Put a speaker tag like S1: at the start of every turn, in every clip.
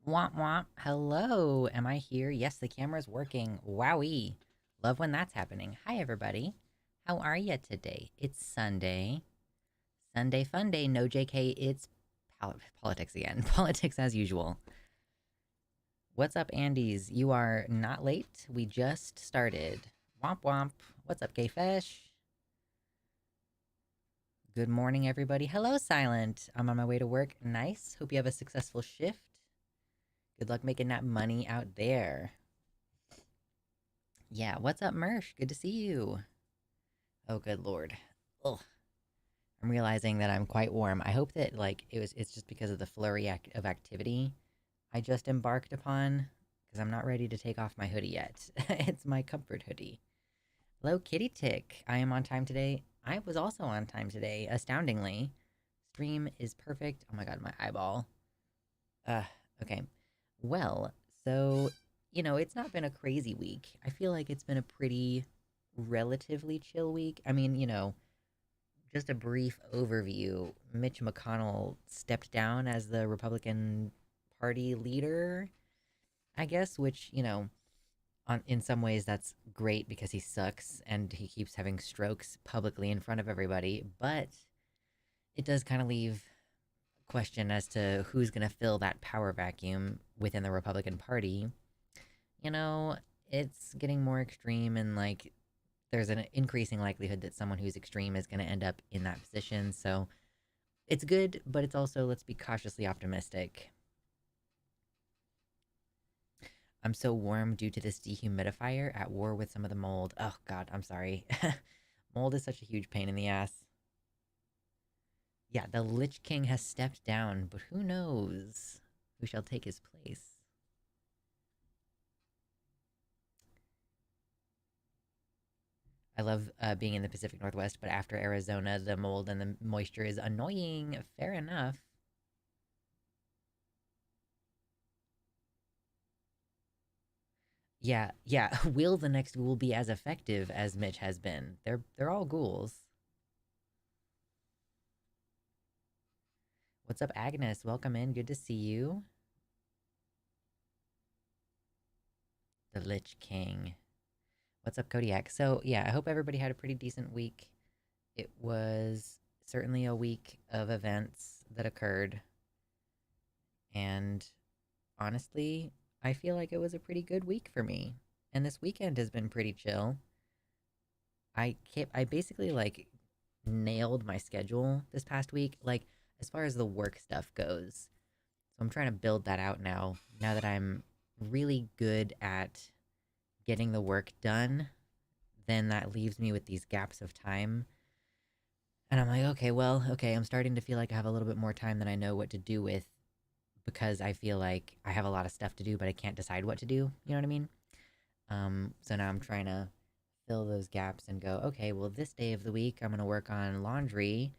S1: Womp womp. Hello. Am I here? Yes, the camera's working. Wowee. Love when that's happening. Hi, everybody. How are you today? It's Sunday. Sunday fun day. No JK. It's politics again. Politics as usual. What's up, Andes? You are not late. We just started. Womp womp. What's up, Gayfesh? Good morning, everybody. Hello, Silent. I'm on my way to work. Nice. Hope you have a successful shift. Good luck making that money out there. Yeah, what's up, Mersh? Good to see you. Oh, good lord. Ugh. I'm realizing that I'm quite warm. I hope that, like, it's just because of the flurry of activity I just embarked upon, because I'm not ready to take off my hoodie yet. It's my comfort hoodie. Hello, Kitty Tick. I am on time today. I was also on time today, astoundingly. Stream is perfect. Oh my god, my eyeball. Okay. Well, so, you know, it's not been a crazy week. I feel like it's been a pretty relatively chill week. I mean, you know, just a brief overview. Mitch McConnell stepped down as the Republican Party leader, I guess, which, you know, in some ways that's great because he sucks and he keeps having strokes publicly in front of everybody, but it does kind of leave question as to who's going to fill that power vacuum within the Republican Party. You know, it's getting more extreme, and like there's an increasing likelihood that someone who's extreme is going to end up in that position. So it's good, but it's also, let's be cautiously optimistic. I'm so warm due to this dehumidifier, at war with some of the mold. Oh god, I'm sorry. Mold is such a huge pain in the ass. Yeah, the Lich King has stepped down, but who knows who shall take his place. I love being in the Pacific Northwest, but after Arizona, the mold and the moisture is annoying. Fair enough. Yeah, yeah. Will the next ghoul be as effective as Mitch has been? They're all ghouls. What's up, Agnes? Welcome in. Good to see you. The Lich King. What's up, Kodiak? So yeah, I hope everybody had a pretty decent week. It was certainly a week of events that occurred, and honestly, I feel like it was a pretty good week for me. And this weekend has been pretty chill. I basically like nailed my schedule this past week, like as far as the work stuff goes. So I'm trying to build that out now. Now that I'm really good at getting the work done, then that leaves me with these gaps of time. And I'm like, okay, well, okay, I'm starting to feel like I have a little bit more time than I know what to do with because I feel like I have a lot of stuff to do, but I can't decide what to do. You know what I mean? So now I'm trying to fill those gaps and go, okay, well, this day of the week, I'm going to work on laundry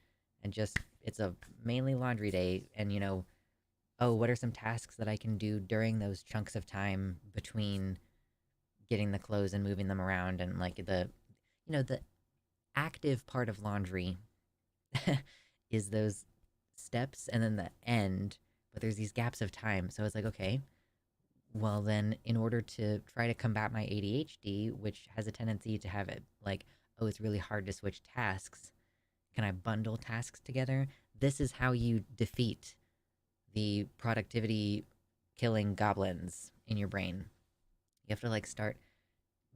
S1: and just, it's a mainly laundry day. And, oh, what are some tasks that I can do during those chunks of time between getting the clothes and moving them around and like the active part of laundry is those steps and then the end, but there's these gaps of time. So it's like, okay, well, then in order to try to combat my ADHD, which has a tendency to have it like, oh, it's really hard to switch tasks, can I bundle tasks together? This is how you defeat the productivity killing goblins in your brain. You have to like start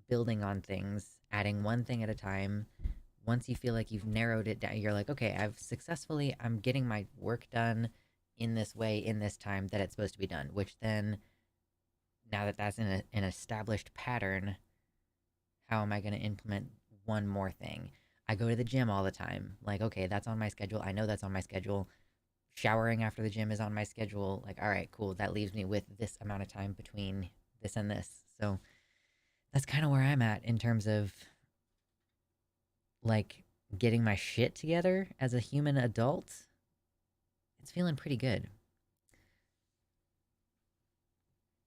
S1: building on things, adding one thing at a time. Once you feel like you've narrowed it down, you're like, okay, I'm getting my work done in this way, in this time that it's supposed to be done, which then, now that that's in an established pattern, how am I going to implement one more thing? I go to the gym all the time. Like, okay, that's on my schedule. I know that's on my schedule. Showering after the gym is on my schedule. Like, all right, cool. That leaves me with this amount of time between this and this. So that's kind of where I'm at in terms of like getting my shit together as a human adult. It's feeling pretty good.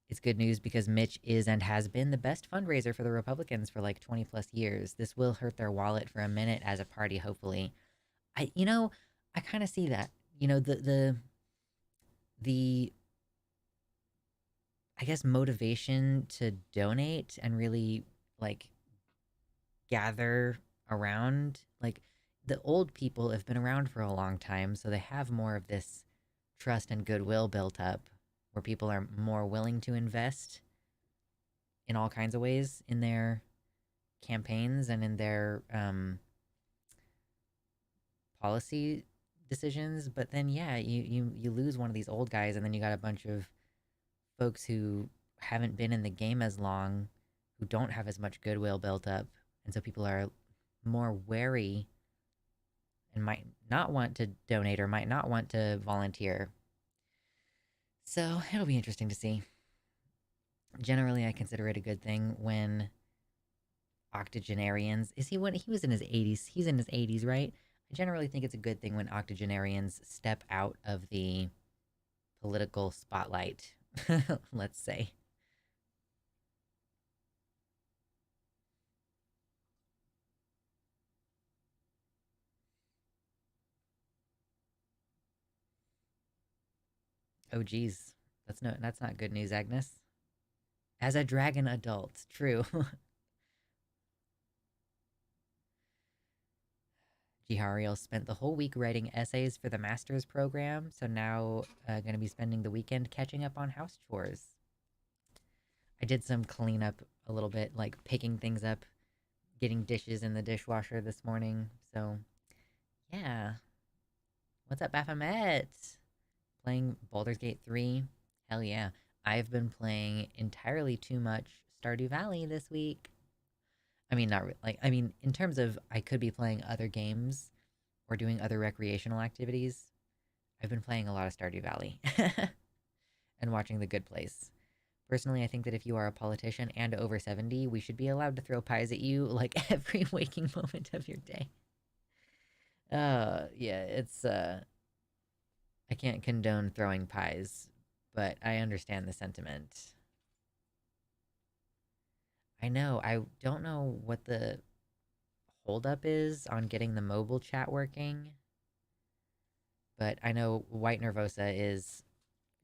S1: It's good news because Mitch is and has been the best fundraiser for the Republicans for like 20 plus years. This will hurt their wallet for a minute as a party, hopefully. I kind of see that. The I guess motivation to donate and really like gather around, like the old people have been around for a long time, so they have more of this trust and goodwill built up where people are more willing to invest in all kinds of ways in their campaigns and in their policy decisions. But then, yeah, you lose one of these old guys, and then you got a bunch of folks who haven't been in the game as long, who don't have as much goodwill built up, and so people are more wary and might not want to donate or might not want to volunteer. So it'll be interesting to see. Generally, I consider it a good thing when octogenarians, is he when he was in his 80s? He's in his 80s, right? I generally think it's a good thing when octogenarians step out of the political spotlight, let's say. Oh geez. That's not good news, Agnes. As a dragon adult, true. Jihariel spent the whole week writing essays for the master's program, so now going to be spending the weekend catching up on house chores. I did some cleanup a little bit, like picking things up, getting dishes in the dishwasher this morning. So, yeah. What's up, Baphomet? Playing Baldur's Gate 3? Hell yeah. I've been playing entirely too much Stardew Valley this week. I mean, not like, I mean, in terms of I could be playing other games or doing other recreational activities, I've been playing a lot of Stardew Valley and watching The Good Place. Personally, I think that if you are a politician and over 70, we should be allowed to throw pies at you like every waking moment of your day. Yeah, I can't condone throwing pies, but I understand the sentiment. I know. I don't know what the holdup is on getting the mobile chat working, but I know White Nervosa is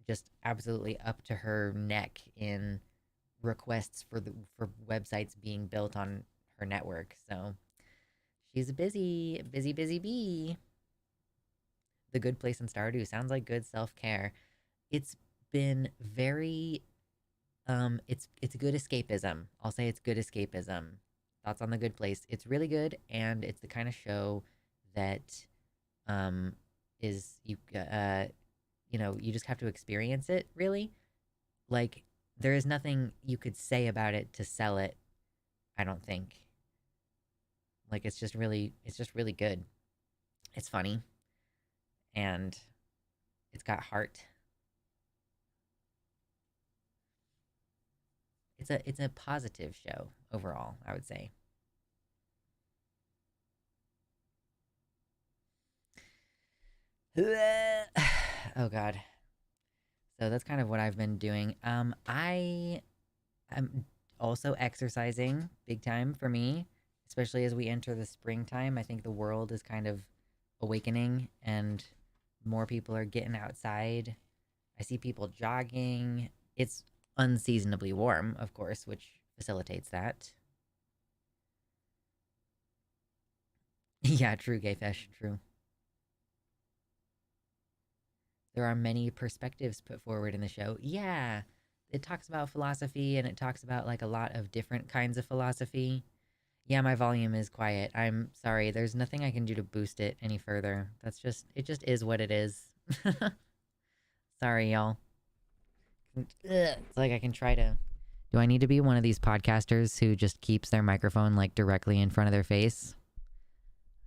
S1: just absolutely up to her neck in requests for websites being built on her network. So she's a busy bee. The Good Place in Stardew sounds like good self care. It's been very it's good escapism. I'll say it's good escapism. Thoughts on The Good Place? It's really good, and it's the kind of show that um is you know, you just have to experience it, really. Like, there is nothing you could say about it to sell it, I don't think. Like, it's just really good. It's funny, and it's got heart. It's a positive show overall, I would say. Oh god. So that's kind of what I've been doing. I am also exercising big time for me, especially as we enter the springtime. I think the world is kind of awakening and more people are getting outside. I see people jogging. It's unseasonably warm, of course, which facilitates that. Yeah, true, gay fish, true. There are many perspectives put forward in the show. Yeah, it talks about philosophy and it talks about like a lot of different kinds of philosophy. Yeah, my volume is quiet. I'm sorry. There's nothing I can do to boost it any further. It just is what it is. Sorry, y'all. It's like I can try to. Do I need to be one of these podcasters who just keeps their microphone like directly in front of their face?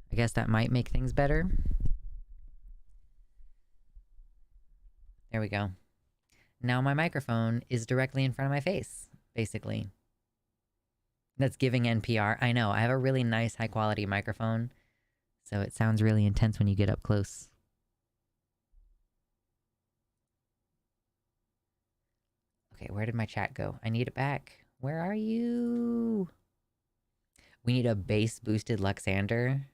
S1: I guess that might make things better. There we go. Now my microphone is directly in front of my face, basically. That's giving NPR. I know. I have a really nice, high quality microphone, so it sounds really intense when you get up close. Okay, where did my chat go? I need it back. Where are you? We need a bass boosted Luxander.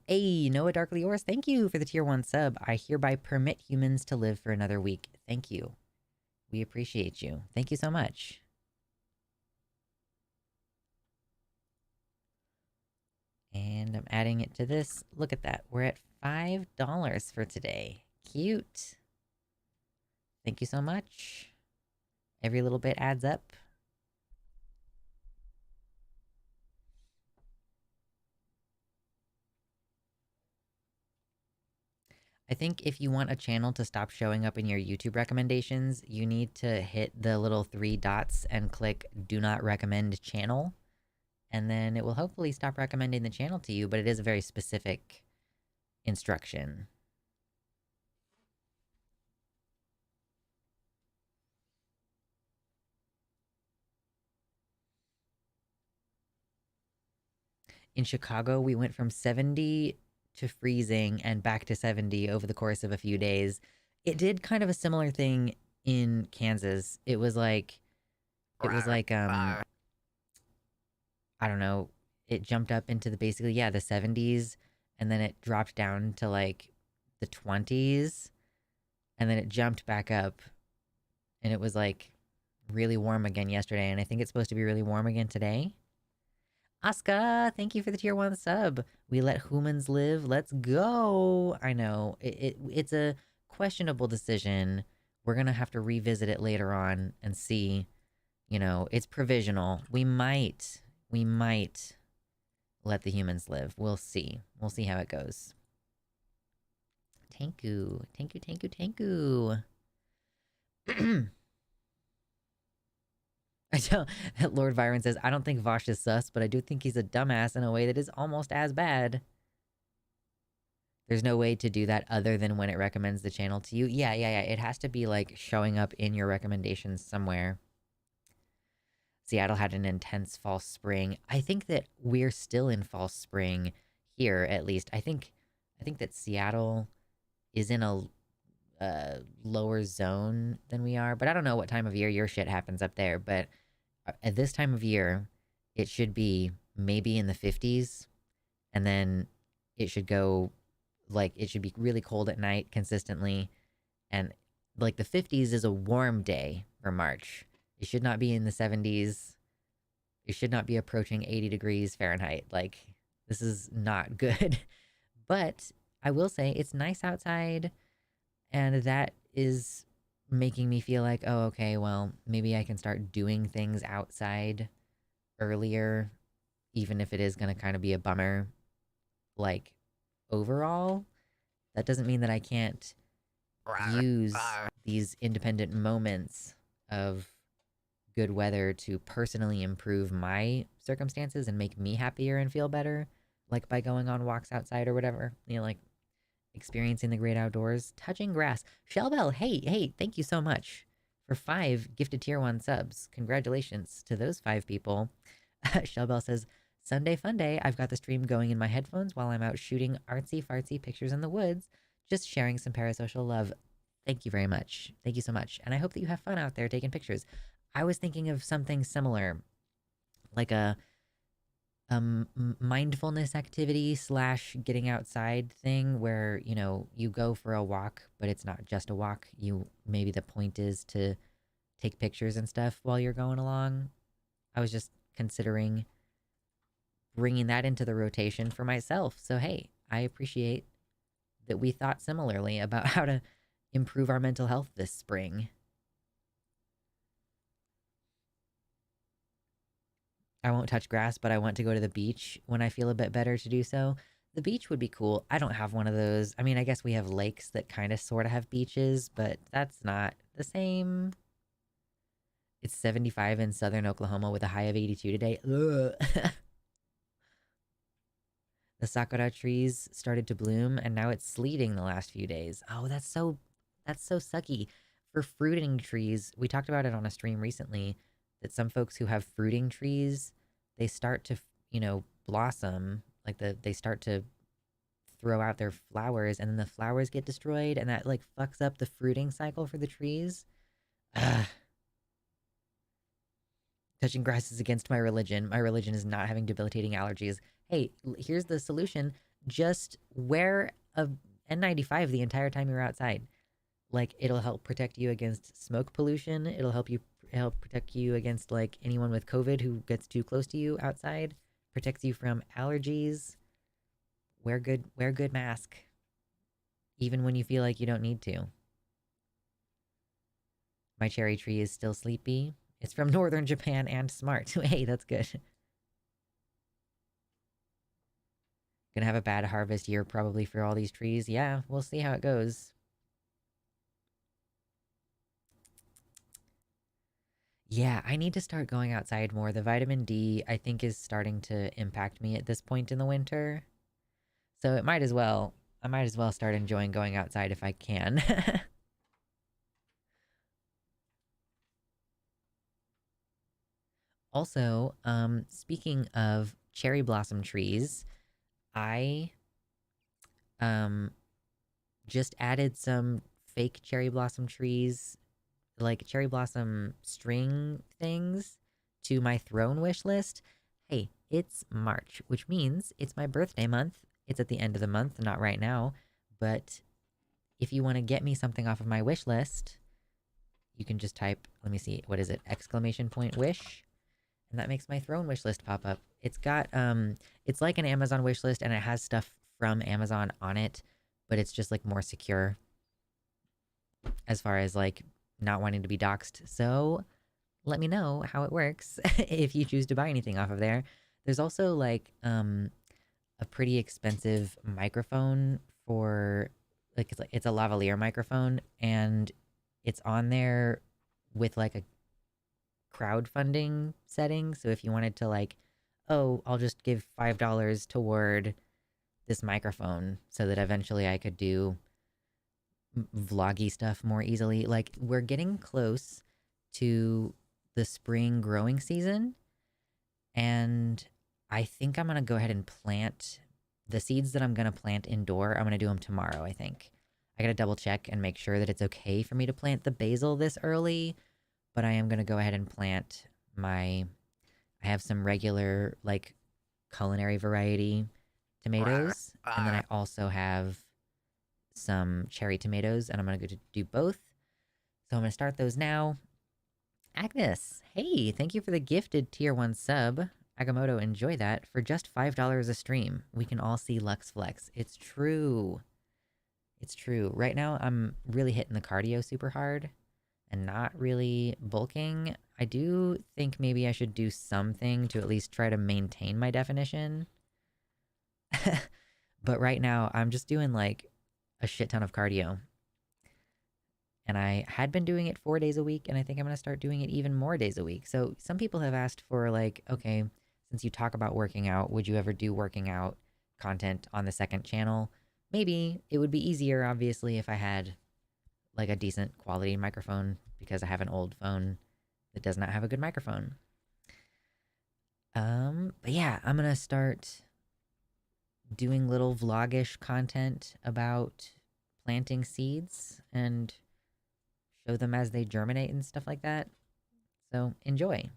S1: Hey, Noah Darkly Yours, thank you for the tier 1 sub. I hereby permit humans to live for another week. Thank you. We appreciate you. Thank you so much. And I'm adding it to this. Look at that. We're at $5 for today. Cute. Thank you so much. Every little bit adds up. I think if you want a channel to stop showing up in your YouTube recommendations, you need to hit the little 3 dots and click Do Not Recommend Channel. And then it will hopefully stop recommending the channel to you, but it is a very specific instruction. In Chicago, we went from 70 to freezing and back to 70 over the course of a few days. It did kind of a similar thing in Kansas. It was like I don't know, it jumped up into the basically the 70s and then it dropped down to like the 20s and then it jumped back up and it was like really warm again yesterday and I think it's supposed to be really warm again today. Asuka, thank you for the tier 1 sub. We let humans live. Let's go. I know. It's a questionable decision. We're going to have to revisit it later on and see. You know, it's provisional. We might let the humans live. We'll see. We'll see how it goes. Tanku. I don't. Lord Byron says, I don't think Vosh is sus, but I do think he's a dumbass in a way that is almost as bad. There's no way to do that other than when it recommends the channel to you. Yeah. It has to be like showing up in your recommendations somewhere. Seattle had an intense false spring. I think that we're still in false spring here, at least. I think that Seattle is in lower zone than we are. But I don't know what time of year your shit happens up there. But at this time of year, it should be maybe in the 50s, and then it should go like it should be really cold at night consistently, and like the 50s is a warm day for March. It should not be in the 70s. It should not be approaching 80 degrees Fahrenheit. Like, this is not good. But I will say it's nice outside, and that is making me feel like, oh, okay, well, maybe I can start doing things outside earlier, even if it is going to kind of be a bummer, like, overall. That doesn't mean that I can't use these independent moments of good weather to personally improve my circumstances and make me happier and feel better, like by going on walks outside or whatever, like experiencing the great outdoors, touching grass. Shellbell, hey, thank you so much for 5 gifted tier 1 subs. Congratulations to those 5 people. Shellbell says, Sunday Funday, I've got the stream going in my headphones while I'm out shooting artsy fartsy pictures in the woods, just sharing some parasocial love. Thank you very much. Thank you so much. And I hope that you have fun out there taking pictures. I was thinking of something similar, like a mindfulness activity slash getting outside thing where, you go for a walk, but it's not just a walk. Maybe the point is to take pictures and stuff while you're going along. I was just considering bringing that into the rotation for myself. So, hey, I appreciate that we thought similarly about how to improve our mental health this spring. I won't touch grass, but I want to go to the beach when I feel a bit better to do so. The beach would be cool. I don't have one of those. I mean, I guess we have lakes that kind of sort of have beaches, but that's not the same. It's 75 in southern Oklahoma with a high of 82 today. Ugh. The sakura trees started to bloom, and now it's sleeting the last few days. Oh, that's so sucky. For fruiting trees, we talked about it on a stream recently, that some folks who have fruiting trees, they start to, blossom. Like they start to throw out their flowers, and then the flowers get destroyed, and that like fucks up the fruiting cycle for the trees. Ugh. Touching grass is against my religion. My religion is not having debilitating allergies. Hey, here's the solution. Just wear a N95 the entire time you're outside. Like, it'll help protect you against smoke pollution. It'll help protect you against like anyone with COVID who gets too close to you outside. Protects you from allergies. Wear good mask. Even when you feel like you don't need to. My cherry tree is still sleepy. It's from northern Japan and smart. Hey, that's good. Gonna have a bad harvest year probably for all these trees. Yeah, we'll see how it goes. Yeah, I need to start going outside more. The vitamin D, I think, is starting to impact me at this point in the winter. So I might as well start enjoying going outside if I can. Also, speaking of cherry blossom trees, I just added some fake cherry blossom trees, like cherry blossom string things, to my throne wish list. Hey, it's March, which means it's my birthday month. It's at the end of the month, not right now. But if you want to get me something off of my wish list, you can just type, let me see, what is it? Exclamation point wish. And that makes my throne wish list pop up. It's got, it's like an Amazon wish list, and it has stuff from Amazon on it, but it's just like more secure as far as like not wanting to be doxxed. So let me know how it works if you choose to buy anything off of there. There's also like a pretty expensive microphone for like it's a lavalier microphone, and it's on there with like a crowdfunding setting. So if you wanted to like, oh, I'll just give $5 toward this microphone so that eventually I could do vloggy stuff more easily. Like, we're getting close to the spring growing season, and I think I'm gonna go ahead and plant the seeds that I'm gonna plant indoor. I'm gonna do them tomorrow, I think. I gotta double check and make sure that it's okay for me to plant the basil this early, but I am gonna go ahead and plant my. I have some regular, like, culinary variety tomatoes, and then I also have some cherry tomatoes, and I'm gonna go to do both. So I'm gonna start those now. Agnes, hey, thank you for the gifted tier 1 sub. Agamotto, enjoy that. For just $5 a stream, we can all see Lux Flex. It's true. It's true. Right now, I'm really hitting the cardio super hard and not really bulking. I do think maybe I should do something to at least try to maintain my definition. But right now, I'm just doing like a shit ton of cardio. And I had been doing it 4 days a week, and I think I'm going to start doing it even more days a week. So some people have asked for, like, okay, since you talk about working out, would you ever do working out content on the second channel? Maybe. It would be easier, obviously, if I had like a decent quality microphone, because I have an old phone that does not have a good microphone. But yeah, I'm going to start doing little vlogish content about planting seeds and show them as they germinate and stuff like that. So enjoy.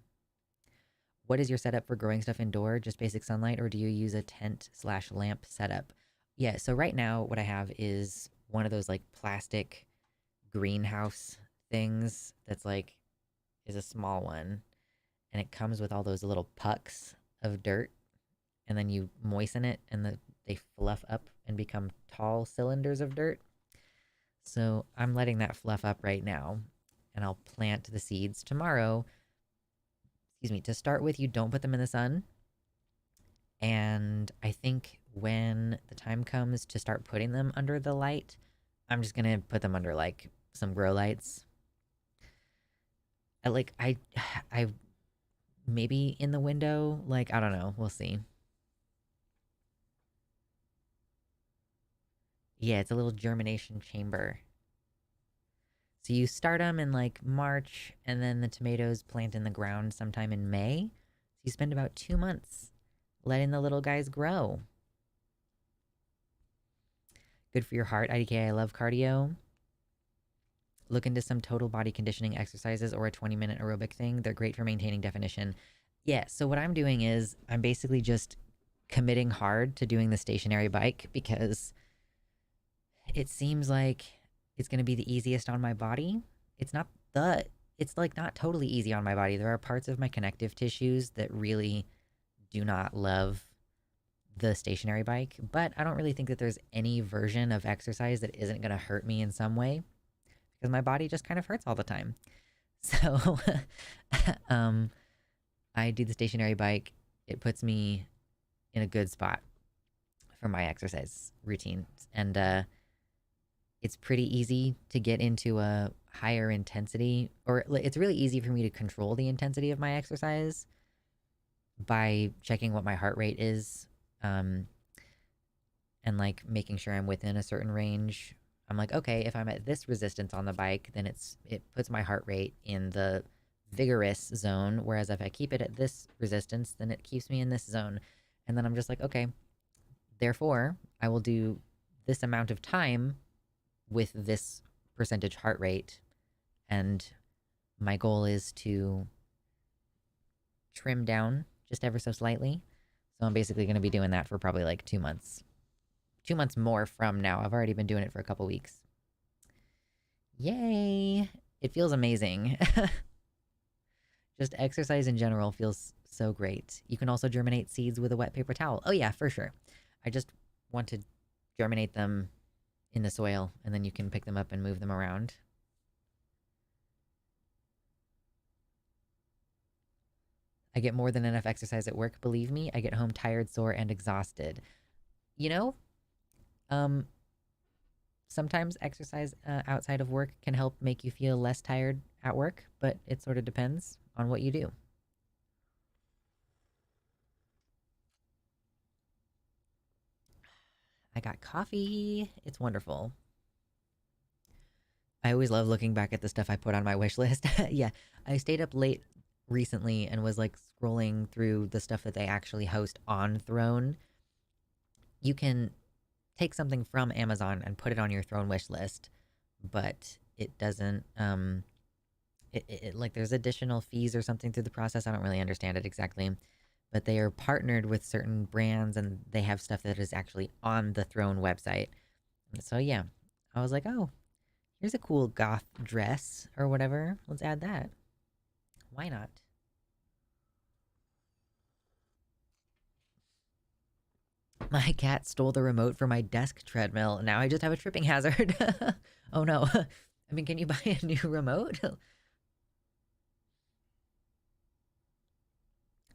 S1: What is your setup for growing stuff indoor? Just basic sunlight, or do you use a tent/lamp setup? Yeah, so right now what I have is one of those like plastic greenhouse things that's like is a small one, and it comes with all those little pucks of dirt, and then you moisten it and they fluff up and become tall cylinders of dirt. So I'm letting that fluff up right now, and I'll plant the seeds tomorrow. Excuse me. To start with, you don't put them in the sun. And I think when the time comes to start putting them under the light, I'm just going to put them under like some grow lights. I maybe in the window, like, I don't know. We'll see. Yeah, it's a little germination chamber. So you start them in like March, and then the tomatoes plant in the ground sometime in May. So you spend about 2 months letting the little guys grow. Good for your heart, IDK. I love cardio. Look into some total body conditioning exercises or a 20-minute aerobic thing. They're great for maintaining definition. Yeah, so what I'm doing is I'm basically just committing hard to doing the stationary bike, because it seems like it's going to be the easiest on my body. It's like not totally easy on my body. There are parts of my connective tissues that really do not love the stationary bike, but I don't really think that there's any version of exercise that isn't going to hurt me in some way, because my body just kind of hurts all the time. So I do the stationary bike. It puts me in a good spot for my exercise routine. And it's pretty easy to get into a higher intensity, or it's really easy for me to control the intensity of my exercise by checking what my heart rate is, and like making sure I'm within a certain range. I'm like, okay, if I'm at this resistance on the bike, then it puts my heart rate in the vigorous zone, whereas if I keep it at this resistance, then it keeps me in this zone. And then I'm just like, okay, therefore, I will do this amount of time with this percentage heart rate, and my goal is to trim down just ever so slightly. So I'm basically going to be doing that for probably like 2 months. 2 months more from now. I've already been doing it for a couple weeks. Yay! It feels amazing. Just exercise in general feels so great. You can also germinate seeds with a wet paper towel. Oh yeah, for sure. I just want to germinate them in the soil, and then you can pick them up and move them around. I get more than enough exercise at work, believe me. I get home tired, sore, and exhausted. You know, sometimes exercise outside of work can help make you feel less tired at work, but it sort of depends on what you do. I got coffee. It's wonderful. I always love looking back at the stuff I put on my wish list. Yeah, I stayed up late recently and was like scrolling through the stuff that they actually host on Throne. You can take something from Amazon and put it on your throne wish list, but it doesn't like there's additional fees or something through the process. I don't really understand it exactly, but they are partnered with certain brands and they have stuff that is actually on the Throne website. So yeah, I was like, oh, here's a cool goth dress or whatever. Let's add that. Why not? My cat stole the remote for my desk treadmill. Now I just have a tripping hazard. Oh no. I mean, can you buy a new remote?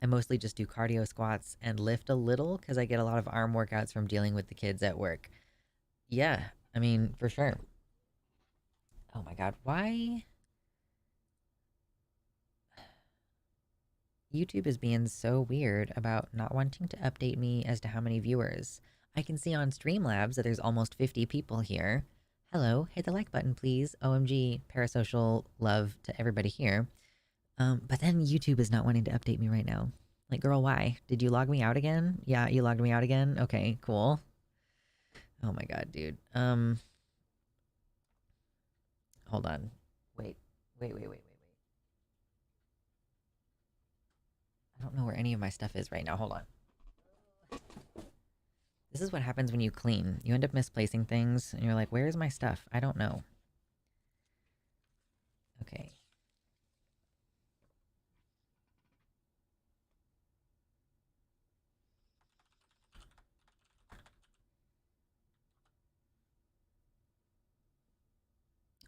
S1: I mostly just do cardio squats and lift a little because I get a lot of arm workouts from dealing with the kids at work. Yeah, I mean, for sure. Oh my god, why? YouTube is being so weird about not wanting to update me as to how many viewers. I can see on Streamlabs that there's almost 50 people here. Hello, hit the like button, please. OMG, parasocial love to everybody here. But then YouTube is not wanting to update me right now. Like, girl, why? Did you log me out again? Yeah, you logged me out again? Okay, cool. Oh my god, dude. Hold on. Wait. I don't know where any of my stuff is right now. Hold on. This is what happens when you clean. You end up misplacing things, and you're like, where's my stuff? I don't know. Okay.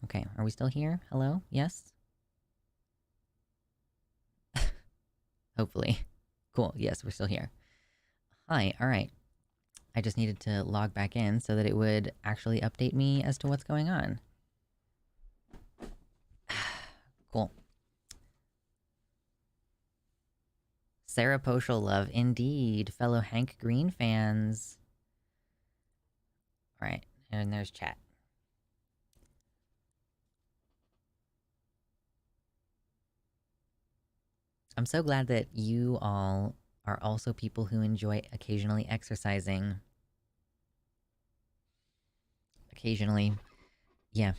S1: Okay, are we still here? Hello? Yes? Hopefully. Cool, yes, we're still here. Hi, alright. I just needed to log back in so that it would actually update me as to what's going on. Cool. Sarah Poshel love, indeed. Fellow Hank Green fans. Alright, and there's chat. I'm so glad that you all are also people who enjoy occasionally exercising. Occasionally. Yeah.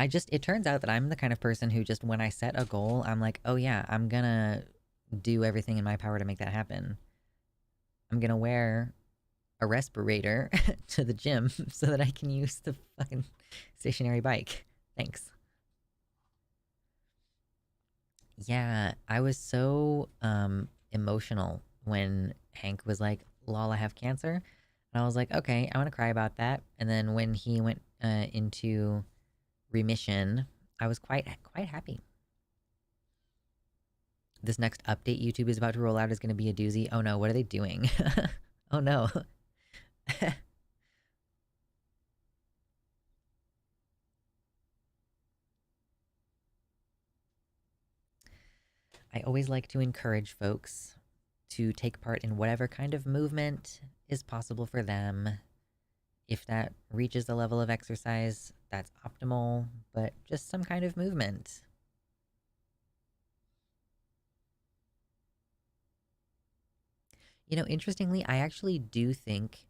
S1: It turns out that I'm the kind of person who just, when I set a goal, I'm like, oh yeah, I'm gonna do everything in my power to make that happen. I'm gonna wear a respirator to the gym so that I can use the fucking stationary bike. Thanks. Yeah, I was so emotional when Hank was like, "Lol, I have cancer," and I was like, "Okay, I want to cry about that." And then when he went into remission, I was quite happy. This next update YouTube is about to roll out is going to be a doozy. Oh no, what are they doing? Oh no. I always like to encourage folks to take part in whatever kind of movement is possible for them. If that reaches the level of exercise, that's optimal, but just some kind of movement. You know, interestingly, I actually do think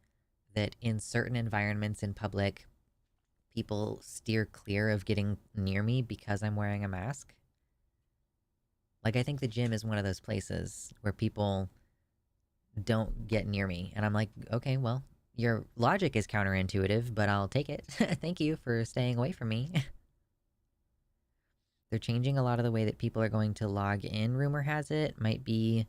S1: that in certain environments in public, people steer clear of getting near me because I'm wearing a mask. Like, I think the gym is one of those places where people don't get near me. And I'm like, okay, well, your logic is counterintuitive, but I'll take it. Thank you for staying away from me. They're changing a lot of the way that people are going to log in, rumor has it. Might be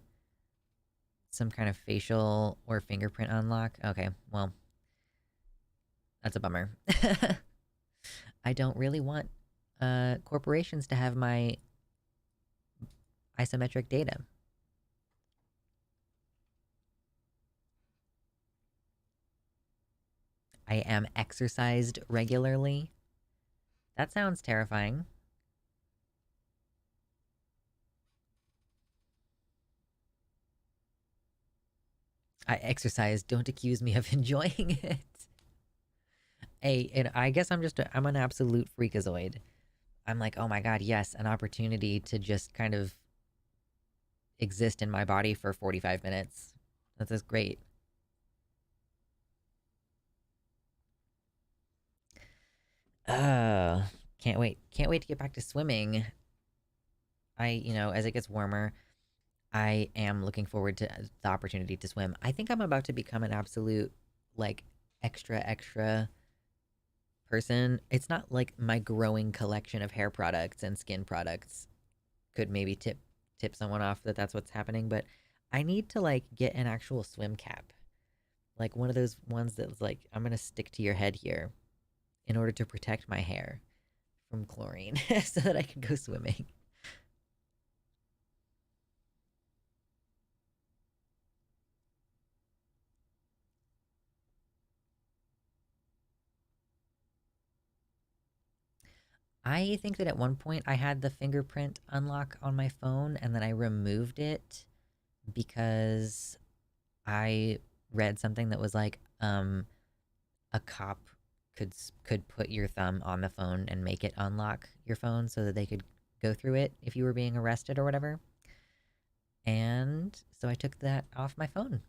S1: some kind of facial or fingerprint unlock. Okay, well, that's a bummer. I don't really want corporations to have my isometric data. I am exercised regularly. That sounds terrifying. I exercise. Don't accuse me of enjoying it. Hey, and I guess I'm an absolute freakazoid. I'm like, oh my god, yes, an opportunity to just kind of exist in my body for 45 minutes. That's just great. Uh, can't wait. Can't wait to get back to swimming. As it gets warmer, I am looking forward to the opportunity to swim. I think I'm about to become an absolute, like, extra person. It's not like my growing collection of hair products and skin products could maybe tip someone off that that's what's happening, but I need to like get an actual swim cap. Like one of those ones that's like I'm going to stick to your head here in order to protect my hair from chlorine so that I can go swimming. I think that at one point I had the fingerprint unlock on my phone and then I removed it because I read something that was like a cop could put your thumb on the phone and make it unlock your phone so that they could go through it if you were being arrested or whatever. And so I took that off my phone.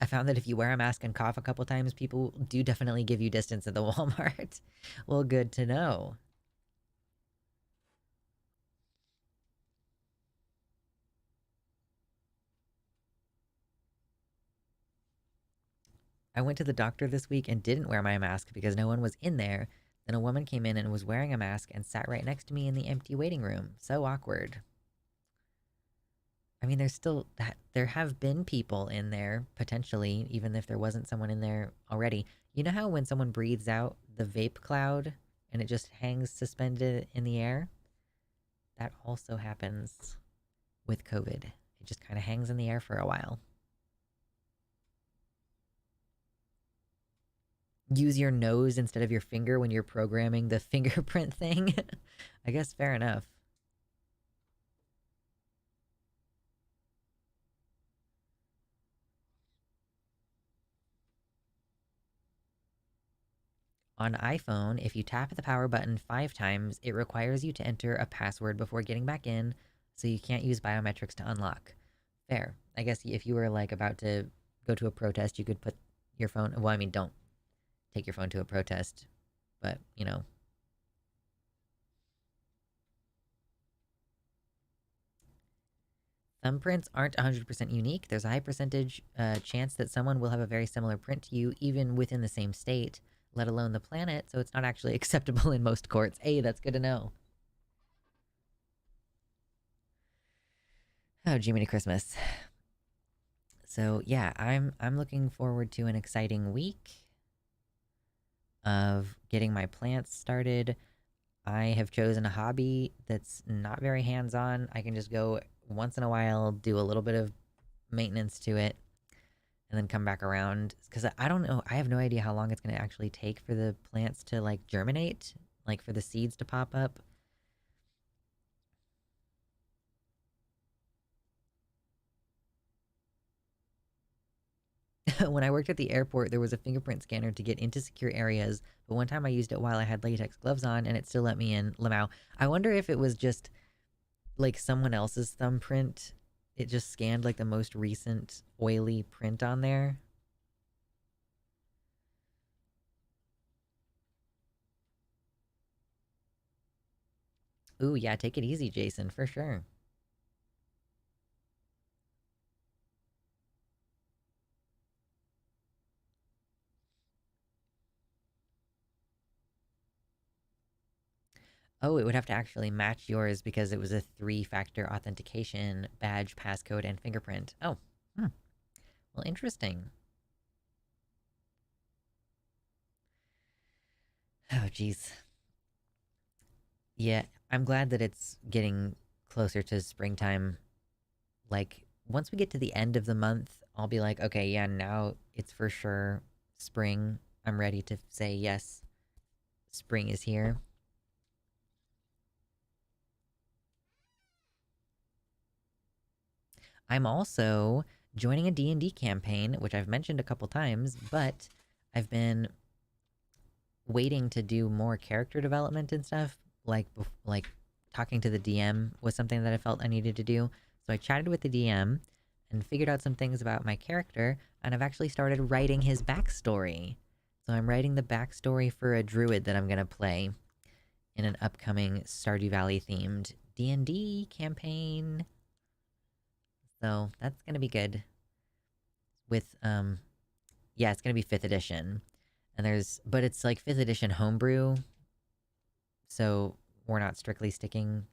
S1: I found that if you wear a mask and cough a couple times, people do definitely give you distance at the Walmart. Well, good to know. I went to the doctor this week and didn't wear my mask because no one was in there. Then a woman came in and was wearing a mask and sat right next to me in the empty waiting room. So awkward. I mean, there's still that there have been people in there potentially, even if there wasn't someone in there already. You know how when someone breathes out the vape cloud and it just hangs suspended in the air? That also happens with COVID. It just kind of hangs in the air for a while. Use your nose instead of your finger when you're programming the fingerprint thing. I guess fair enough. On iPhone, if you tap the power button 5 times, it requires you to enter a password before getting back in, so you can't use biometrics to unlock. Fair. I guess if you were like about to go to a protest, you could put your phone. Well, I mean, don't take your phone to a protest, but thumbprints aren't 100% unique. There's a high percentage chance that someone will have a very similar print to you, even within the same state, let alone the planet, so it's not actually acceptable in most courts. Hey, that's good to know. Oh, Jiminy Christmas. So yeah, I'm looking forward to an exciting week of getting my plants started. I have chosen a hobby that's not very hands-on. I can just go once in a while, do a little bit of maintenance to it, and then come back around. Because I don't know, I have no idea how long it's going to actually take for the plants to like germinate, like for the seeds to pop up. When I worked at the airport, there was a fingerprint scanner to get into secure areas, but one time I used it while I had latex gloves on, and it still let me in. Lamau. I wonder if it was just like someone else's thumbprint. It just scanned like the most recent oily print on there. Ooh, yeah, take it easy, Jason, for sure. Oh, it would have to actually match yours because it was a three-factor authentication badge, passcode, and fingerprint. Oh, hmm. Well, interesting. Oh, geez. Yeah, I'm glad that it's getting closer to springtime. Like, once we get to the end of the month, I'll be like, okay, yeah, now it's for sure spring. I'm ready to say, yes, spring is here. I'm also joining a D&D campaign, which I've mentioned a couple times, but I've been waiting to do more character development and stuff. Like talking to the DM was something that I felt I needed to do. So I chatted with the DM and figured out some things about my character, and I've actually started writing his backstory. So I'm writing the backstory for a druid that I'm gonna play in an upcoming Stardew Valley themed D&D campaign. So that's gonna be good. With yeah, it's gonna be 5th edition. But it's like 5th edition homebrew, so we're not strictly sticking.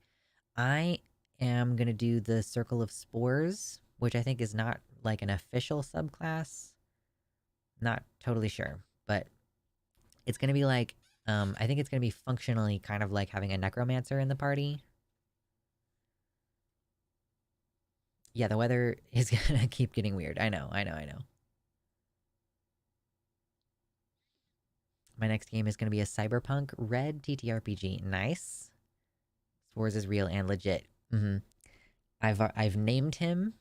S1: I am gonna do the Circle of Spores, which I think is not like an official subclass. Not totally sure, but it's gonna be like, I think it's gonna be functionally kind of like having a necromancer in the party. Yeah, the weather is gonna keep getting weird. I know. My next game is gonna be a Cyberpunk Red TTRPG. Nice. Spores is real and legit. I've named him,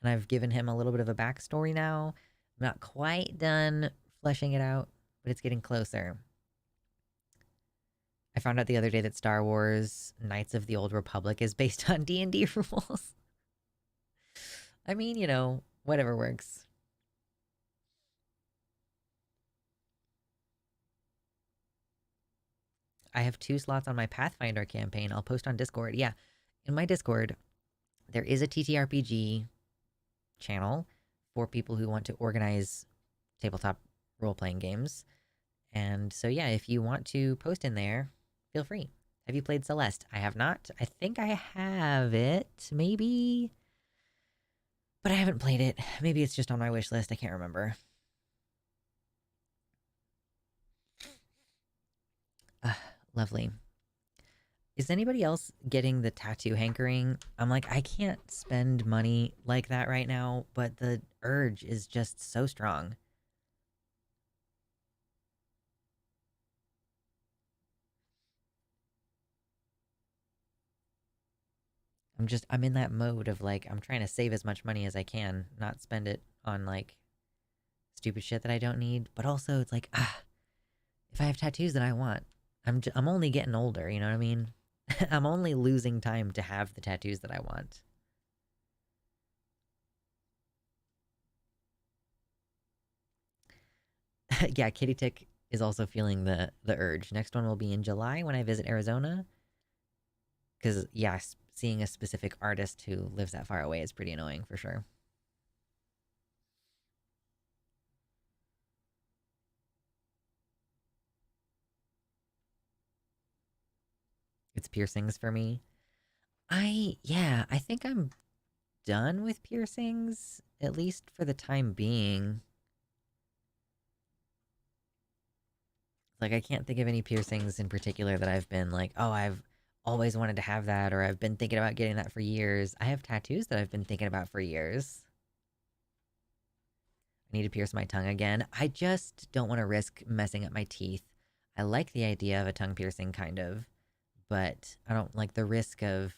S1: and I've given him a little bit of a backstory now. I'm not quite done fleshing it out, but it's getting closer. I found out the other day that Star Wars Knights of the Old Republic is based on D&D rules. I mean, whatever works. I have 2 slots on my Pathfinder campaign. I'll post on Discord. Yeah, in my Discord, there is a TTRPG channel for people who want to organize tabletop role-playing games. And so, yeah, if you want to post in there, feel free. Have you played Celeste? I have not. I think I have it, maybe. But I haven't played it. Maybe it's just on my wish list. I can't remember. Lovely. Is anybody else getting the tattoo hankering? I'm like, I can't spend money like that right now, but the urge is just so strong. I'm in that mode of like, I'm trying to save as much money as I can, not spend it on like stupid shit that I don't need. But also, it's like, if I have tattoos that I want, I'm only getting older, you know what I mean? I'm only losing time to have the tattoos that I want. Yeah, Kitty Tick is also feeling the urge. Next one will be in July when I visit Arizona. Because, yeah, seeing a specific artist who lives that far away is pretty annoying for sure. It's piercings for me. Yeah, I think I'm done with piercings, at least for the time being. Like, I can't think of any piercings in particular that I've been like, oh, I've always wanted to have that, or I've been thinking about getting that for years. I have tattoos that I've been thinking about for years. I need to pierce my tongue again. I just don't want to risk messing up my teeth. I like the idea of a tongue piercing, kind of, but I don't like the risk of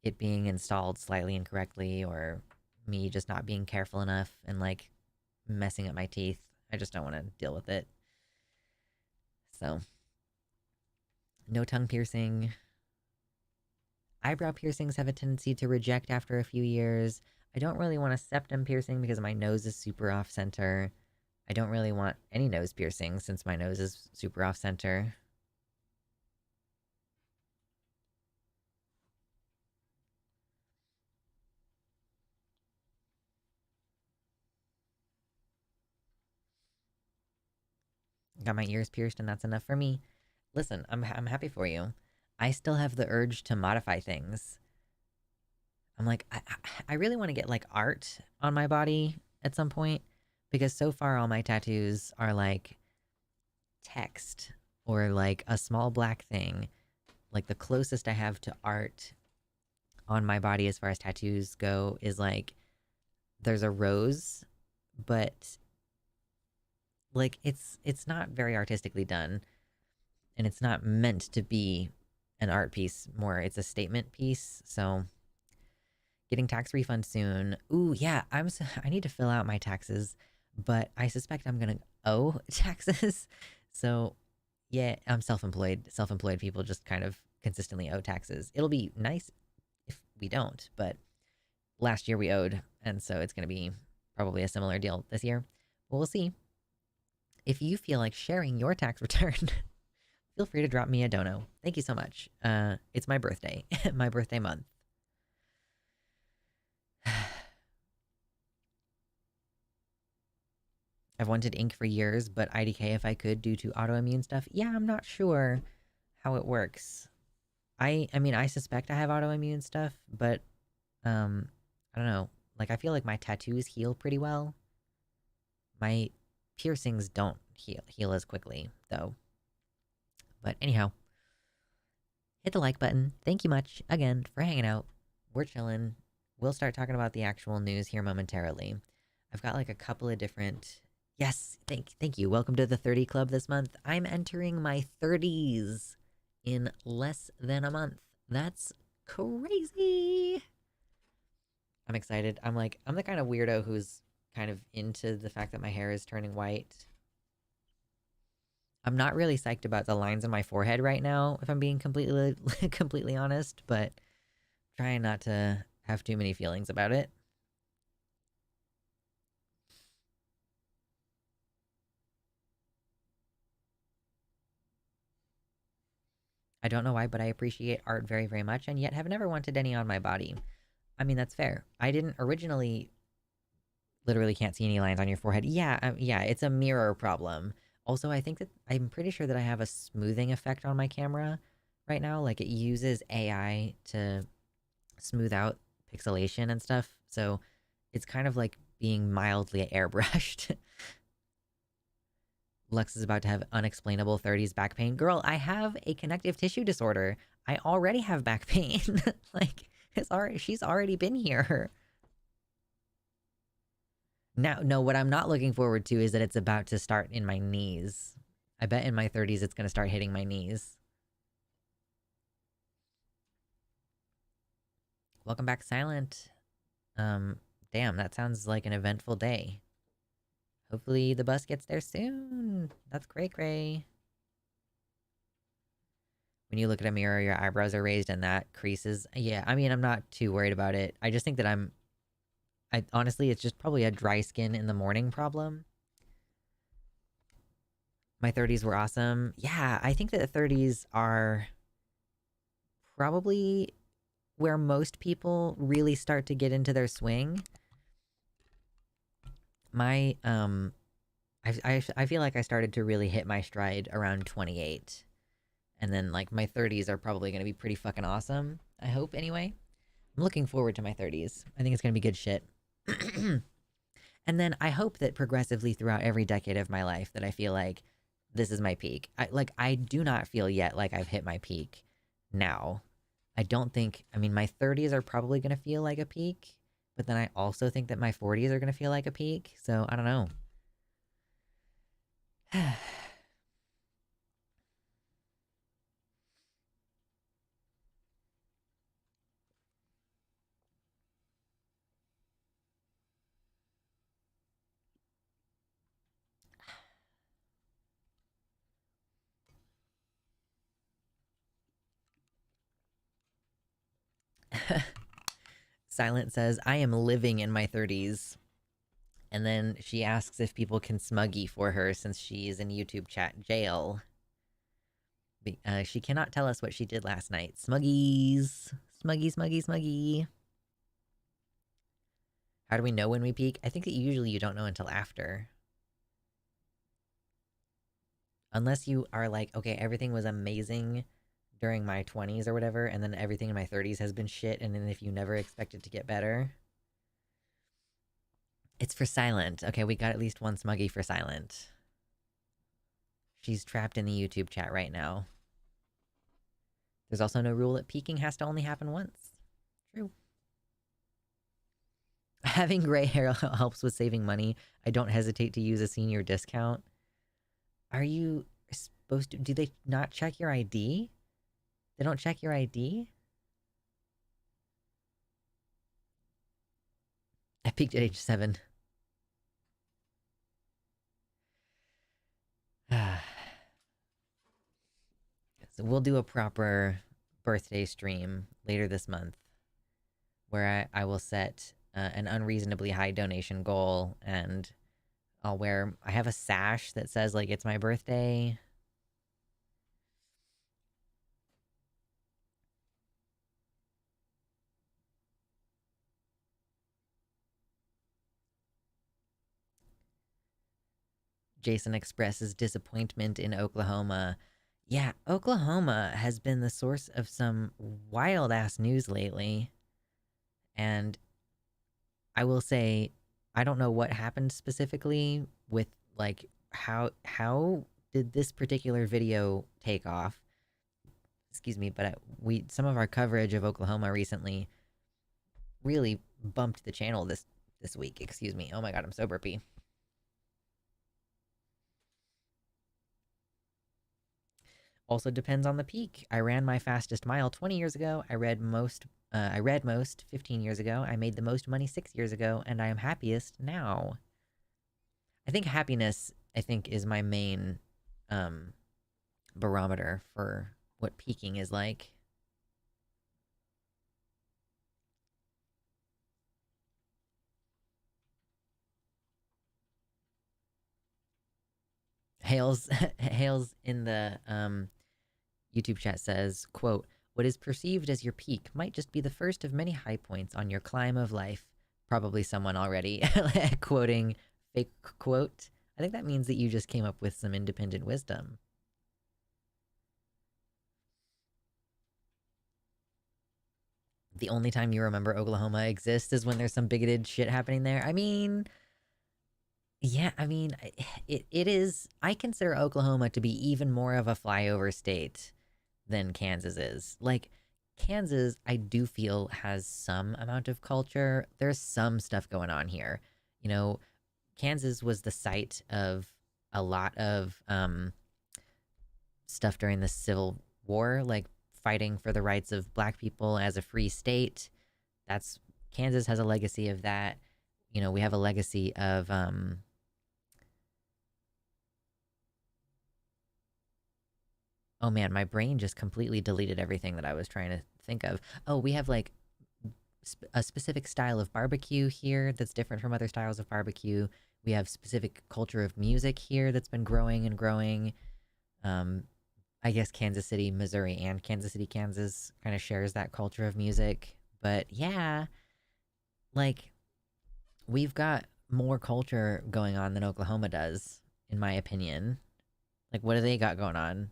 S1: it being installed slightly incorrectly or me just not being careful enough and like messing up my teeth. I just don't want to deal with it. So, no tongue piercing. Eyebrow piercings have a tendency to reject after a few years. I don't really want a septum piercing because my nose is super off center. I don't really want any nose piercing since my nose is super off center. Got my ears pierced and that's enough for me. Listen, I'm happy for you. I still have the urge to modify things. I'm like, I really want to get like art on my body at some point because so far all my tattoos are like text or like a small black thing. Like the closest I have to art on my body as far as tattoos go is like there's a rose, but like it's not very artistically done and it's not meant to be an art piece. More it's a statement piece. So getting tax refund soon. Ooh, yeah, I need to fill out my taxes, but I suspect I'm gonna owe taxes. So yeah, I'm self-employed. Self-employed people just kind of consistently owe taxes. It'll be nice if we don't, but last year we owed And so it's going to be probably a similar deal this year. But we'll see. If you feel like sharing your tax return, feel free to drop me a dono. Thank you so much. It's my birthday, my birthday month. I've wanted ink for years, but IDK if I could due to autoimmune stuff. Yeah, I'm not sure how it works. I mean, I suspect I have autoimmune stuff, but I don't know. Like, I feel like my tattoos heal pretty well. My piercings don't heal as quickly, though. But anyhow, hit the like button. Thank you much again for hanging out. We're chilling. We'll start talking about the actual news here momentarily. I've got like a couple of different. Yes, thank you. Welcome to the 30 Club this month. I'm entering my 30s in less than a month. That's crazy. I'm excited. I'm the kind of weirdo who's kind of into the fact that my hair is turning white. I'm not really psyched about the lines on my forehead right now, if I'm being completely honest, but trying not to have too many feelings about it. I don't know why, but I appreciate art very, very much, and yet have never wanted any on my body. I mean, that's fair. I didn't originally literally can't see any lines on your forehead. Yeah, it's a mirror problem. Also, I think that I'm pretty sure that I have a smoothing effect on my camera right now. Like, it uses AI to smooth out pixelation and stuff. So it's kind of like being mildly airbrushed. Lux is about to have unexplainable 30s back pain. Girl, I have a connective tissue disorder. I already have back pain. Like, she's already been here. Now, no, what I'm not looking forward to is that it's about to start in my knees. I bet in my 30s it's going to start hitting my knees. Welcome back, Silent. Damn, that sounds like an eventful day. Hopefully the bus gets there soon. That's cray. When you look at a mirror, your eyebrows are raised and that creases. Yeah, I mean, I'm not too worried about it. I just think that honestly, it's just probably a dry skin in the morning problem. My 30s were awesome. Yeah, I think that the 30s are probably where most people really start to get into their swing. My I feel like I started to really hit my stride around 28. And then like my 30s are probably going to be pretty fucking awesome. I hope anyway. I'm looking forward to my 30s. I think it's going to be good shit. And then I hope that progressively throughout every decade of my life that I feel like this is my peak. I do not feel yet like I've hit my peak now. I mean, my 30s are probably going to feel like a peak, but then I also think that my 40s are going to feel like a peak. So I don't know. Silent says, I am living in my 30s. And then she asks if people can smuggy for her since she is in YouTube chat jail. She cannot tell us what she did last night. Smuggies. Smuggy. How do we know when we peak? I think that usually you don't know until after. Unless you are like, okay, everything was amazing during my 20s or whatever, and then everything in my 30s has been shit, and then if you never expect it to get better. It's for Silent. Okay, we got at least one smuggy for Silent. She's trapped in the YouTube chat right now. There's also no rule that peaking has to only happen once. True. Having gray hair helps with saving money. I don't hesitate to use a senior discount. Are you supposed to... Do they not check your ID? They don't check your ID? I peaked at age 7. So we'll do a proper birthday stream later this month where I will set an unreasonably high donation goal, and I have a sash that says, like, it's my birthday. Jason expresses disappointment in Oklahoma. Yeah, Oklahoma has been the source of some wild ass news lately. And I will say, I don't know what happened specifically with, like, how did this particular video take off? Excuse me, but we some of our coverage of Oklahoma recently really bumped the channel this week. Excuse me. Oh my god, I'm so burpy. Also depends on the peak. I ran my fastest mile 20 years ago. I read most 15 years ago. I made the most money 6 years ago, and I am happiest now. I think happiness, is my main um barometer for what peaking is like. Hales Hales in the YouTube chat says, quote, "What is perceived as your peak might just be the first of many high points on your climb of life." Probably someone already quoting fake quote. I think that means that you just came up with some independent wisdom. The only time you remember Oklahoma exists is when there's some bigoted shit happening there. I mean, yeah, I mean, it is. I consider Oklahoma to be even more of a flyover state than Kansas is. Like, Kansas, I do feel has some amount of culture. There's some stuff going on here. You know, Kansas was the site of a lot of stuff during the Civil War, like fighting for the rights of black people as a free state. That's Kansas has a legacy of that. You know, we have a legacy of oh man, my brain just completely deleted everything that I was trying to think of. Oh, we have like a specific style of barbecue here that's different from other styles of barbecue. We have specific culture of music here that's been growing and growing. Um, I guess Kansas City, Missouri, and Kansas City, Kansas kind of shares that culture of music. But yeah, like, we've got more culture going on than Oklahoma does, in my opinion. Like, what do they got going on?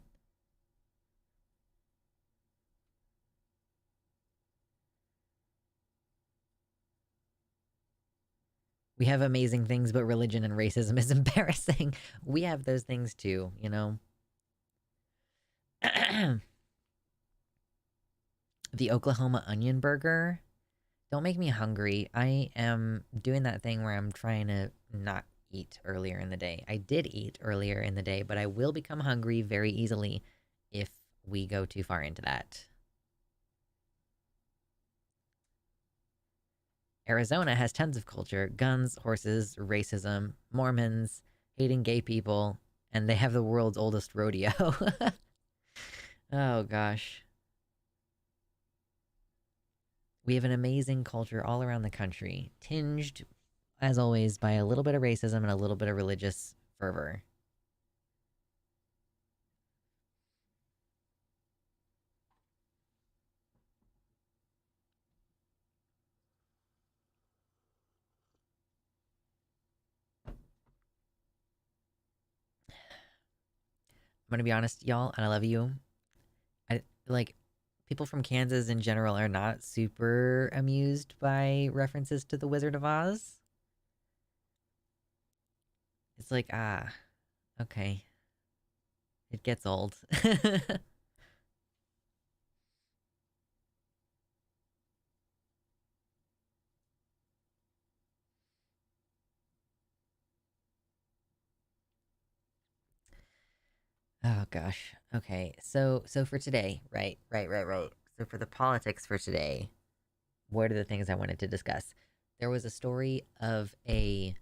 S1: We have amazing things, but religion and racism is embarrassing. We have those things too, you know? The Oklahoma onion burger. Don't make me hungry. I am doing that thing where I'm trying to not eat earlier in the day. I did eat earlier in the day, but I will become hungry very easily if we go too far into that. Arizona has tons of culture: guns, horses, racism, Mormons, hating gay people, and they have the world's oldest rodeo. Oh gosh. We have an amazing culture all around the country, tinged, as always, by a little bit of racism and a little bit of religious fervor. I'm gonna be honest, y'all, and I love you. I like people from Kansas in general are not super amused by references to the Wizard of Oz. It's like, ah, okay. It gets old. Oh gosh. Okay. So for today, right. So for the politics for today, what are the things I wanted to discuss? There was a story of a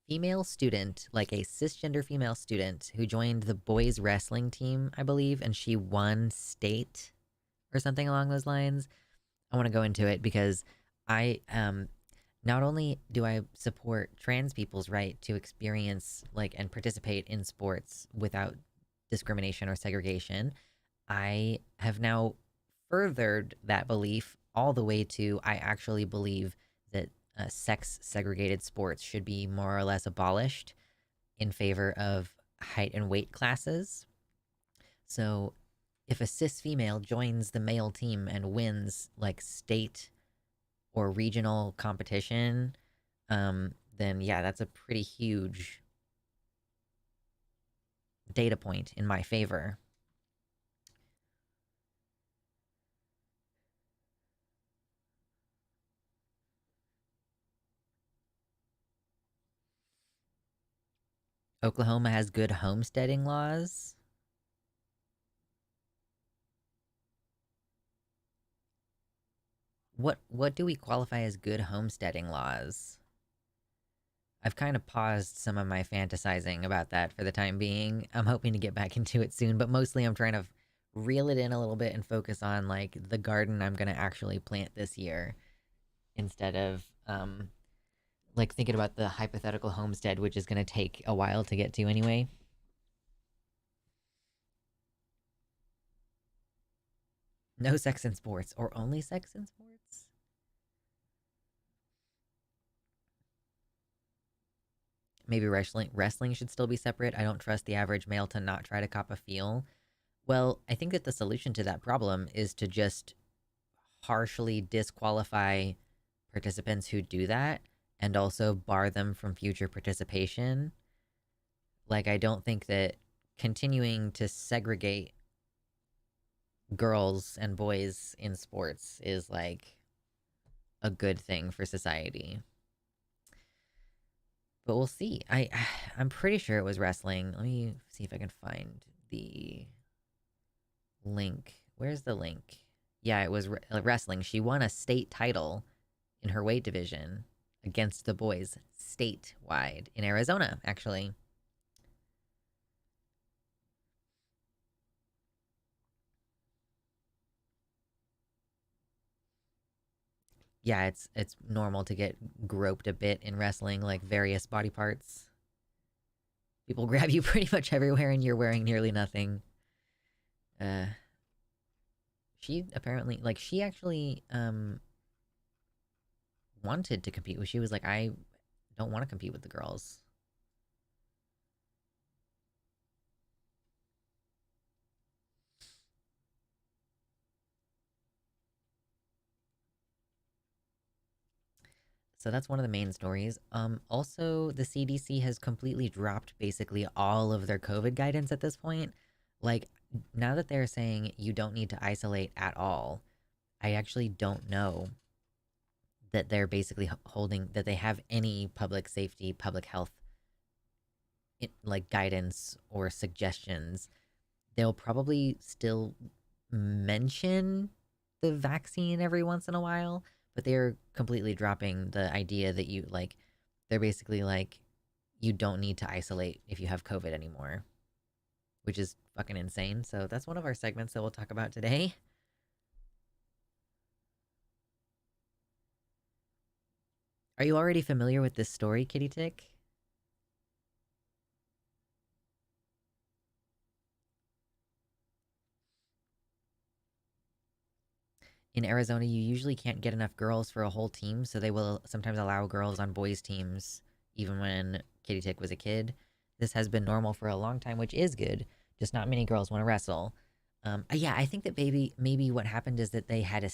S1: female student, like a cisgender female student, who joined the boys wrestling team, I believe, and she won state or something along those lines. I want to go into it because I not only do I support trans people's right to experience like and participate in sports without discrimination or segregation, I have now furthered that belief all the way to I actually believe that sex segregated sports should be more or less abolished in favor of height and weight classes. So if a cis female joins the male team and wins like state or regional competition, then yeah, that's a pretty huge data point in my favor. Oklahoma has good homesteading laws. What do we qualify as good homesteading laws? I've kind of paused some of my fantasizing about that for the time being. I'm hoping to get back into it soon, but mostly I'm trying to reel it in a little bit and focus on like the garden I'm going to actually plant this year instead of like thinking about the hypothetical homestead, which is going to take a while to get to anyway. No sex in sports, or only sex in sports? Maybe wrestling should still be separate. I don't trust the average male to not try to cop a feel. Well, I think that the solution to that problem is to just harshly disqualify participants who do that and also bar them from future participation. Like, I don't think that continuing to segregate girls and boys in sports is like a good thing for society. But we'll see. I'm pretty sure it was wrestling. Let me see if I can find the link. Where's the link? Yeah, it was wrestling. She won a state title in her weight division against the boys statewide in Arizona, actually. Yeah, it's normal to get groped a bit in wrestling, like various body parts. People grab you pretty much everywhere and you're wearing nearly nothing. Uh she apparently like she actually wanted to compete. She was like, I don't want to compete with the girls. So that's one of the main stories. Also, the CDC has completely dropped basically all of their COVID guidance at this point. Like, now that they're saying you don't need to isolate at all, I actually don't know that they're basically holding that they have any public safety, public health, like guidance or suggestions. They'll probably still mention the vaccine every once in a while, but they're completely dropping the idea that you like, they're basically like, you don't need to isolate if you have COVID anymore, which is fucking insane. So that's one of our segments that we'll talk about today. Are you already familiar with this story, Kitty Tick? In Arizona, you usually can't get enough girls for a whole team, so they will sometimes allow girls on boys' teams, even when Kitty Tick was a kid. This has been normal for a long time, which is good. Just not many girls want to wrestle. Yeah, I think that maybe what happened is that they had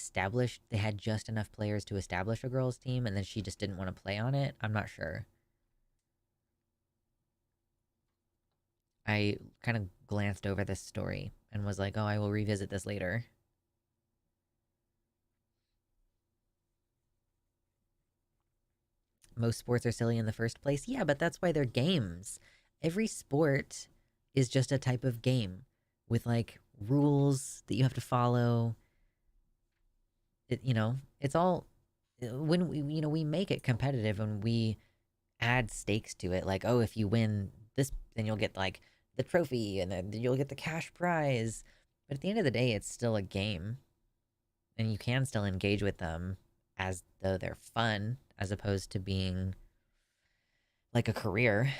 S1: just enough players to establish a girls' team, and then she just didn't want to play on it. I'm not sure. I kind of glanced over this story and was like, oh, I will revisit this later. Most sports are silly in the first place. Yeah, but that's why they're games. Every sport is just a type of game with like rules that you have to follow. It's all when we make it competitive and we add stakes to it. Like, oh, if you win this, then you'll get like the trophy and then you'll get the cash prize. But at the end of the day, it's still a game, and you can still engage with them as though they're fun. as opposed to being like a career.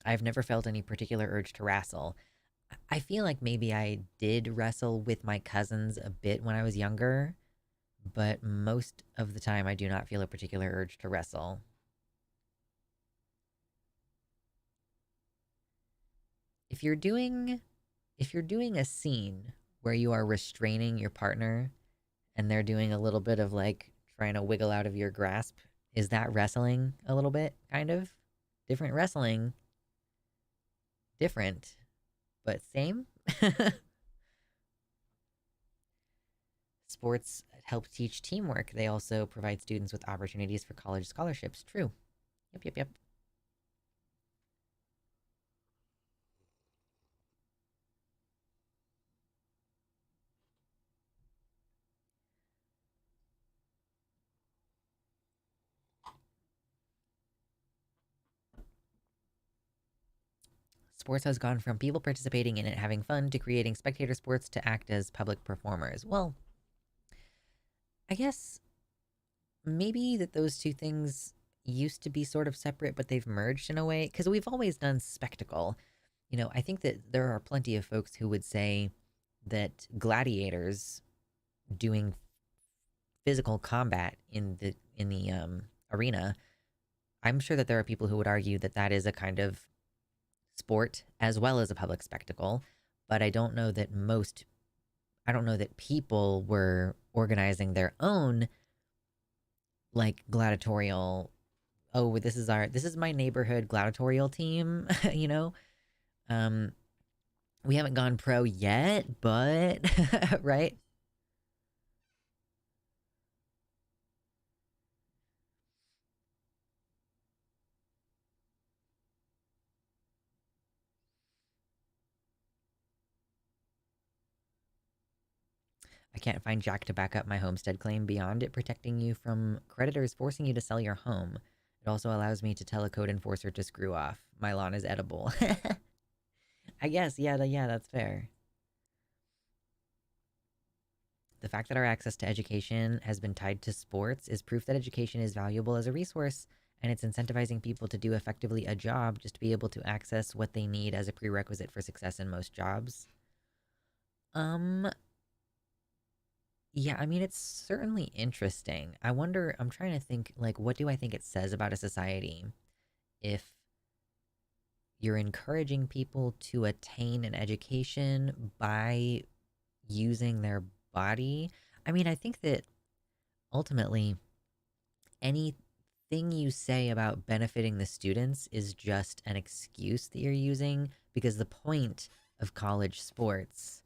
S1: I've never felt any particular urge to wrestle. I feel like maybe I did wrestle with my cousins a bit when I was younger, but most of the time I do not feel a particular urge to wrestle. If you're doing if you're doing a scene where you are restraining your partner and they're doing a little bit of like trying to wiggle out of your grasp, is that wrestling a little bit kind of? Different wrestling, different, but same. Sports help teach teamwork. They also provide students with opportunities for college scholarships. True. Yep, yep, yep. Sports has gone from people participating in it having fun to creating spectator sports to act as public performers. Well, I guess maybe that those two things used to be sort of separate, but they've merged in a way because we've always done spectacle. I think that there are plenty of folks who would say that gladiators doing physical combat in the arena. I'm sure that there are people who would argue that that is a kind of sport as well as a public spectacle, but I don't know that people were organizing their own like gladiatorial. Oh, this is my neighborhood gladiatorial team. you know, um, we haven't gone pro yet, but right. I can't find Jack to back up my homestead claim beyond it protecting you from creditors forcing you to sell your home. It also allows me to tell a code enforcer to screw off. My lawn is edible. I guess, yeah, yeah, that's fair. The fact that our access to education has been tied to sports is proof that education is valuable as a resource, and it's incentivizing people to do effectively a job just to be able to access what they need as a prerequisite for success in most jobs. Um, yeah, I mean, it's certainly interesting. I'm trying to think, like, what do I think it says about a society if you're encouraging people to attain an education by using their body? I mean, I think that ultimately anything you say about benefiting the students is just an excuse that you're using because the point of college sports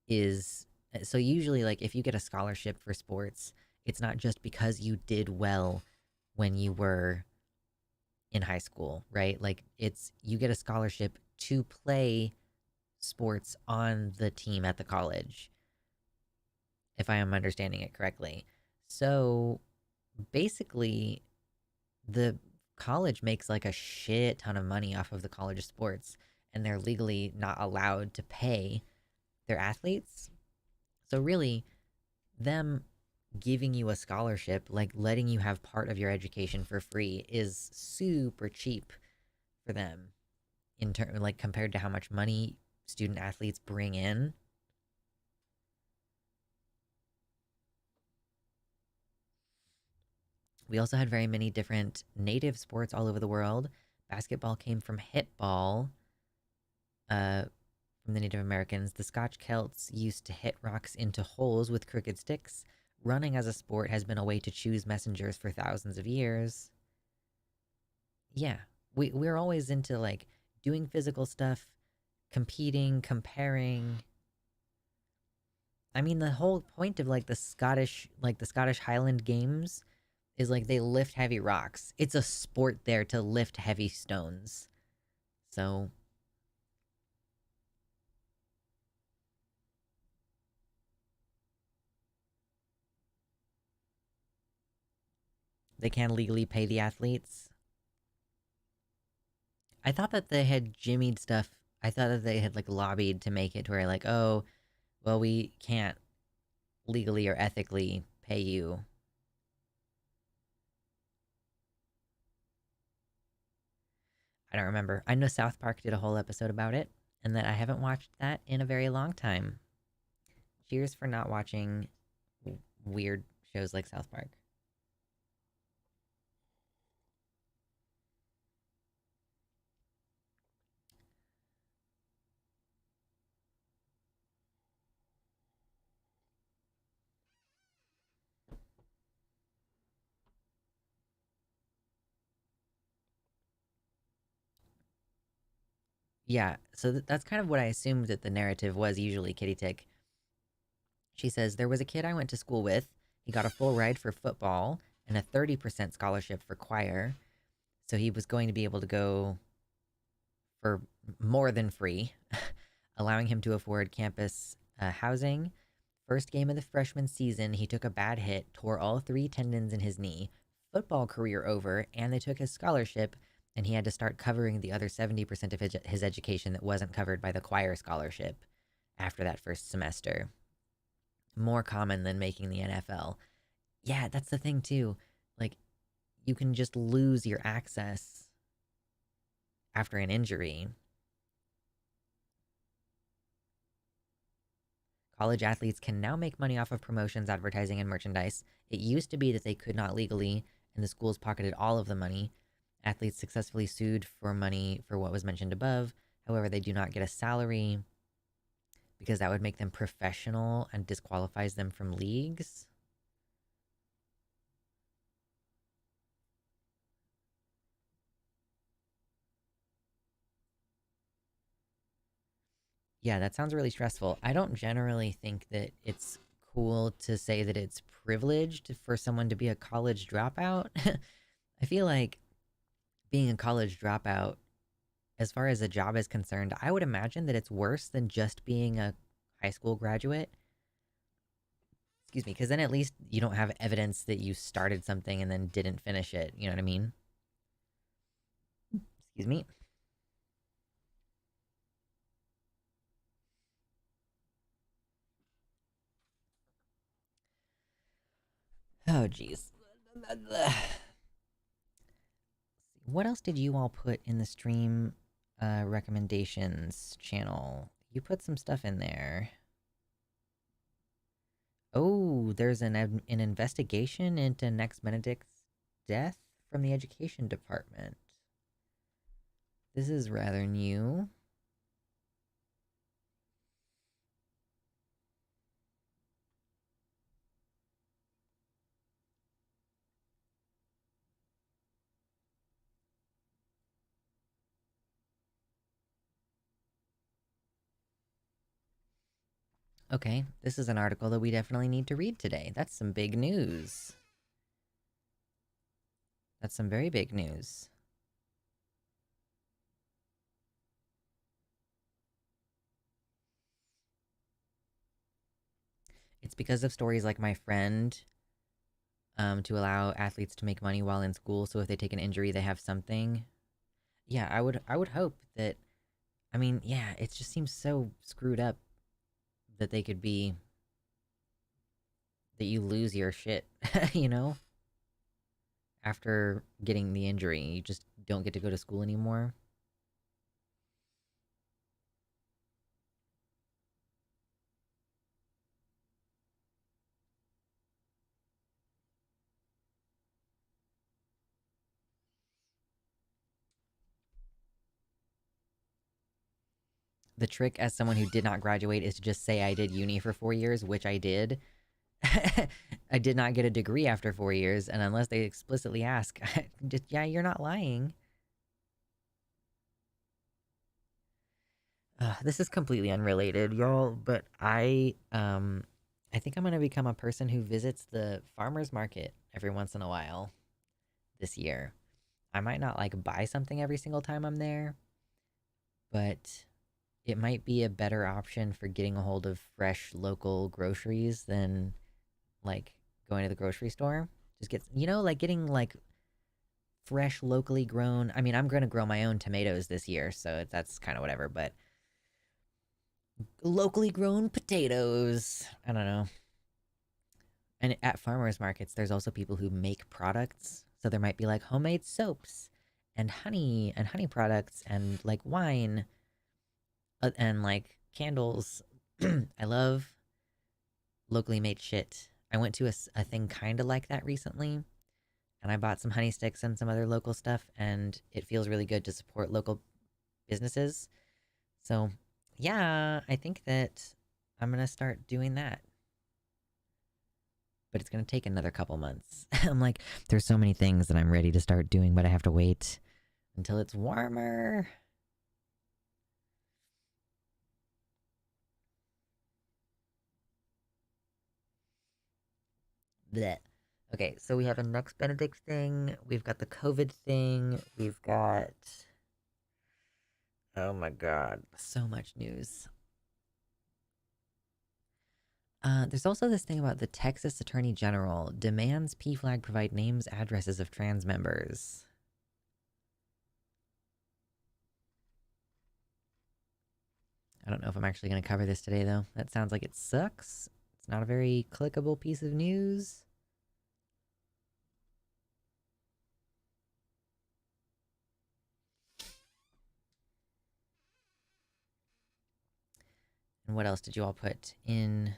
S1: is so usually like if you get a scholarship for sports, it's not just because you did well when you were in high school, right? Like it's you get a scholarship to play sports on the team at the college, if I am understanding it correctly. So basically, the college makes like a shit ton of money off of the college sports, and they're legally not allowed to pay their athletes. So, really, them giving you a scholarship, like letting you have part of your education for free, is super cheap for them in turn, like compared to how much money student athletes bring in. We also had very many different native sports all over the world. Basketball came from hip ball, uh, from the Native Americans. The Scotch Celts used to hit rocks into holes with crooked sticks. Running as a sport has been a way to choose messengers for thousands of years. Yeah, we're always into like doing physical stuff, competing, comparing. I mean, the whole point of like the Scottish Highland Games is like they lift heavy rocks. It's a sport there to lift heavy stones. So they can legally pay the athletes. I thought that they had jimmied stuff. I thought that they had like lobbied to make it to where like, oh, well, we can't legally or ethically pay you. I don't remember. I know South Park did a whole episode about it, and that I haven't watched that in a very long time. Cheers for not watching weird shows like South Park. Yeah, so that's kind of what I assumed that the narrative was usually, Kitty Tick. She says, there was a kid I went to school with. He got a full ride for football and a 30% scholarship for choir. So he was going to be able to go for more than free, allowing him to afford campus housing. First game of the freshman season, he took a bad hit, tore all three tendons in his knee. Football career over, and they took his scholarship, and he had to start covering the other 70% of his education that wasn't covered by the choir scholarship after that first semester. More common than making the NFL. Yeah, that's the thing, too. Like, you can just lose your access after an injury. College athletes can now make money off of promotions, advertising, and merchandise. It used to be that they could not legally, and the schools pocketed all of the money. Athletes successfully sued for money for what was mentioned above. However, they do not get a salary because that would make them professional and disqualifies them from leagues. Yeah, that sounds really stressful. I don't generally think that it's cool to say that it's privileged for someone to be a college dropout. I feel like being a college dropout, as far as a job is concerned, I would imagine that it's worse than just being a high school graduate. Excuse me, because then at least you don't have evidence that you started something and then didn't finish it. You know what I mean? Excuse me. Oh, jeez. What else did you all put in the stream recommendations channel? You put some stuff in there. Oh, there's an investigation into Next Benedict's death from the education department. This is rather new. Okay, this is an article that we definitely need to read today. That's some big news. That's some very big news. It's because of stories like my friend, to allow athletes to make money while in school. So if they take an injury, they have something. Yeah, I would hope that. I mean, yeah, it just seems so screwed up that they could be that you lose your shit, you know, after getting the injury, you just don't get to go to school anymore. The trick as someone who did not graduate is to just say I did uni for 4 years, which I did. I did not get a degree after 4 years, and unless they explicitly ask, just, yeah, you're not lying. This is completely unrelated, y'all, but I think I'm gonna become a person who visits the farmers market every once in a while this year. I might not like buy something every single time I'm there, but it might be a better option for getting a hold of fresh local groceries than like going to the grocery store. Just get, like getting like fresh, locally grown. I mean, I'm going to grow my own tomatoes this year, so that's kind of whatever, but locally grown potatoes. I don't know. And at farmers markets, there's also people who make products. So there might be like homemade soaps and honey products and like wine and like candles. I love locally made shit. I went to a thing kind of like that recently, and I bought some honey sticks and some other local stuff, and it feels really good to support local businesses. So, yeah, I think that I'm gonna start doing that. But it's gonna take another couple months. I'm like, there's so many things that I'm ready to start doing, but I have to wait until it's warmer. Blech. Okay, so we have a next Benedict thing. We've got the COVID thing. We've got. Oh my god, so much news. There's also this thing about the Texas Attorney General demands PFLAG provide names, addresses of trans members. I don't know if I'm actually going to cover this today, though. That sounds like it sucks. It's not a very clickable piece of news. And what else did you all put in?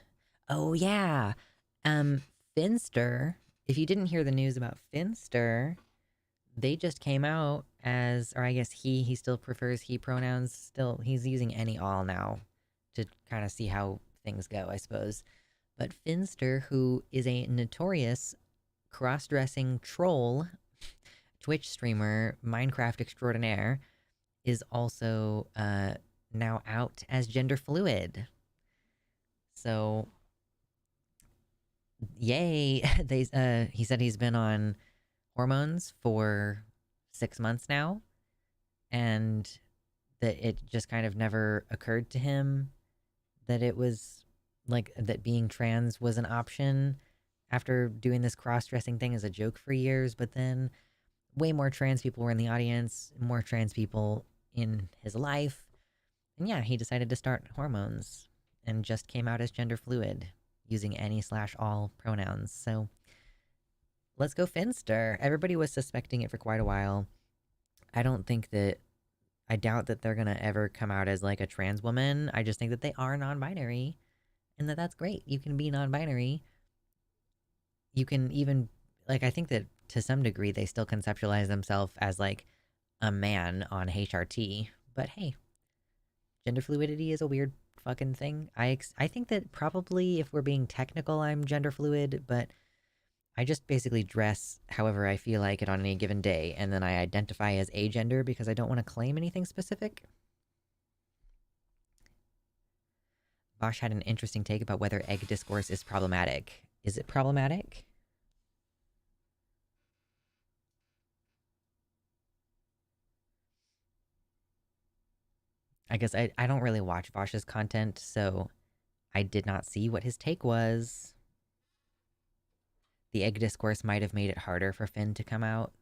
S1: Oh, yeah. Finster. If you didn't hear the news about Finster, they just came out as, or I guess he still prefers he pronouns. Still, he's using any all now to kind of see how things go, I suppose. But Finster, who is a notorious cross-dressing troll, Twitch streamer, Minecraft extraordinaire, is also now out as gender fluid. So, yay! He said he's been on hormones for 6 months now, and that it just kind of never occurred to him that it was like that being trans was an option after doing this cross-dressing thing as a joke for years. But then way more trans people were in the audience, more trans people in his life, and yeah, he decided to start hormones and just came out as gender fluid using any/all pronouns. So let's go Finster. Everybody was suspecting it for quite a while. I doubt that they're gonna ever come out as like a trans woman. I just think that they are non-binary, and that's great. You can be non-binary. You can even, like, I think that to some degree they still conceptualize themselves as like a man on HRT. But hey, gender fluidity is a weird fucking thing. I think that probably if we're being technical, I'm gender fluid, but I just basically dress however I feel like it on any given day, and then I identify as agender because I don't want to claim anything specific. Bosch had an interesting take about whether egg discourse is problematic. Is it problematic? I guess I don't really watch Bosch's content, so I did not see what his take was. The egg discourse might have made it harder for Finn to come out.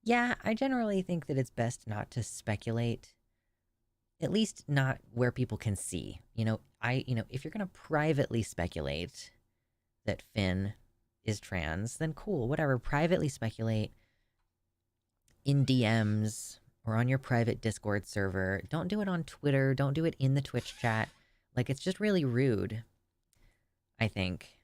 S1: Yeah, I generally think that it's best not to speculate, at least not where people can see. If you're going to privately speculate that Finn is trans, then cool, whatever. Privately speculate in DMs or on your private Discord server. Don't do it on Twitter. Don't do it in the Twitch chat. Like, it's just really rude, I think.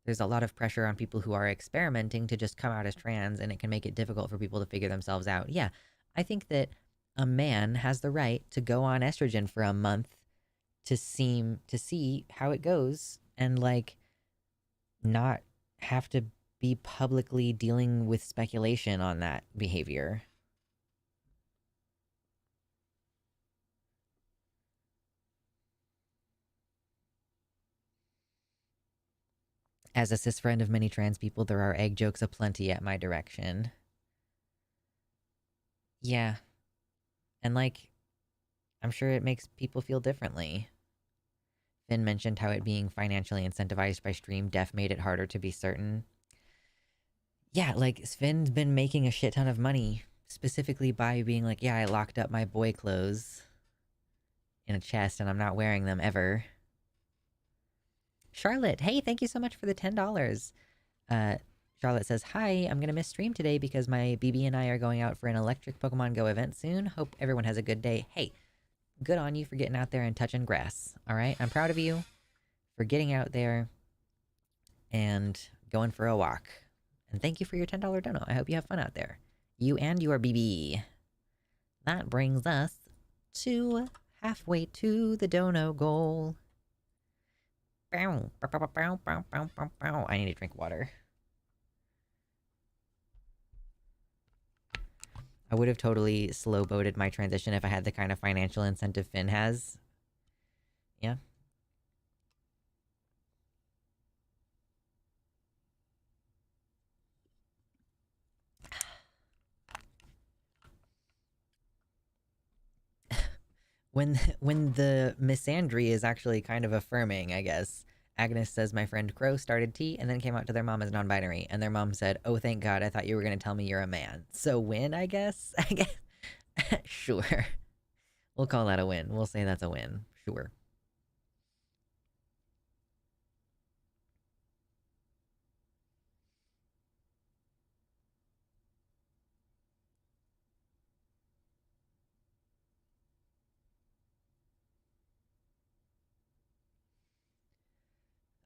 S1: There's a lot of pressure on people who are experimenting to just come out as trans, and it can make it difficult for people to figure themselves out. Yeah, I think that a man has the right to go on estrogen for a month to see how it goes, and like not have to be publicly dealing with speculation on that behavior. As a cis friend of many trans people, there are egg jokes aplenty at my direction. Yeah. And like, I'm sure it makes people feel differently. Finn mentioned how it being financially incentivized by Stream Def made it harder to be certain. Yeah, like Sven's been making a shit ton of money specifically by being like, yeah, I locked up my boy clothes in a chest and I'm not wearing them ever. Charlotte, hey, thank you so much for the $10. Uh, Charlotte says, hi, I'm gonna miss stream today because my BB and I are going out for an electric Pokemon Go event soon. Hope everyone has a good day. Hey, good on you for getting out there and touching grass, alright? I'm proud of you for getting out there and going for a walk. And thank you for your $10 dono. I hope you have fun out there. You and your BB. That brings us to halfway to the dono goal. I need to drink water. I would have totally slow-boated my transition if I had the kind of financial incentive Finn has. Yeah. When the misandry is actually kind of affirming, I guess. Agnes says my friend Crow started T and then came out to their mom as non-binary, and their mom said, "Oh, thank God, I thought you were gonna tell me you're a man." So win, I guess? I guess. Sure. We'll call that a win. We'll say that's a win. Sure.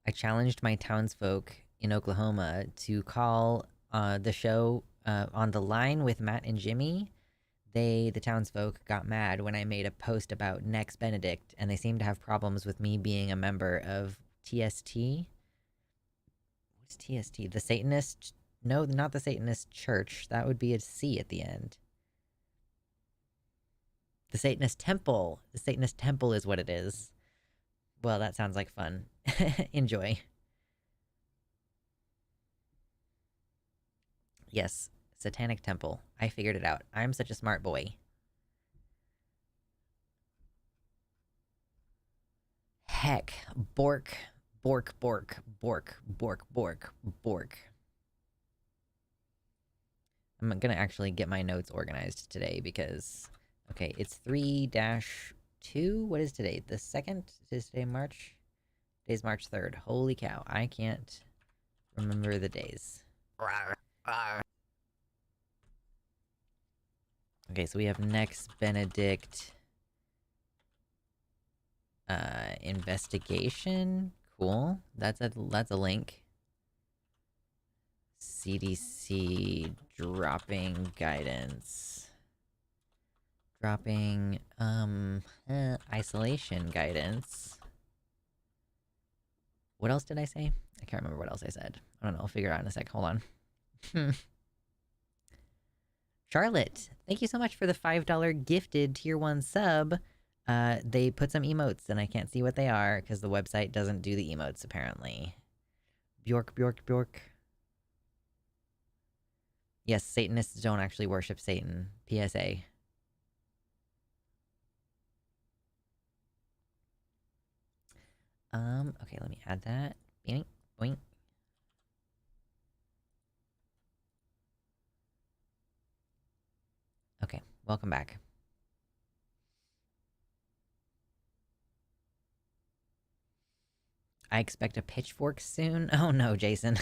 S1: I challenged my townsfolk in Oklahoma to call the show on the line with Matt and Jimmy. The townsfolk, got mad when I made a post about Nex Benedict, and they seem to have problems with me being a member of TST. What's TST? The Satanist? No, not the Satanist Church. That would be a C at the end. The Satanist Temple. The Satanist Temple is what it is. Well, that sounds like fun. Enjoy. Yes, Satanic Temple. I figured it out. I'm such a smart boy. Heck. Bork. Bork, bork, bork, bork, bork, bork. I'm gonna actually get my notes organized today because... Okay, it's 3-2? What is today? The 2nd? Is today March? Today's March 3rd. Holy cow, I can't remember the days. Okay, so we have Nex Benedict... investigation? Cool. That's a link. CDC dropping guidance. Dropping, isolation guidance. What else did I say? I can't remember what else I said. I don't know, I'll figure it out in a sec. Hold on. Charlotte, thank you so much for the $5 gifted tier 1 sub. They put some emotes, and I can't see what they are, because the website doesn't do the emotes, apparently. Bjork, Bjork, Bjork. Yes, Satanists don't actually worship Satan. PSA. Okay, let me add that. Boink, boink. Okay, welcome back. I expect a pitchfork soon? Oh no, Jason.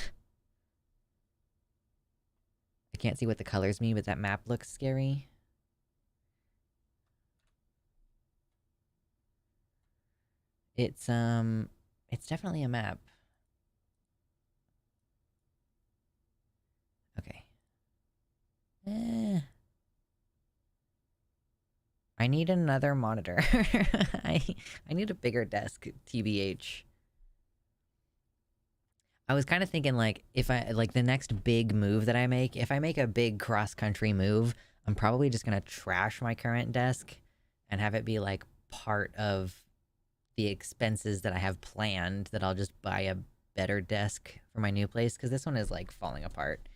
S1: I can't see what the colors mean, but that map looks scary. It's definitely a map. Okay. I need another monitor. I need a bigger desk, TBH. I was kind of thinking, like, if I, like, the next big move that I make, if I make a big cross-country move, I'm probably just gonna trash my current desk and have it be, like, part of the expenses that I have planned, that I'll just buy a better desk for my new place, because this one is, like, falling apart.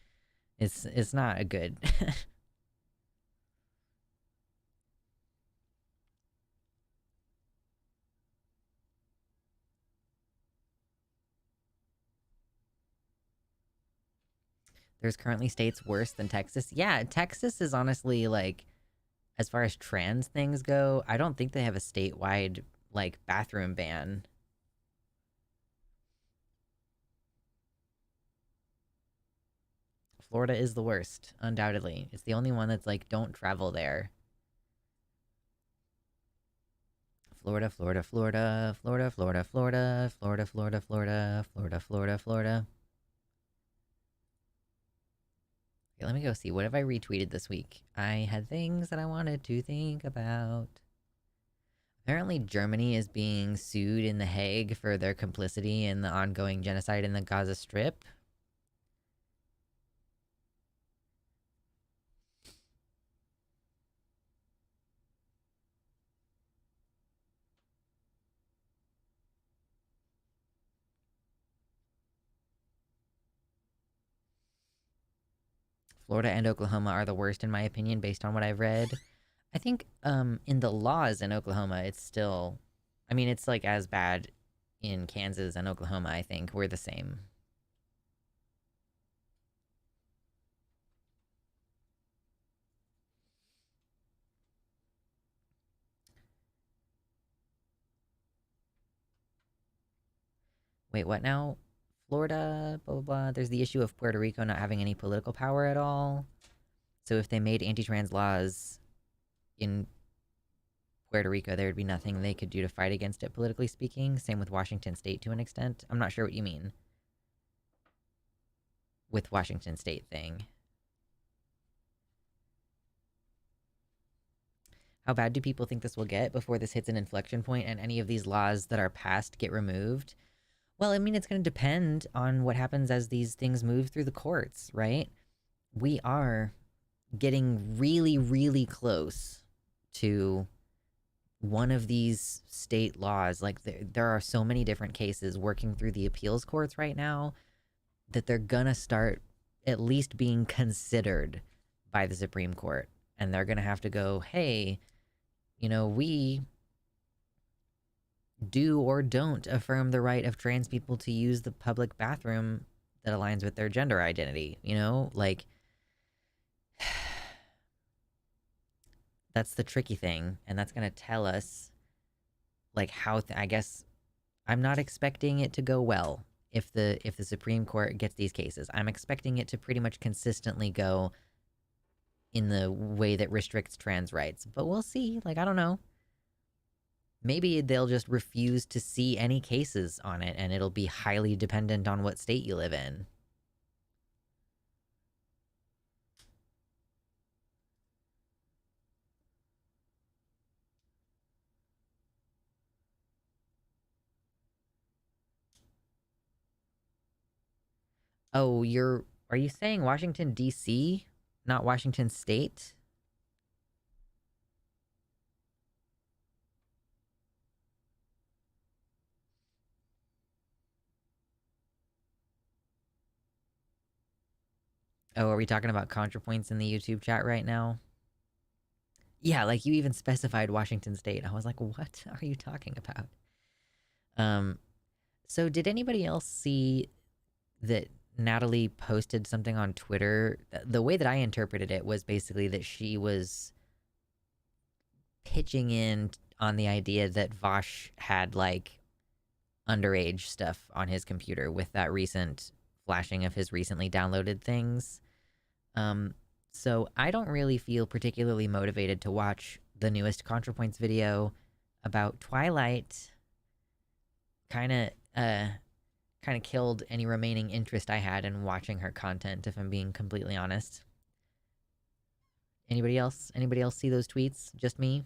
S1: It's not a good... There's currently states worse than Texas. Yeah, Texas is honestly like, as far as trans things go, I don't think they have a statewide like bathroom ban. Florida is the worst, undoubtedly. It's the only one that's like, don't travel there. Florida, Florida, Florida, Florida, Florida, Florida, Florida, Florida, Florida, Florida, Florida, Florida. Okay, let me go see. What have I retweeted this week? I had things that I wanted to think about. Apparently, Germany is being sued in The Hague for their complicity in the ongoing genocide in the Gaza Strip. Florida and Oklahoma are the worst, in my opinion, based on what I've read. I think in the laws in Oklahoma, it's still, I mean, it's like as bad in Kansas and Oklahoma. I think we're the same. Wait, what now? Florida, blah, blah, blah. There's the issue of Puerto Rico not having any political power at all. So if they made anti-trans laws in Puerto Rico, there would be nothing they could do to fight against it, politically speaking. Same with Washington State to an extent. I'm not sure what you mean with Washington State thing. How bad do people think this will get before this hits an inflection point and any of these laws that are passed get removed? Well, I mean, it's going to depend on what happens as these things move through the courts, right? We are getting really, really close to one of these state laws. Like, there are so many different cases working through the appeals courts right now that they're going to start at least being considered by the Supreme Court. And they're going to have to go, hey, you know, we do or don't affirm the right of trans people to use the public bathroom that aligns with their gender identity, you know? Like, that's the tricky thing, and that's going to tell us, like, how, I guess, I'm not expecting it to go well if the Supreme Court gets these cases. I'm expecting it to pretty much consistently go in the way that restricts trans rights. But we'll see. Like, I don't know. Maybe they'll just refuse to see any cases on it, and it'll be highly dependent on what state you live in. Oh, are you saying Washington, D.C., not Washington State? Oh, are we talking about ContraPoints in the YouTube chat right now? Yeah, like you even specified Washington State. I was like, what are you talking about? Um, so did anybody else see that Natalie posted something on Twitter? The way that I interpreted it was basically that she was pitching in on the idea that Vosh had like underage stuff on his computer with that recent flashing of his recently downloaded things. Um, so I don't really feel particularly motivated to watch the newest ContraPoints video about Twilight. Kind of, kind of killed any remaining interest I had in watching her content, if I'm being completely honest. Anybody else? Anybody else see those tweets? Just me?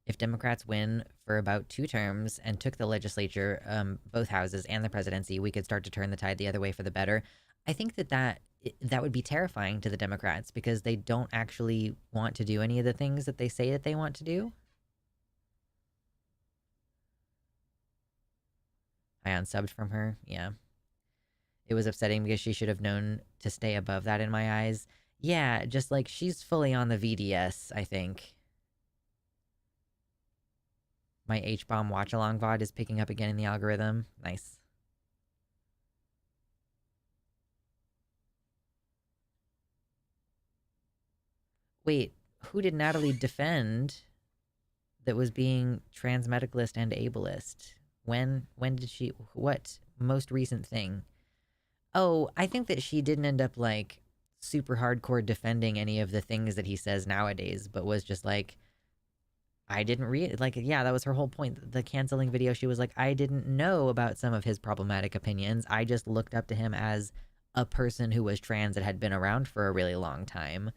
S1: If Democrats win for about 2 terms and took the legislature, both houses and the presidency, we could start to turn the tide the other way for the better. I think that would be terrifying to the Democrats because they don't actually want to do any of the things that they say that they want to do. I unsubbed from her. Yeah. It was upsetting because she should have known to stay above that in my eyes. Yeah, just like she's fully on the VDS, I think. My H-bomb watch-along VOD is picking up again in the algorithm. Nice. Wait, who did Natalie defend that was being trans medicalist and ableist? When did she, what most recent thing? Oh, I think that she didn't end up like super hardcore defending any of the things that he says nowadays, but was just like, I didn't read, like, yeah, that was her whole point. The canceling video, she was like, I didn't know about some of his problematic opinions. I just looked up to him as a person who was trans that had been around for a really long time.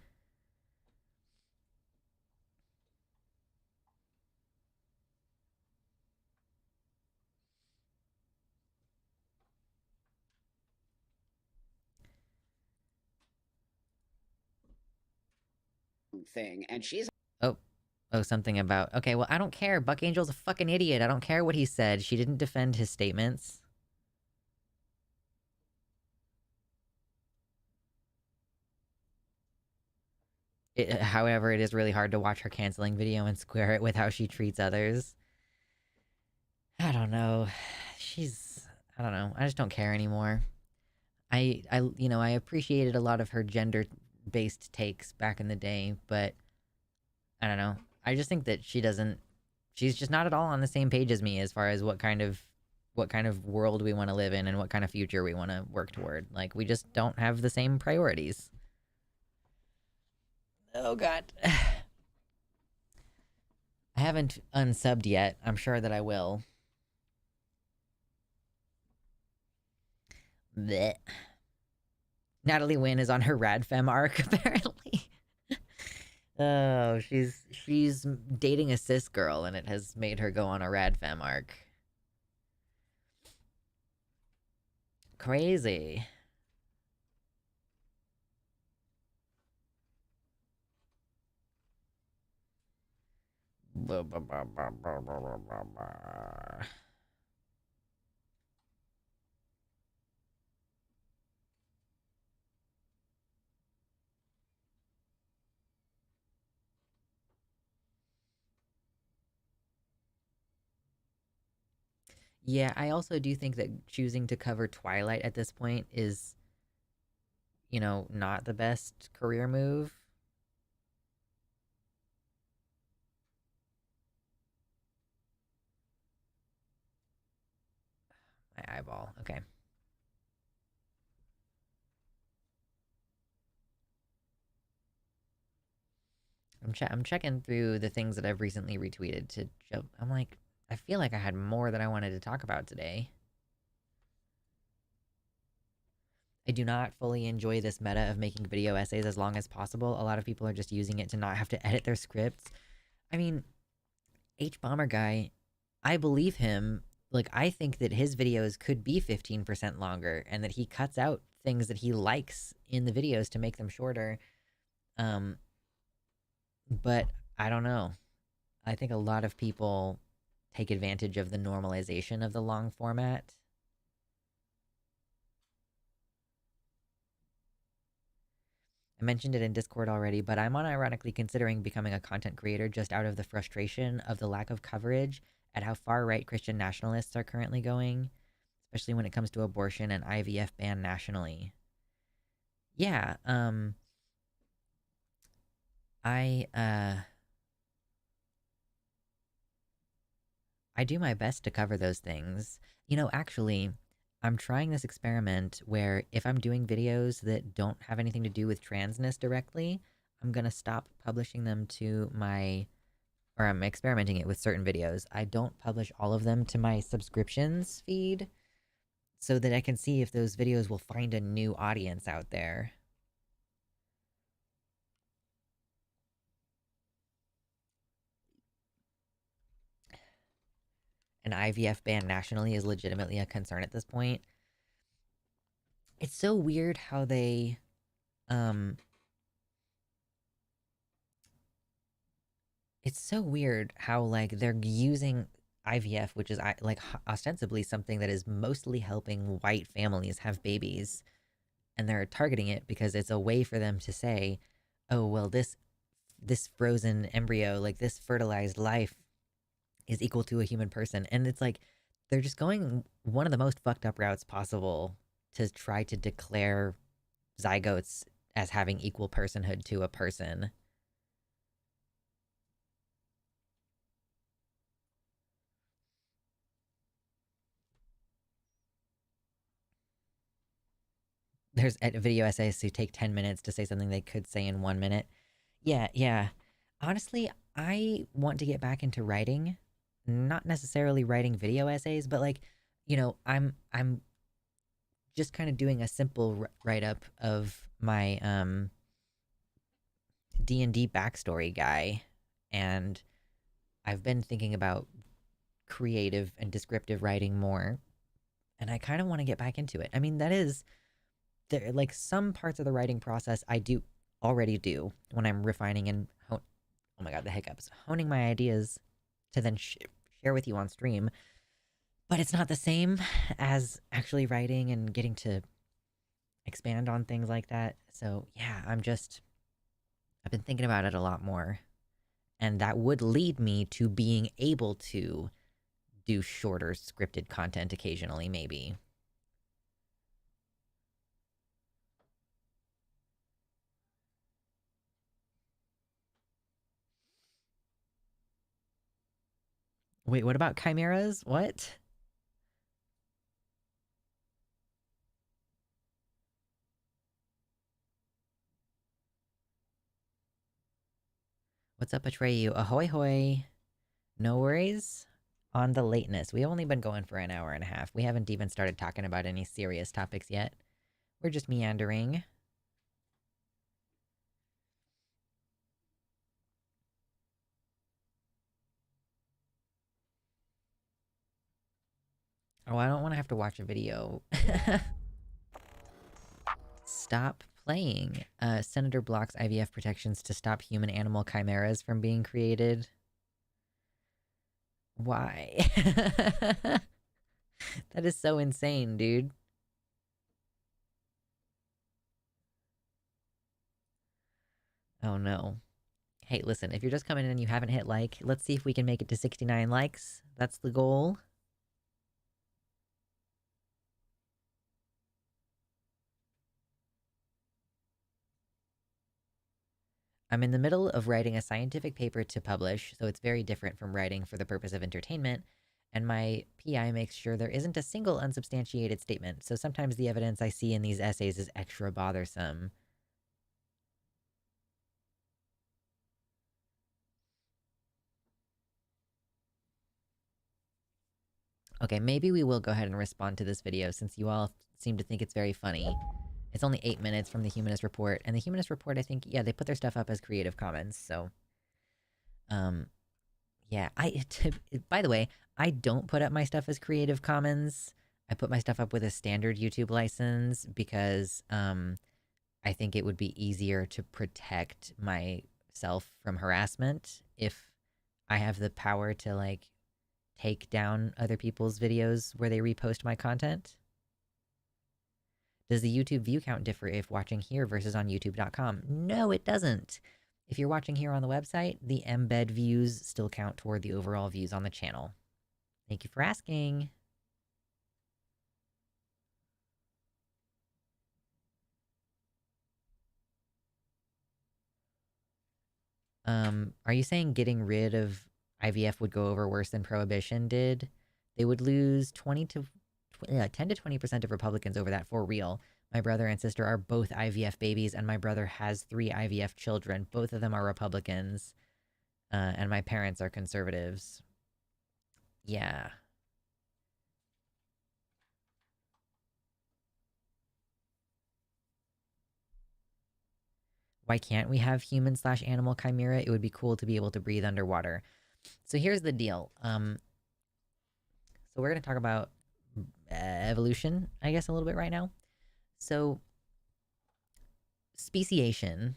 S2: Thing, and she's
S1: Oh, oh, something about, okay, well, I don't care. Buck Angel's a fucking idiot. I don't care what he said. She didn't defend his statements. However, it is really hard to watch her canceling video and square it with how she treats others. I don't know. She's, I don't know. I just don't care anymore. I appreciated a lot of her gender-based takes back in the day, but I don't know. I just think that she's just not at all on the same page as me as far as what kind of world we want to live in and what kind of future we want to work toward. Like, we just don't have the same priorities. Oh god. I haven't unsubbed yet. I'm sure that I will. Blech. Natalie Wynn is on her Radfem arc, apparently. Oh, she's dating a cis girl, and it has made her go on a Radfem arc. Crazy. Yeah, I also do think that choosing to cover Twilight at this point is, not the best career move. My eyeball. Okay. I'm checking through the things that I've recently retweeted to show. I'm like, I feel like I had more that I wanted to talk about today. I do not fully enjoy this meta of making video essays as long as possible. A lot of people are just using it to not have to edit their scripts. I mean, H Bomber guy, I believe him. Like, I think that his videos could be 15% longer and that he cuts out things that he likes in the videos to make them shorter. Um, but I don't know. I think a lot of people take advantage of the normalization of the long format. I mentioned it in Discord already, but I'm unironically considering becoming a content creator just out of the frustration of the lack of coverage at how far right Christian nationalists are currently going, especially when it comes to abortion and IVF ban nationally. Yeah, I I do my best to cover those things. Actually, I'm trying this experiment where if I'm doing videos that don't have anything to do with transness directly, I'm gonna stop publishing them to my, or I'm experimenting it with certain videos. I don't publish all of them to my subscriptions feed so that I can see if those videos will find a new audience out there. An IVF ban nationally is legitimately a concern at this point. It's so weird how they um it's so weird how like they're using IVF, which is like ostensibly something that is mostly helping white families have babies, and they're targeting it because it's a way for them to say, "Oh, well, this frozen embryo, like this fertilized life, is equal to a human person. And it's like they're just going one of the most fucked up routes possible to try to declare zygotes as having equal personhood to a person. There's video essays who take 10 minutes to say something they could say in 1 minute. Yeah, yeah. Honestly, I want to get back into writing. Not necessarily writing video essays, but like, I'm just kind of doing a simple write up of my D&D backstory guy, and I've been thinking about creative and descriptive writing more, and I kind of want to get back into it. I mean, that is there like some parts of the writing process I do already do when I'm refining and oh my god, the hiccups, honing my ideas to then share with you on stream. But it's not the same as actually writing and getting to expand on things like that. So yeah, I've been thinking about it a lot more. And that would lead me to being able to do shorter scripted content occasionally, maybe. Wait, what about chimeras? What? What's up, Atreyu? Ahoy hoy. No worries on the lateness. We've only been going for an hour and a half. We haven't even started talking about any serious topics yet. We're just meandering. Oh, I don't want to have to watch a video. Stop playing. Senator blocks IVF protections to stop human-animal chimeras from being created. Why? That is so insane, dude. Oh no. Hey, listen, if you're just coming in and you haven't hit like, let's see if we can make it to 69 likes. That's the goal. I'm in the middle of writing a scientific paper to publish, so it's very different from writing for the purpose of entertainment, and my PI makes sure there isn't a single unsubstantiated statement, so sometimes the evidence I see in these essays is extra bothersome. Okay, maybe we will go ahead and respond to this video since you all seem to think it's very funny. It's only 8 minutes from the Humanist Report, and the Humanist Report, I think, yeah, they put their stuff up as Creative Commons, so... Yeah, by the way, I don't put up my stuff as Creative Commons. I put my stuff up with a standard YouTube license because, I think it would be easier to protect myself from harassment if I have the power to, like, take down other people's videos where they repost my content. Does the YouTube view count differ if watching here versus on youtube.com? No, it doesn't. If you're watching here on the website, the embed views still count toward the overall views on the channel. Thank you for asking. Are you saying getting rid of IVF would go over worse than Prohibition did? They would lose 10 to 20% of Republicans over that for real. My brother and sister are both IVF babies, and my brother has 3 IVF children. Both of them are Republicans, and my parents are conservatives. Yeah. Why can't we have human/animal chimera? It would be cool to be able to breathe underwater. So here's the deal. So we're going to talk about evolution, I guess, a little bit right now. So speciation,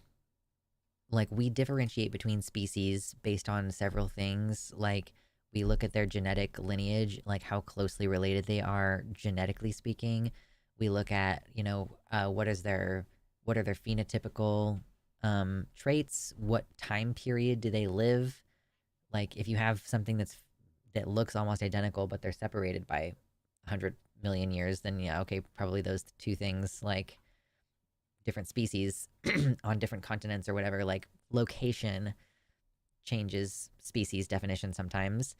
S1: like, we differentiate between species based on several things. Like, we look at their genetic lineage, like how closely related they are genetically speaking. We look at, what are their phenotypical traits? What time period do they live? Like, if you have something that's that looks almost identical, but they're separated by 100 million years, then yeah, okay, probably those two things, like different species on different continents or whatever, like location changes species definition sometimes.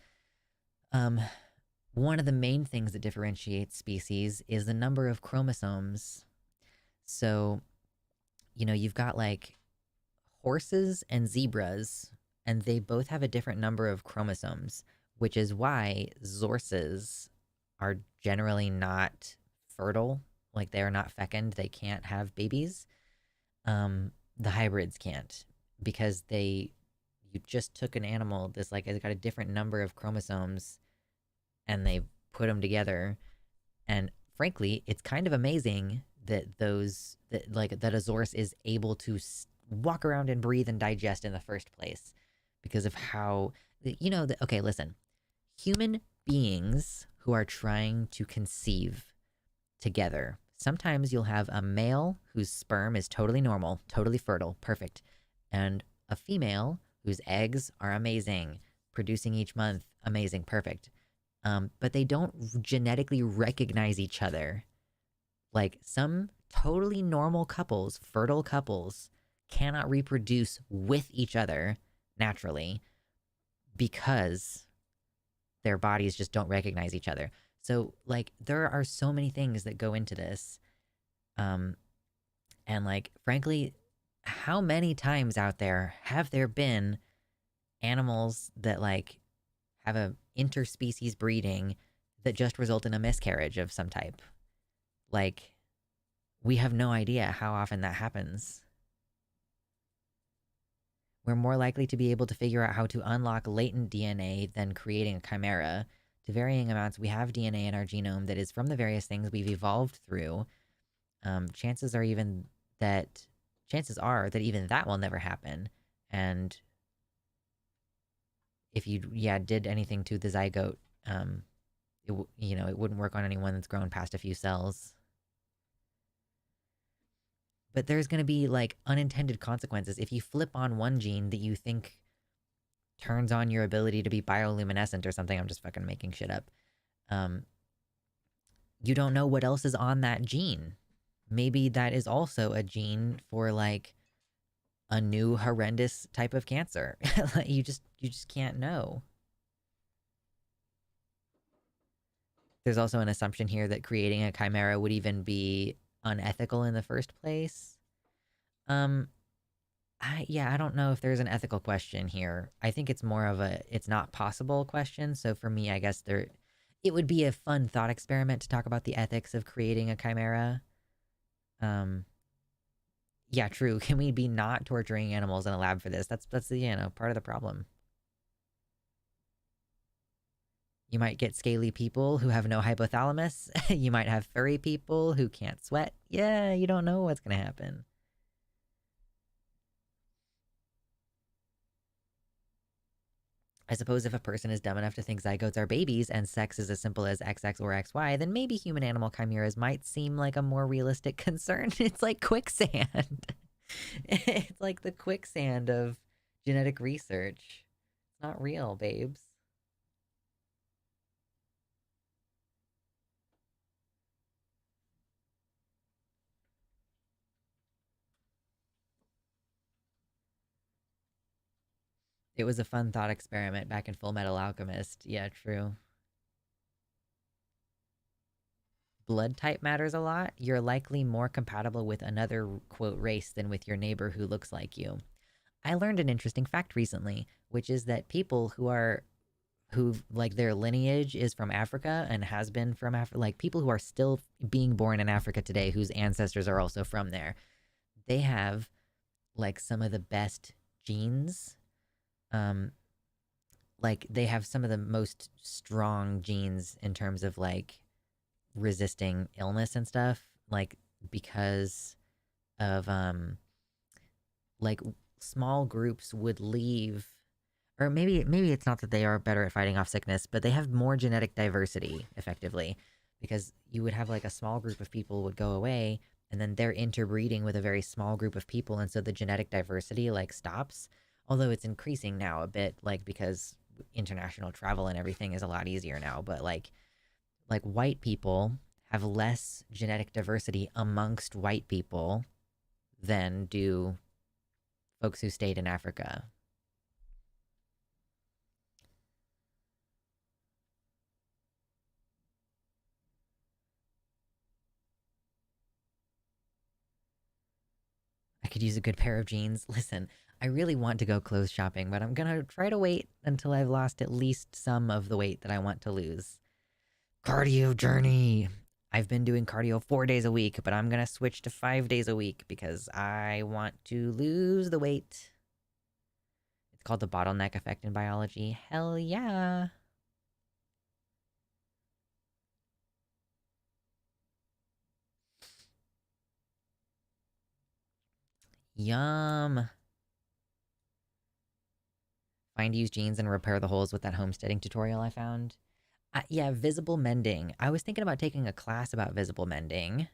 S1: Um, One of the main things that differentiates species is the number of chromosomes. So, you've got like horses and zebras, and they both have a different number of chromosomes, which is why zorses are generally not fertile. Like they are not fecund, they can't have babies. The hybrids can't because you just took an animal that's like it's got a different number of chromosomes and they put them together. And frankly, it's kind of amazing that that a Zorse is able to walk around and breathe and digest in the first place because of how okay, listen. Human beings who are trying to conceive together. Sometimes you'll have a male whose sperm is totally normal, totally fertile, perfect, and a female whose eggs are amazing, producing each month, amazing, perfect. But they don't genetically recognize each other. Like some totally normal couples, fertile couples, cannot reproduce with each other naturally because their bodies just don't recognize each other. So, like, there are so many things that go into this. Um, and, like, frankly, how many times out there have there been animals that, like, have a interspecies breeding that just result in a miscarriage of some type? Like, we have no idea how often that happens. We're more likely to be able to figure out how to unlock latent DNA than creating a chimera. To varying amounts, we have DNA in our genome that is from the various things we've evolved through. Chances are that even that will never happen. And if you, did anything to the zygote, it wouldn't work on anyone that's grown past a few cells. But there's going to be like unintended consequences if you flip on one gene that you think turns on your ability to be bioluminescent or something. I'm just fucking making shit up. You don't know what else is on that gene. Maybe that is also a gene for like a new horrendous type of cancer. you just can't know. There's also an assumption here that creating a chimera would even be unethical in the first place. I don't know if there's an ethical question here. I think it's more of a it's not possible question. So for me, I guess it would be a fun thought experiment to talk about the ethics of creating a chimera. Yeah, true. Can we be not torturing animals in a lab for this? That's the part of the problem. You might get scaly people who have no hypothalamus. You might have furry people who can't sweat. Yeah, you don't know what's gonna happen. I suppose if a person is dumb enough to think zygotes are babies and sex is as simple as XX or XY, then maybe human animal chimeras might seem like a more realistic concern. It's like quicksand. It's like the quicksand of genetic research. It's not real, babes. It was a fun thought experiment back in Full Metal Alchemist. Yeah, true. Blood type matters a lot. You're likely more compatible with another, quote, race than with your neighbor who looks like you. I learned an interesting fact recently, which is that people who like their lineage is from Africa and has been from Africa, like people who are still being born in Africa today, whose ancestors are also from there, they have like some of the best genes. Um, like they have some of the most strong genes in terms of like resisting illness and stuff, like because of like small groups would leave, or maybe it's not that they are better at fighting off sickness, but they have more genetic diversity effectively, because you would have like a small group of people would go away and then they're interbreeding with a very small group of people, and so the genetic diversity like stops, although it's increasing now a bit, like because international travel and everything is a lot easier now, but like white people have less genetic diversity amongst white people than do folks who stayed in Africa. I could use a good pair of jeans. Listen, I really want to go clothes shopping, but I'm gonna try to wait until I've lost at least some of the weight that I want to lose. Cardio journey. I've been doing cardio 4 days a week, but I'm gonna switch to 5 days a week because I want to lose the weight. It's called the bottleneck effect in biology. Hell yeah. Yum. Find used jeans and repair the holes with that homesteading tutorial I found. Yeah, visible mending. I was thinking about taking a class about visible mending.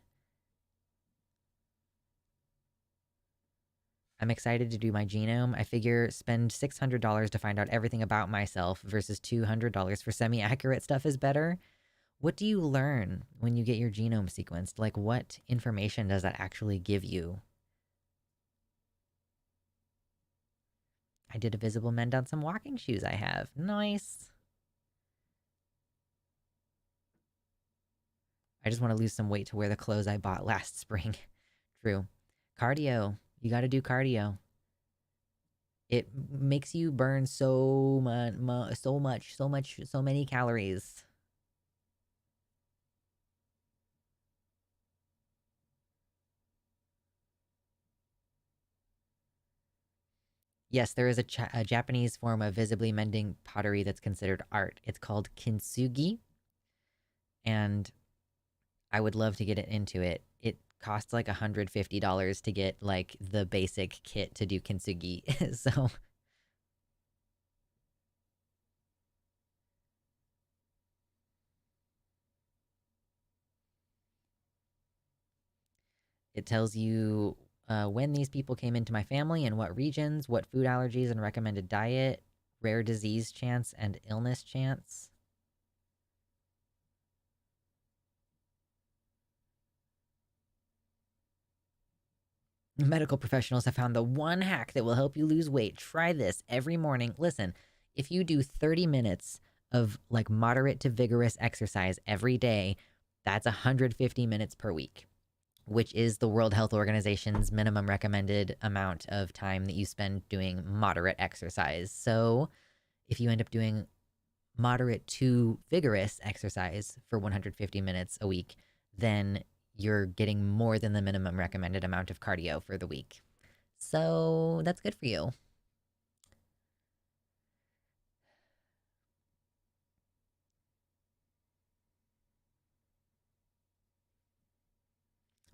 S1: I'm excited to do my genome. I figure spend $600 to find out everything about myself versus $200 for semi-accurate stuff is better. What do you learn when you get your genome sequenced? Like, what information does that actually give you? I did a visible mend on some walking shoes I have. Nice. I just want to lose some weight to wear the clothes I bought last spring. True. Cardio. You got to do cardio. It makes you burn so many calories. Yes, there is a Japanese form of visibly mending pottery that's considered art. It's called kintsugi, and I would love to get it into it. It costs like $150 to get like the basic kit to do kintsugi. So it tells you when these people came into my family and what regions, what food allergies and recommended diet, rare disease chance and illness chance. Medical professionals have found the one hack that will help you lose weight. Try this every morning. Listen, if you do 30 minutes of like moderate to vigorous exercise every day, that's 150 minutes per week, which is the World Health Organization's minimum recommended amount of time that you spend doing moderate exercise. So if you end up doing moderate to vigorous exercise for 150 minutes a week, then you're getting more than the minimum recommended amount of cardio for the week. So that's good for you.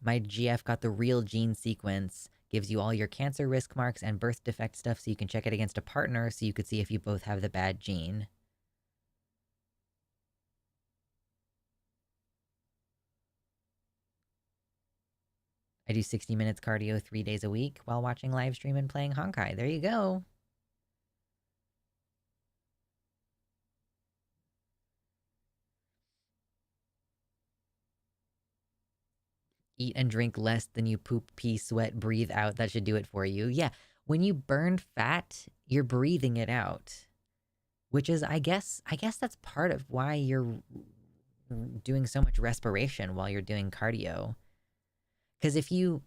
S1: My GF got the real gene sequence, gives you all your cancer risk marks and birth defect stuff so you can check it against a partner so you could see if you both have the bad gene. I do 60 minutes cardio 3 days a week while watching live stream and playing Honkai. There you go. Eat and drink less than you poop, pee, sweat, breathe out. That should do it for you. Yeah, when you burn fat, you're breathing it out, which is, I guess that's part of why you're doing so much respiration while you're doing cardio. Because if you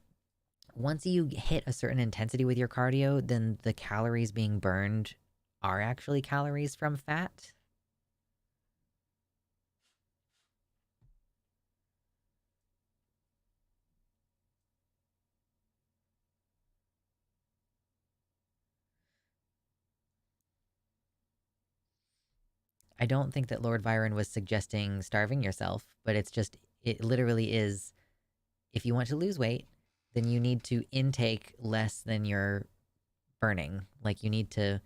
S1: once you hit a certain intensity with your cardio, then the calories being burned are actually calories from fat. I don't think that Lord Byron was suggesting starving yourself, but it literally is, if you want to lose weight, then you need to intake less than you're burning. Like, you need to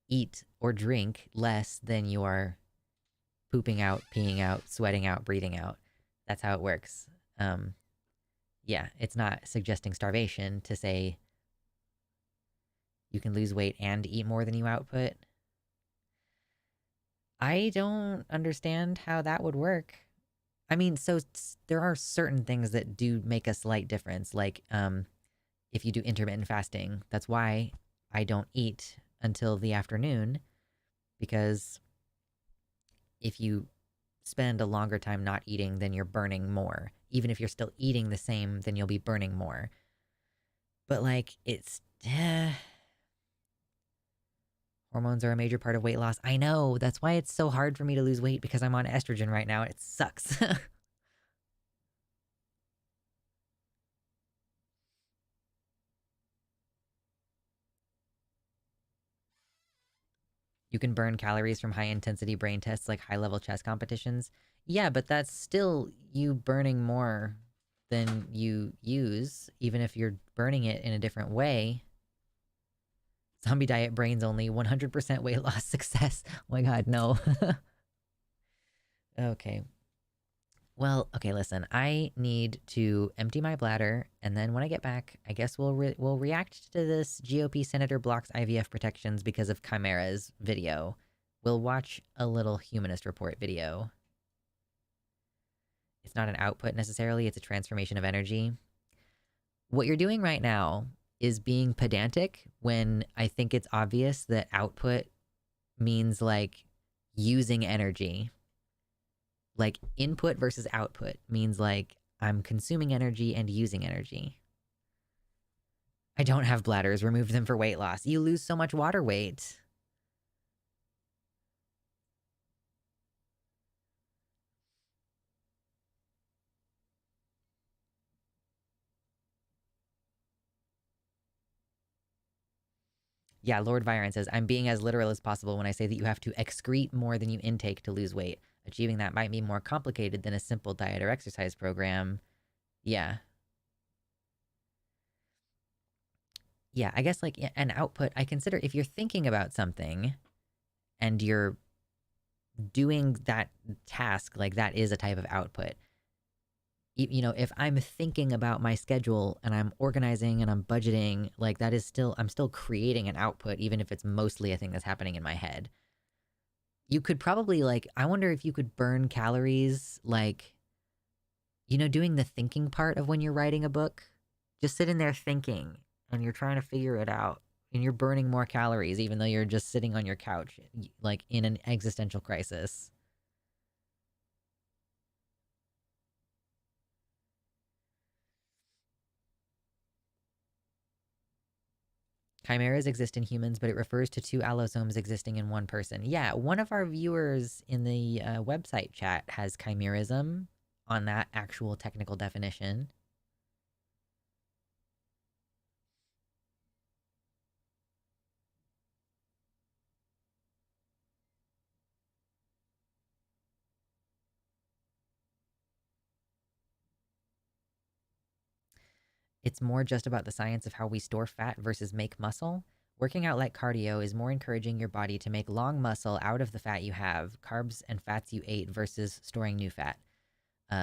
S1: eat or drink less than you are pooping out, peeing out, sweating out, breathing out. That's how it works. Um, yeah, it's not suggesting starvation to say you can lose weight and eat more than you output. I don't understand how that would work. I mean, so there are certain things that do make a slight difference, like if you do intermittent fasting. That's why I don't eat until the afternoon, because if you spend a longer time not eating, then you're burning more. Even if you're still eating the same, then you'll be burning more. But like, it's hormones are a major part of weight loss. I know. That's why it's so hard for me to lose weight, because I'm on estrogen right now. It sucks. You can burn calories from high intensity brain tests like high level chess competitions. Yeah, but that's still you burning more than you use, even if you're burning it in a different way. Zombie diet brains only 100% weight loss success. Oh my god, no. Okay. Well, okay, listen. I need to empty my bladder, and then when I get back, I guess we'll react to this GOP senator blocks IVF protections because of Chimera's video. We'll watch a little humanist report video. It's not an output necessarily, it's a transformation of energy. What you're doing right now is being pedantic when I think it's obvious that output means like using energy. Like input versus output means like I'm consuming energy and using energy. I don't have bladders. Remove them for weight loss. You lose so much water weight. Yeah, Lord Viren says, I'm being as literal as possible when I say that you have to excrete more than you intake to lose weight. Achieving that might be more complicated than a simple diet or exercise program. Yeah. Yeah, I guess like an output, I consider if you're thinking about something and you're doing that task, like that is a type of output. You know, if I'm thinking about my schedule and I'm organizing and I'm budgeting, like that is still, I'm still creating an output, even if it's mostly a thing that's happening in my head. You could probably, like, I wonder if you could burn calories, like, you know, doing the thinking part of when you're writing a book. Just sitting there thinking and you're trying to figure it out and you're burning more calories, even though you're just sitting on your couch, like in an existential crisis. Chimeras exist in humans, but it refers to two allosomes existing in one person. Yeah, one of our viewers in the website chat has chimerism on that actual technical definition. It's more just about the science of how we store fat versus make muscle. Working out like cardio is more encouraging your body to make long muscle out of the fat you have, carbs and fats you ate, versus storing new fat.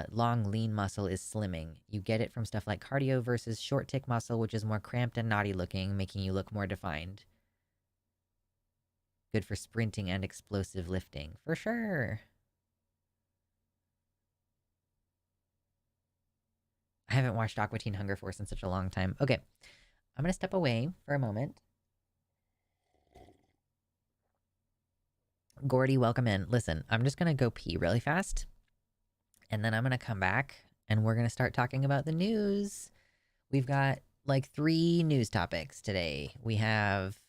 S1: Long, lean muscle is slimming. You get it from stuff like cardio versus short tick muscle, which is more cramped and knotty looking, making you look more defined. Good for sprinting and explosive lifting. For sure. I haven't watched Aqua Teen Hunger Force in such a long time. Okay, I'm gonna step away for a moment. Gordy, welcome in. Listen, I'm just gonna go pee really fast, and then I'm gonna come back, and we're gonna start talking about the news. We've got like 3 news topics today. We have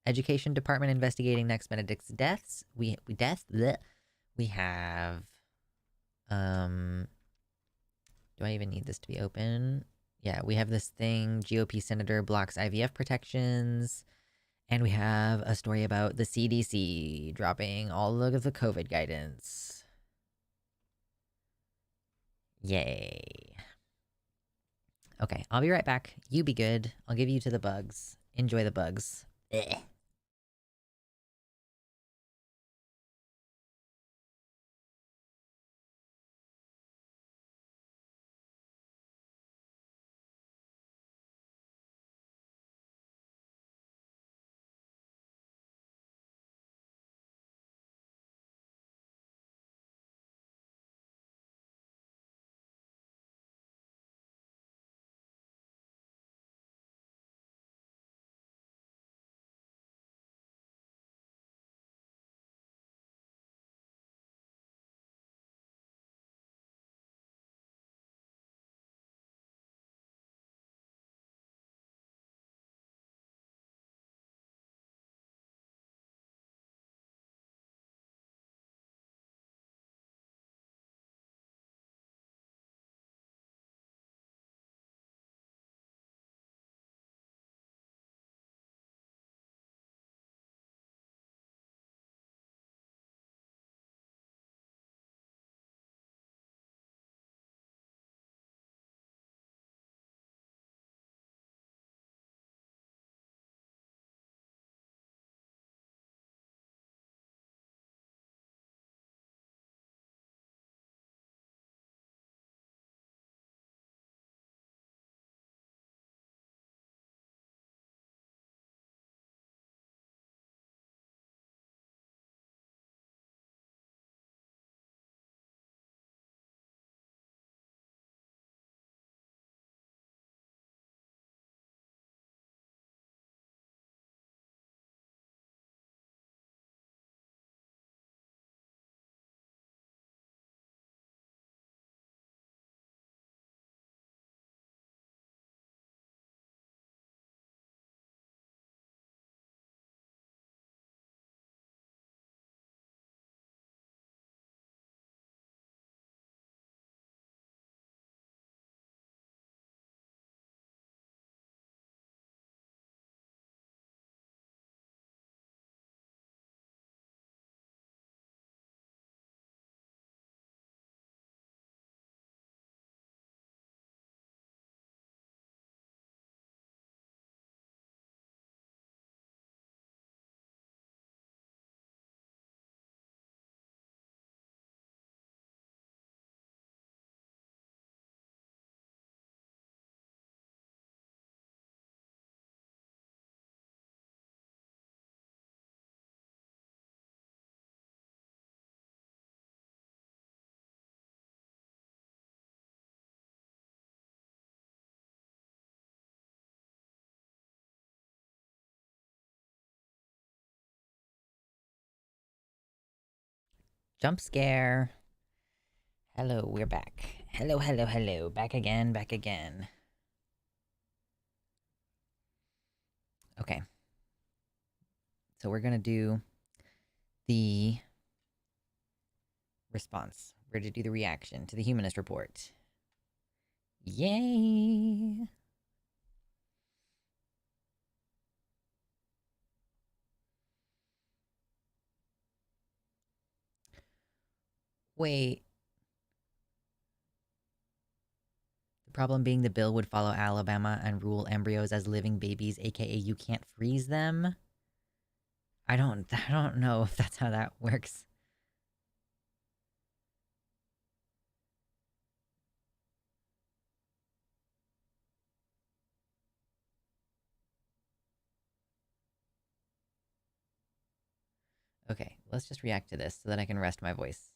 S1: Education Department investigating Next Benedict's deaths. We have do I even need this to be open? Yeah, we have this thing, GOP senator blocks IVF protections, and we have a story about the CDC dropping all of the COVID guidance. Yay. Okay, I'll be right back. You be good. I'll give you to the bugs. Enjoy the bugs. Ugh. Jump scare. Hello, we're back. Hello, hello, hello. Back again, back again. Okay. So we're gonna do the response. We're gonna do the reaction to the Humanist Report. Yay! Wait. The problem being the bill would follow Alabama and rule embryos as living babies, aka you can't freeze them? I don't know if that's how that works. Okay, let's just react to this so that I can rest my voice.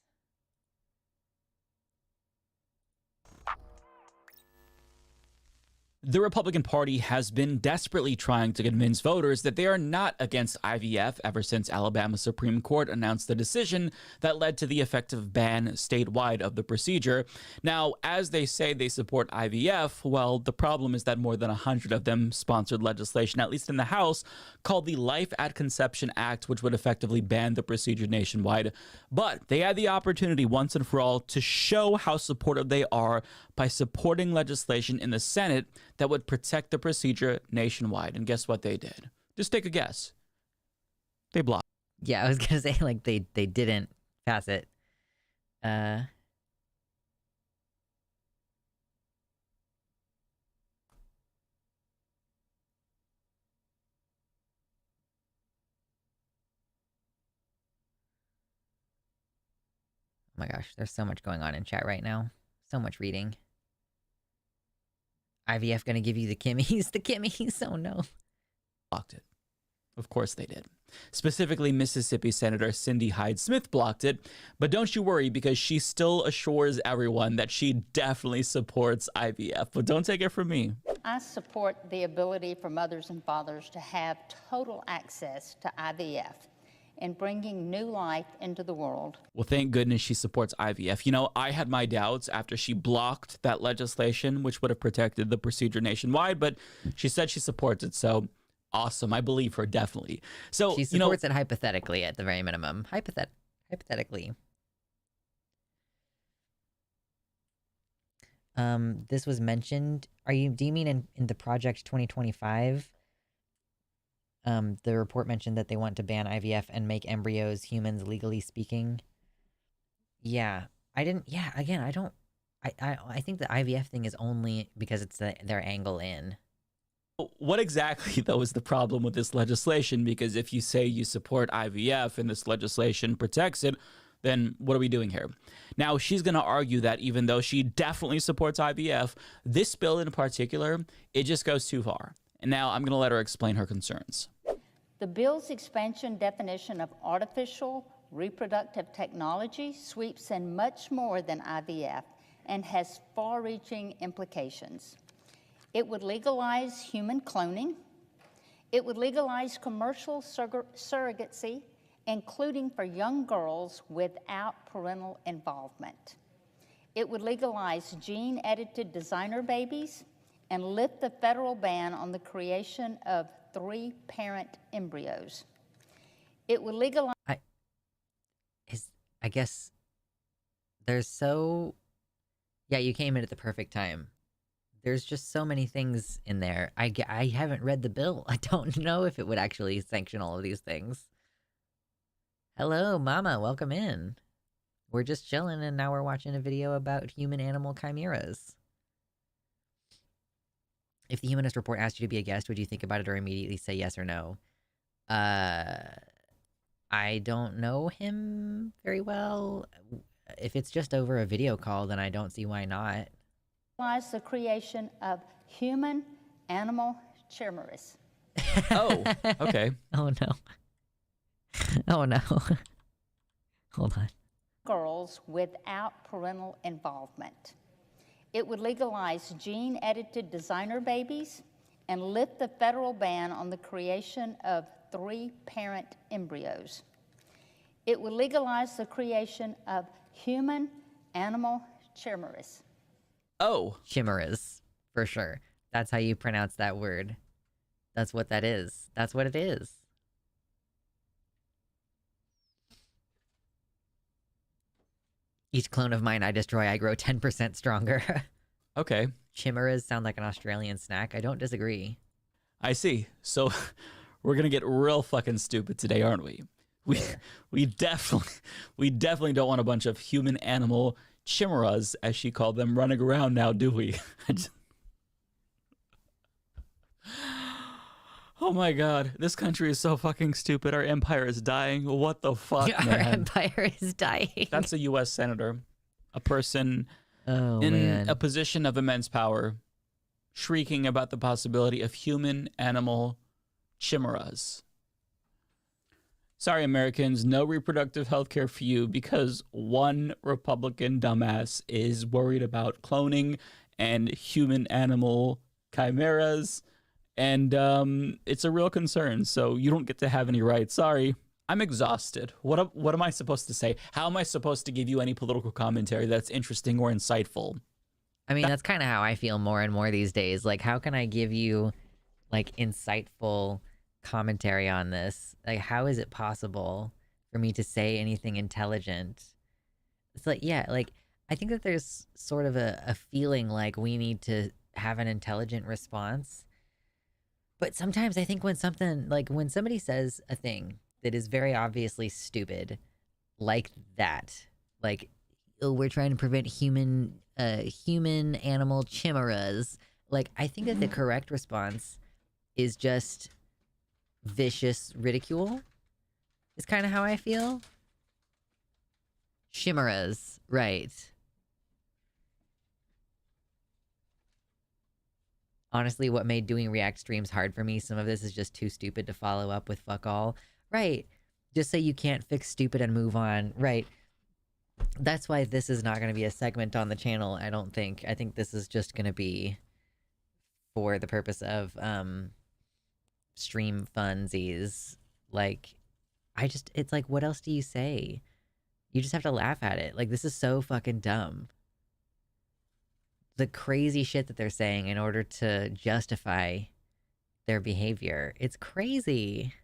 S2: The Republican Party has been desperately trying to convince voters that they are not against IVF ever since Alabama's Supreme Court announced the decision that led to the effective ban statewide of the procedure. Now, as they say they support IVF, well, the problem is that more than 100 of them sponsored legislation, at least in the House, called the Life at Conception Act, which would effectively ban the procedure nationwide. But they had the opportunity once and for all to show how supportive they are by supporting legislation in the Senate that would protect the procedure nationwide. And guess what they did? Just take a guess. They blocked.
S1: Yeah, I was gonna say, like, they didn't pass it. Oh my gosh, there's so much going on in chat right now. So much reading. IVF gonna give you the kimmies? The kimmies? Oh no.
S2: Blocked it. Of course they did. Specifically, Mississippi Senator Cindy Hyde-Smith blocked it, but don't you worry because she still assures everyone that she definitely supports IVF, but don't take it from me.
S3: I support the ability for mothers and fathers to have total access to IVF and bringing new life into the world.
S2: Well, thank goodness she supports IVF. You know, I had my doubts after she blocked that legislation, which would have protected the procedure nationwide, but she said she supports it, so awesome. I believe her, definitely. So
S1: She supports it hypothetically, at the very minimum. Hypothetically. This was mentioned. Do you mean in the Project 2025? The report mentioned that they want to ban IVF and make embryos humans, legally speaking. Yeah, I didn't. Yeah, again, I don't. I think the IVF thing is only because it's their angle in.
S2: What exactly, though, is the problem with this legislation? Because if you say you support IVF and this legislation protects it, then what are we doing here? Now, she's going to argue that even though she definitely supports IVF, this bill in particular, it just goes too far. And now I'm going to let her explain her concerns.
S3: The bill's expansion definition of artificial reproductive technology sweeps in much more than IVF and has far-reaching implications. It would legalize human cloning. It would legalize commercial surrogacy, including for young girls without parental involvement. It would legalize gene-edited designer babies and lift the federal ban on the creation of 3-parent embryos. It would legalize...
S1: I guess there's so... Yeah, you came in at the perfect time. There's just so many things in there. I haven't read the bill. I don't know if it would actually sanction all of these things. Hello, Mama. Welcome in. We're just chilling, and now we're watching a video about human-animal chimeras. If the Humanist Report asked you to be a guest, would you think about it or immediately say yes or no? I don't know him very well. If it's just over a video call, then I don't see why not.
S3: The creation of human-animal chimeras.
S2: Oh, okay.
S1: Oh, no. Oh, no. Hold on.
S3: Girls without parental involvement. It would legalize gene-edited designer babies and lift the federal ban on the creation of 3-parent embryos. It would legalize the creation of human-animal chimeras.
S2: Oh,
S1: Chimeras, for sure. That's how you pronounce that word. That's what that is. That's what it is. Each clone of mine I destroy, I grow 10% stronger.
S2: okay.
S1: Chimeras sound like an Australian snack. I don't disagree.
S2: I see. So we're gonna get real fucking stupid today, aren't we? We
S1: Sure.
S2: we definitely don't want a bunch of human animal chimeras, as she called them, running around now, do we? Oh my god, this country is so fucking stupid. Our empire is dying. What the fuck,
S1: Our
S2: man?
S1: empire is dying.
S2: That's a U.S. senator, a person
S1: oh
S2: in
S1: man.
S2: a position of immense power, shrieking about the possibility of human-animal chimeras. Sorry, Americans, no reproductive health care for you because one Republican dumbass is worried about cloning and human-animal chimeras, and it's a real concern, so you don't get to have any rights. Sorry. I'm exhausted. What am I supposed to say? How am I supposed to give you any political commentary that's interesting or insightful?
S1: I mean, that's kind of how I feel more and more these days. Like, how can I give you, like, insightful commentary on this? Like, how is it possible for me to say anything intelligent? It's like, yeah, like, I think that there's sort of a feeling like we need to have an intelligent response. But sometimes I think when somebody says a thing that is very obviously stupid, like that, like, oh, we're trying to prevent human animal chimeras. Like, I think that the correct response is just vicious ridicule. Is kind of how I feel. Chimeras, right. Honestly, what made doing React streams hard for me, some of this is just too stupid to follow up with fuck all. Right. Just say you can't fix stupid and move on. Right. That's why this is not going to be a segment on the channel, I don't think. I think this is just going to be for the purpose of stream funsies. Like, it's like, what else do you say? You just have to laugh at it. Like, this is so fucking dumb. The crazy shit that they're saying in order to justify their behavior. It's crazy.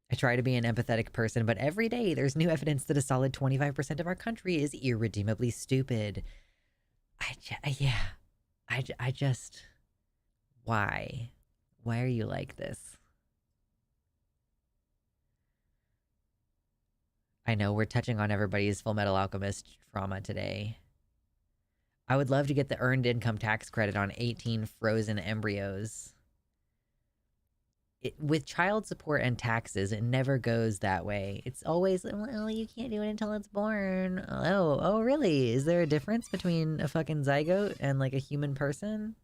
S1: I try to be an empathetic person, but every day there's new evidence that a solid 25% of our country is irredeemably stupid. I just, why? Why are you like this? I know we're touching on everybody's Full Metal Alchemist trauma today. I would love to get the earned income tax credit on 18 frozen embryos. With child support and taxes, it never goes that way. It's always, well, you can't do it until it's born. Oh, really? Is there a difference between a fucking zygote and, like, a human person?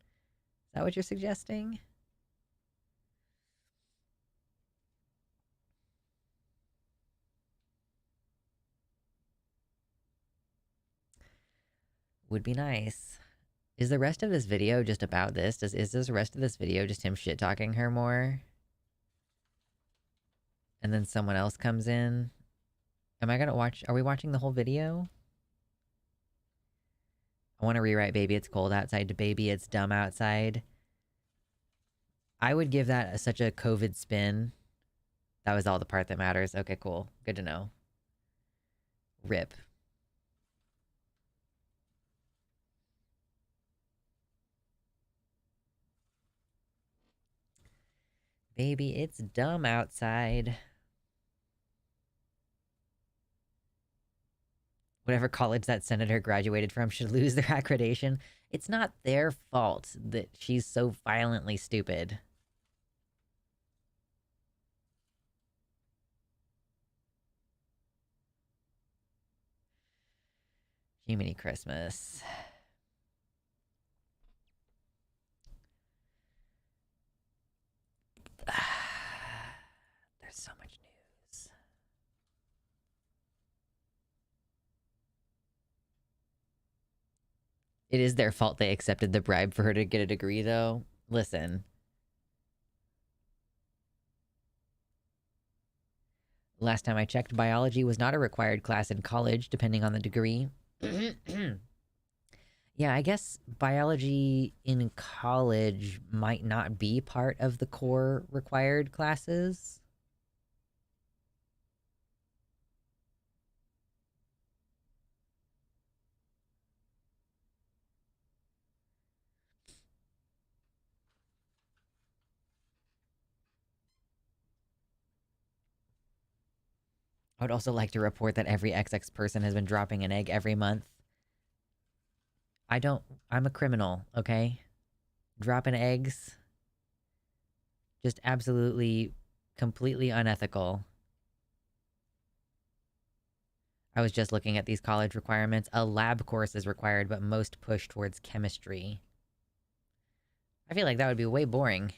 S1: Is that what you're suggesting? Would be nice. Is the rest of this video just about this? Is this the rest of this video just him shit-talking her more? And then someone else comes in? Am I gonna watch... Are we watching the whole video? I want to rewrite Baby It's Cold Outside to Baby It's Dumb Outside. I would give that such a COVID spin. That was all the part that matters. Okay, cool. Good to know. RIP. Baby, it's dumb outside. Whatever college that senator graduated from should lose their accreditation. It's not their fault that she's so violently stupid. Jiminy Christmas. There's so much news. It is their fault they accepted the bribe for her to get a degree, though. Listen. Last time I checked, biology was not a required class in college, depending on the degree. Yeah, I guess biology in college might not be part of the core required classes. I would also like to report that every XX person has been dropping an egg every month. I'm a criminal, okay? Dropping eggs, just absolutely, completely unethical. I was just looking at these college requirements. A lab course is required, but most push towards chemistry. I feel like that would be way boring.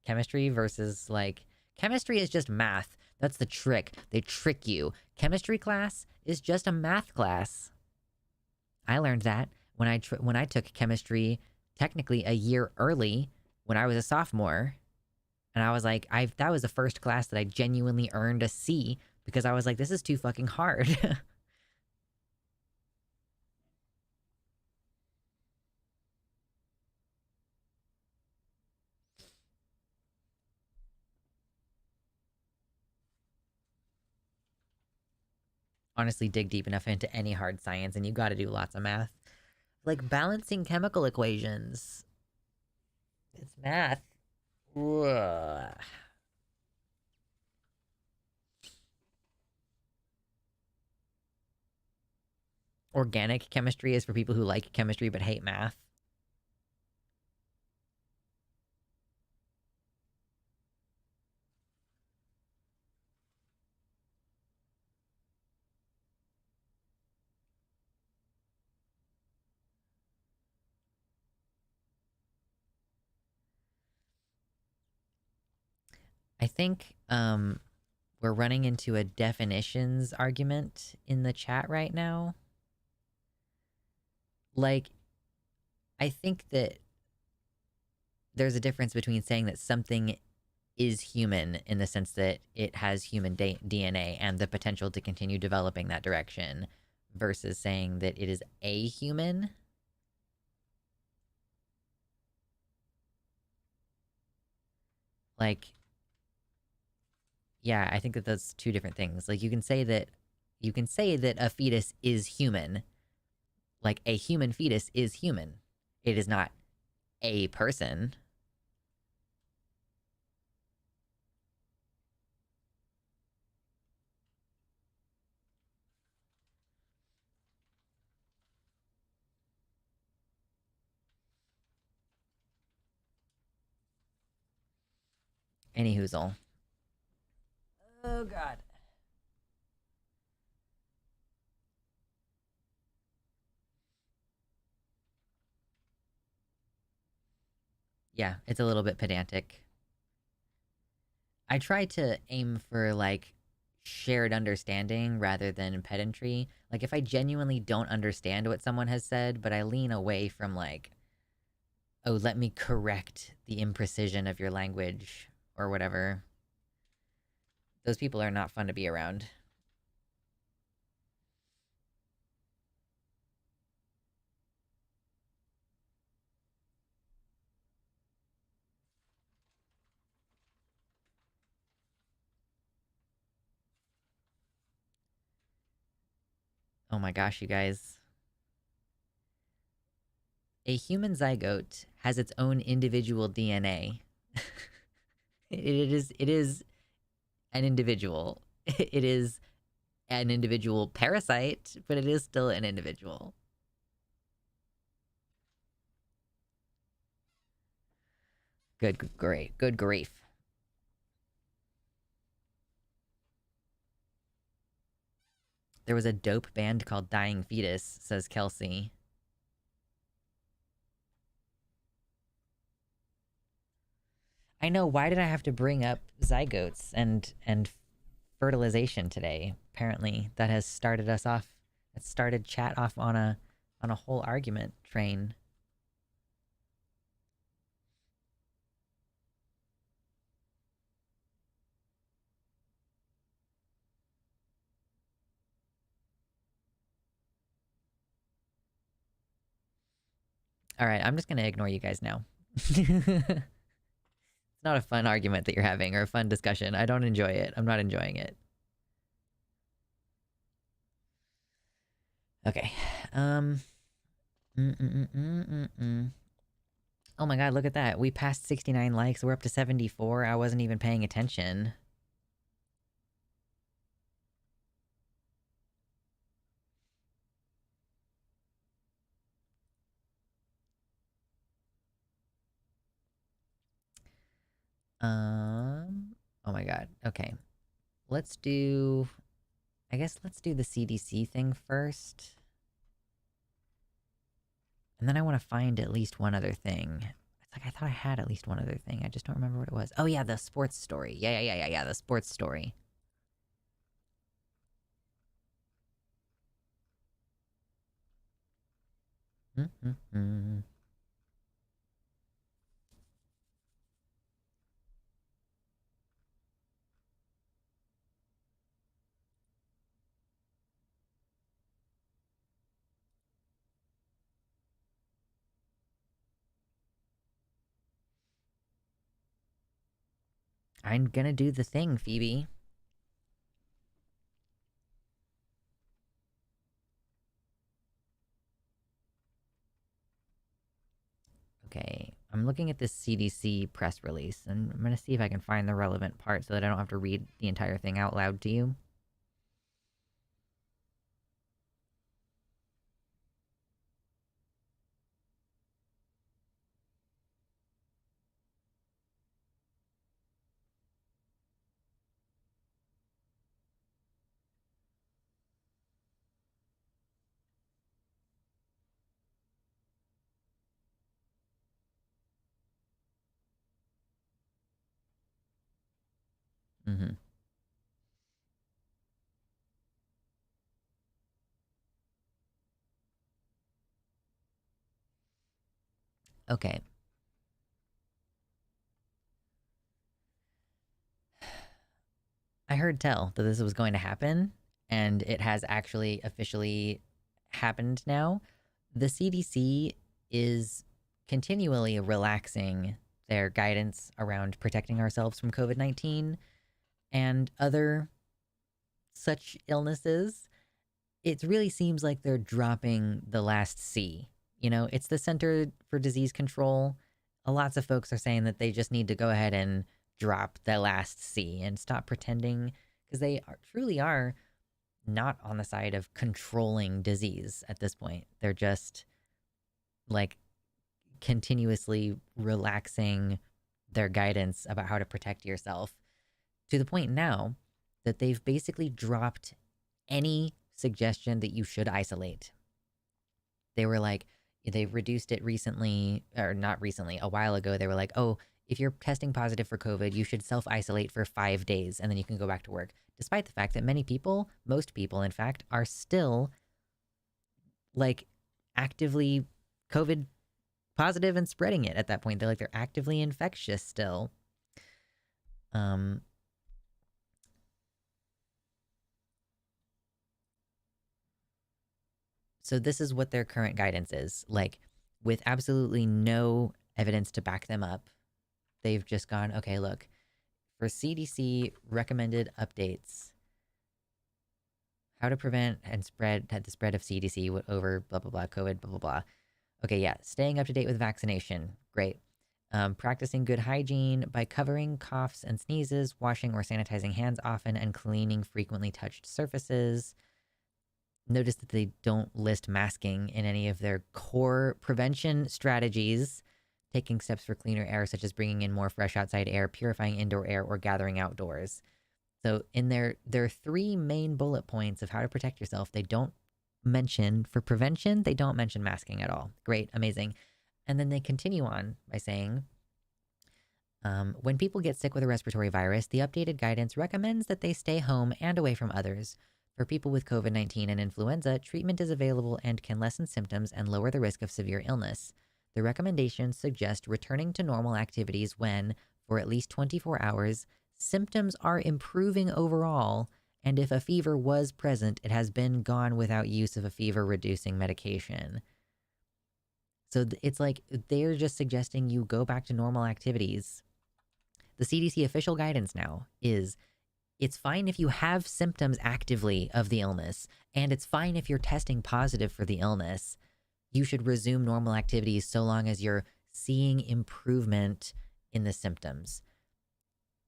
S1: Chemistry versus, like... Chemistry is just math. That's the trick. They trick you. Chemistry class is just a math class. I learned that when I took chemistry technically a year early when I was a sophomore. And I was like, that was the first class that I genuinely earned a C because I was like, this is too fucking hard. Honestly, dig deep enough into any hard science and you gotta do lots of math. Like balancing chemical equations. It's math. Ugh. Organic chemistry is for people who like chemistry but hate math. I think we're running into a definitions argument in the chat right now. Like, I think that there's a difference between saying that something is human in the sense that it has human DNA and the potential to continue developing that direction versus saying that it is a human. Like, yeah, I think that that's two different things. Like, you can say that a fetus is human. Like, a human fetus is human. It is not a person. Any whoozle. Oh, God. Yeah, it's a little bit pedantic. I try to aim for, like, shared understanding rather than pedantry. Like, if I genuinely don't understand what someone has said, but I lean away from, like, oh, let me correct the imprecision of your language or whatever, those people are not fun to be around. Oh my gosh, you guys. A human zygote has its own individual DNA. It is an individual. It is an individual parasite, but it is still an individual. Good grief. There was a dope band called Dying Fetus, says Kelsey. I know, why did I have to bring up zygotes and fertilization today? Apparently, that has started us off. It started chat off on a whole argument train. All right, I'm just gonna ignore you guys now. It's not a fun argument that you're having or a fun discussion. I don't enjoy it. I'm not enjoying it. Okay. Oh my god, look at that. We passed 69 likes. We're up to 74. I wasn't even paying attention. Oh my god. Okay. Let's do... I guess let's do the CDC thing first. And then I want to find at least one other thing. It's like I thought I had at least one other thing. I just don't remember what it was. Oh yeah, the sports story. Yeah, the sports story. I'm gonna do the thing, Phoebe. Okay, I'm looking at this CDC press release, and I'm gonna see if I can find the relevant part so that I don't have to read the entire thing out loud to you. Mm-hmm. Okay. I heard tell that this was going to happen, and it has actually officially happened now. The CDC is continually relaxing their guidance around protecting ourselves from COVID 19 and other such illnesses. It really seems like they're dropping the last C. You know, it's the Center for Disease Control. Lots of folks are saying that they just need to go ahead and drop the last C and stop pretending, because they truly are not on the side of controlling disease at this point. They're just like continuously relaxing their guidance about how to protect yourself to the point now that they've basically dropped any suggestion that you should isolate. They were like, they reduced it recently, or not recently, a while ago. They were like, oh, if you're testing positive for COVID, you should self isolate for 5 days and then you can go back to work. Despite the fact that many people, most people, in fact, are still like actively COVID positive and spreading it at that point. They're actively infectious still. So this is what their current guidance is. Like, with absolutely no evidence to back them up, they've just gone, okay, look, for CDC recommended updates, how to prevent and spread the spread of CDC over blah, blah, blah, COVID, blah, blah, blah. Okay, yeah, staying up to date with vaccination, great. Practicing good hygiene by covering coughs and sneezes, washing or sanitizing hands often, and cleaning frequently touched surfaces. Notice that they don't list masking in any of their core prevention strategies. Taking steps for cleaner air, such as bringing in more fresh outside air, purifying indoor air, or gathering outdoors. So in their 3 main bullet points of how to protect yourself, they don't mention, for prevention, they don't mention masking at all. Great, amazing. And then they continue on by saying, when people get sick with a respiratory virus, the updated guidance recommends that they stay home and away from others. For people with COVID-19 and influenza, treatment is available and can lessen symptoms and lower the risk of severe illness. The recommendations suggest returning to normal activities when, for at least 24 hours, symptoms are improving overall, and if a fever was present, it has been gone without use of a fever-reducing medication. So it's like they're just suggesting you go back to normal activities. The CDC official guidance now is it's fine if you have symptoms actively of the illness, and it's fine if you're testing positive for the illness. You should resume normal activities so long as you're seeing improvement in the symptoms.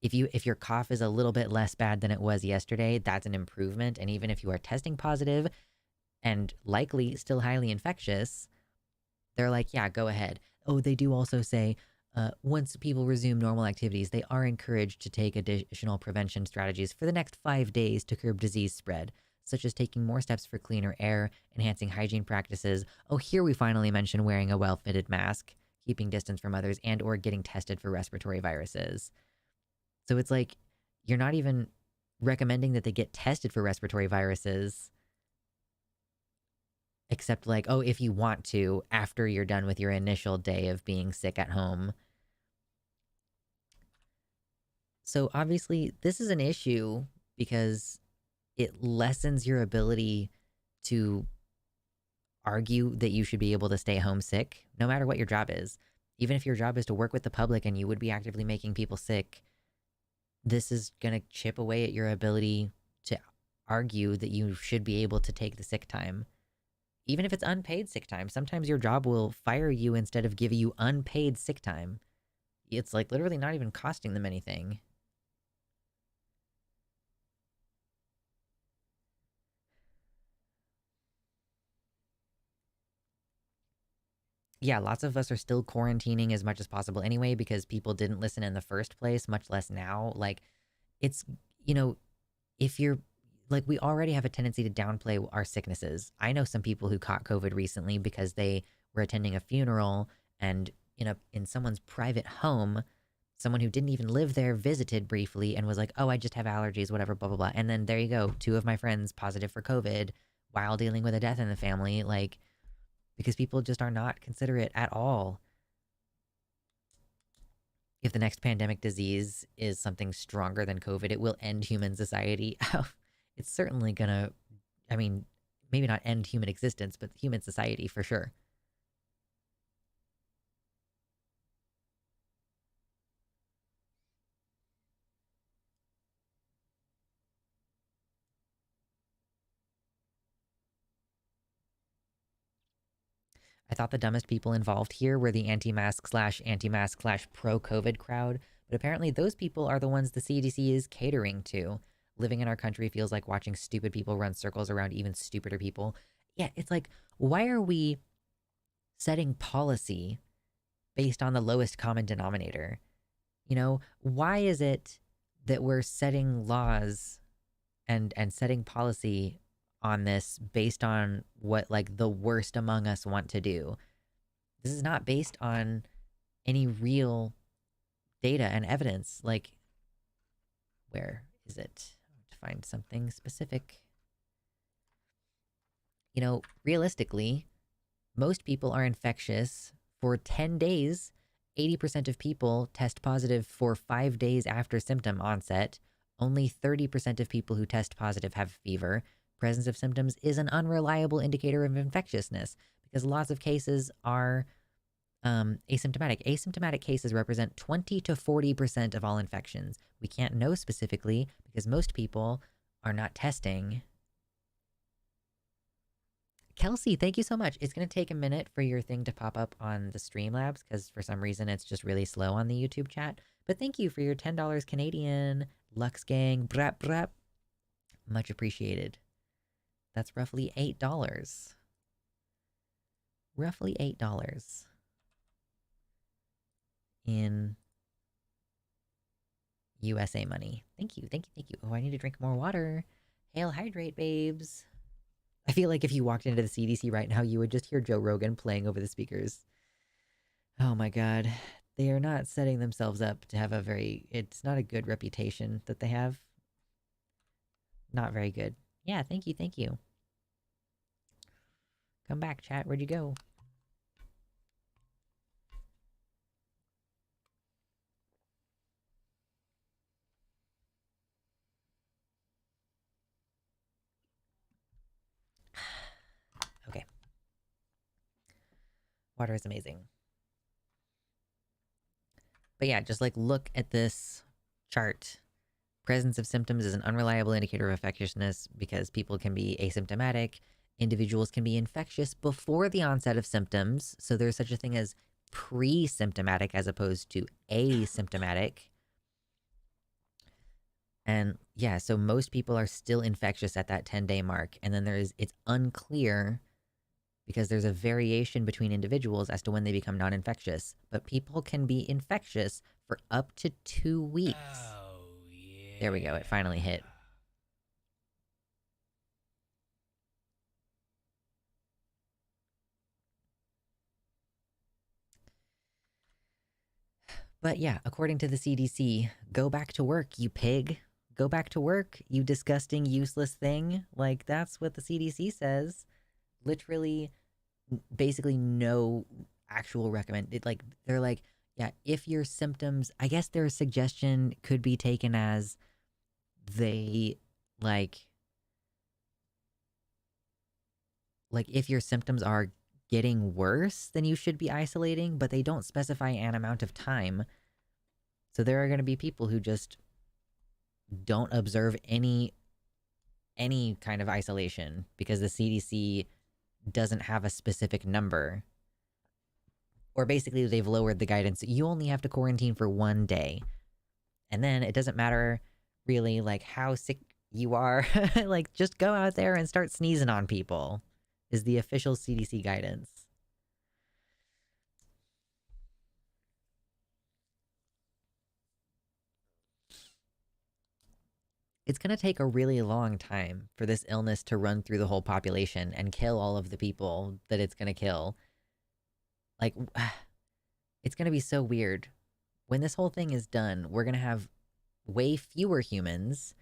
S1: If your cough is a little bit less bad than it was yesterday, that's an improvement. And even if you are testing positive and likely still highly infectious, they're like, yeah, go ahead. Oh, they do also say once people resume normal activities, they are encouraged to take additional prevention strategies for the next 5 days to curb disease spread, such as taking more steps for cleaner air, enhancing hygiene practices. Oh, here we finally mention wearing a well-fitted mask, keeping distance from others, and or getting tested for respiratory viruses. So it's like you're not even recommending that they get tested for respiratory viruses, except like, oh, if you want to, after you're done with your initial day of being sick at home. So obviously, this is an issue because it lessens your ability to argue that you should be able to stay home sick, no matter what your job is. Even if your job is to work with the public and you would be actively making people sick, this is going to chip away at your ability to argue that you should be able to take the sick time. Even if it's unpaid sick time, sometimes your job will fire you instead of giving you unpaid sick time. It's like literally not even costing them anything. Yeah, lots of us are still quarantining as much as possible anyway because people didn't listen in the first place, much less now. Like, it's, you know, if you're like, we already have a tendency to downplay our sicknesses. I know some people who caught COVID recently because they were attending a funeral and in someone's private home, someone who didn't even live there visited briefly and was like, oh, I just have allergies, whatever, blah, blah, blah. And then there you go. 2 of my friends positive for COVID while dealing with a death in the family. Like, because people just are not considerate at all. If the next pandemic disease is something stronger than COVID, it will end human society. It's certainly gonna, I mean, maybe not end human existence, but human society for sure. I thought the dumbest people involved here were the anti-mask/anti-mask/ pro-COVID crowd, but apparently those people are the ones the CDC is catering to. Living in our country feels like watching stupid people run circles around even stupider people. Yeah, it's like, why are we setting policy based on the lowest common denominator? Why is it that we're setting laws and setting policy on this based on what like the worst among us want to do? This is not based on any real data and evidence. Like, where is it? To find something specific. Realistically, most people are infectious for 10 days. 80% of people test positive for 5 days after symptom onset. Only 30% of people who test positive have fever. Presence of symptoms is an unreliable indicator of infectiousness because lots of cases are asymptomatic. Asymptomatic cases represent 20 to 40% of all infections. We can't know specifically because most people are not testing. Kelsey, thank you so much. It's going to take a minute for your thing to pop up on the Streamlabs because for some reason it's just really slow on the YouTube chat. But thank you for your $10 Canadian. Lux Gang, brap brap. Much appreciated. That's roughly $8. Roughly $8 in USA money. Thank you, thank you, thank you. Oh, I need to drink more water. Hail hydrate, babes. I feel like if you walked into the CDC right now, you would just hear Joe Rogan playing over the speakers. Oh my god. They are not setting themselves up to have it's not a good reputation that they have. Not very good. Yeah, thank you, thank you. Come back, chat. Where'd you go? Okay. Water is amazing. But yeah, just like look at this chart. Presence of symptoms is an unreliable indicator of infectiousness because people can be asymptomatic. Individuals can be infectious before the onset of symptoms. So there's such a thing as pre-symptomatic as opposed to asymptomatic. And yeah, so most people are still infectious at that 10-day mark. And then it's unclear because there's a variation between individuals as to when they become non-infectious. But people can be infectious for up to 2 weeks. Oh, yeah. There we go. It finally hit. But yeah, according to the CDC, go back to work, you pig. Go back to work, you disgusting, useless thing. Like, that's what the CDC says. Literally, basically no actual like, they're like, yeah, if your symptoms, I guess their suggestion could be taken as they, like if your symptoms are getting worse, then you should be isolating, but they don't specify an amount of time. So there are going to be people who just don't observe any kind of isolation because the CDC doesn't have a specific number. Or basically they've lowered the guidance. You only have to quarantine for 1 day. And then it doesn't matter really like how sick you are. Like, just go out there and start sneezing on people is the official CDC guidance. It's going to take a really long time for this illness to run through the whole population and kill all of the people that it's going to kill. Like, it's going to be so weird. When this whole thing is done, we're going to have way fewer humans.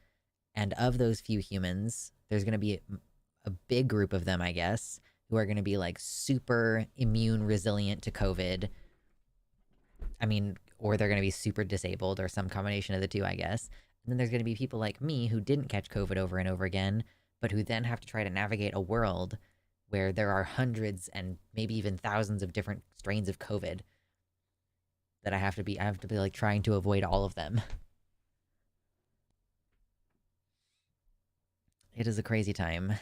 S1: And of those few humans, there's going to be a big group of them, I guess, who are going to be like super immune resilient to COVID. I mean, or they're going to be super disabled or some combination of the two, I guess. And then there's going to be people like me who didn't catch COVID over and over again, but who then have to try to navigate a world where there are hundreds and maybe even thousands of different strains of COVID that I have to be like trying to avoid all of them. It is a crazy time.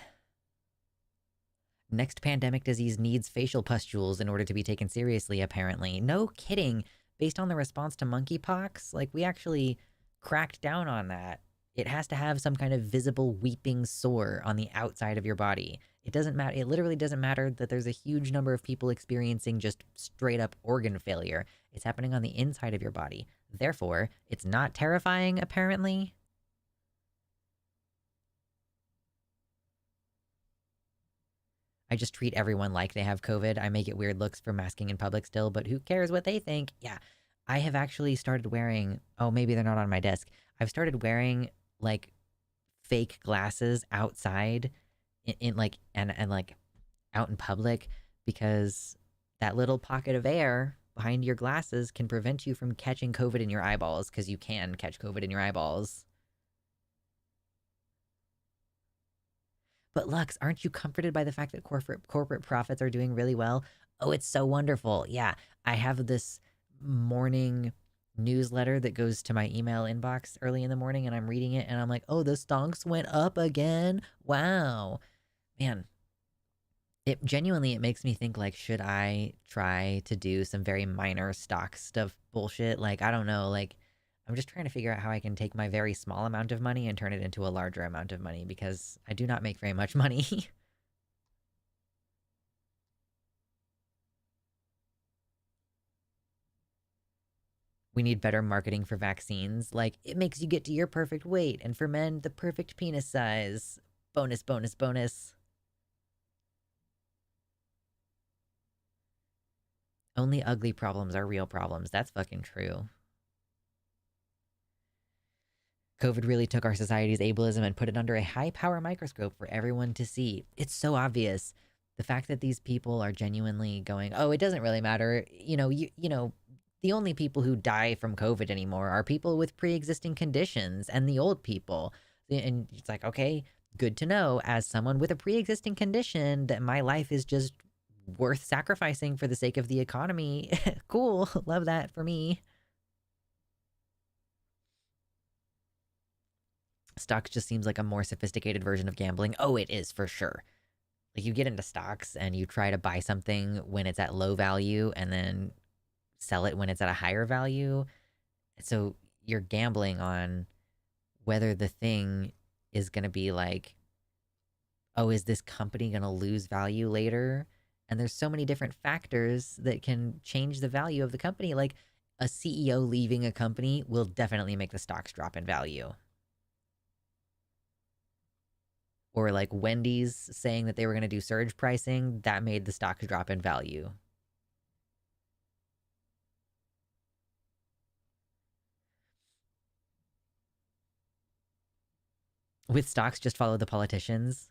S1: Next pandemic disease needs facial pustules in order to be taken seriously, apparently. No kidding. Based on the response to monkeypox, like, we actually cracked down on that. It has to have some kind of visible weeping sore on the outside of your body. It doesn't matter. It literally doesn't matter that there's a huge number of people experiencing just straight up organ failure. It's happening on the inside of your body. Therefore, it's not terrifying, apparently. I just treat everyone like they have COVID. I make it weird looks for masking in public still, but who cares what they think? Yeah. I have actually started wearing, oh, maybe they're not on my desk. I've started wearing like fake glasses outside in like, and like out in public, because that little pocket of air behind your glasses can prevent you from catching COVID in your eyeballs, because you can catch COVID in your eyeballs. But Lux, aren't you comforted by the fact that corporate profits are doing really well? Oh, it's so wonderful. Yeah, I have this morning newsletter that goes to my email inbox early in the morning, and I'm reading it and I'm like, oh, the stonks went up again. Wow. Man, it genuinely, it makes me think, like, should I try to do some very minor stock stuff bullshit? Like, I don't know, like, I'm just trying to figure out how I can take my very small amount of money and turn it into a larger amount of money, because I do not make very much money. We need better marketing for vaccines. Like, it makes you get to your perfect weight, and for men, the perfect penis size. Bonus, bonus, bonus. Only ugly problems are real problems. That's fucking true. COVID really took our society's ableism and put it under a high-power microscope for everyone to see. It's so obvious. The fact that these people are genuinely going, oh, it doesn't really matter. You know, the only people who die from COVID anymore are people with pre-existing conditions and the old people. And it's like, okay, good to know, as someone with a pre-existing condition, that my life is just worth sacrificing for the sake of the economy. Cool. Love that for me. Stocks just seems like a more sophisticated version of gambling. Oh, it is for sure. Like you get into stocks and you try to buy something when it's at low value and then sell it when it's at a higher value. So you're gambling on whether the thing is going to be like, oh, is this company going to lose value later? And there's so many different factors that can change the value of the company. Like a CEO leaving a company will definitely make the stocks drop in value. Or like Wendy's saying that they were going to do surge pricing, that made the stocks drop in value. With stocks, just follow the politicians.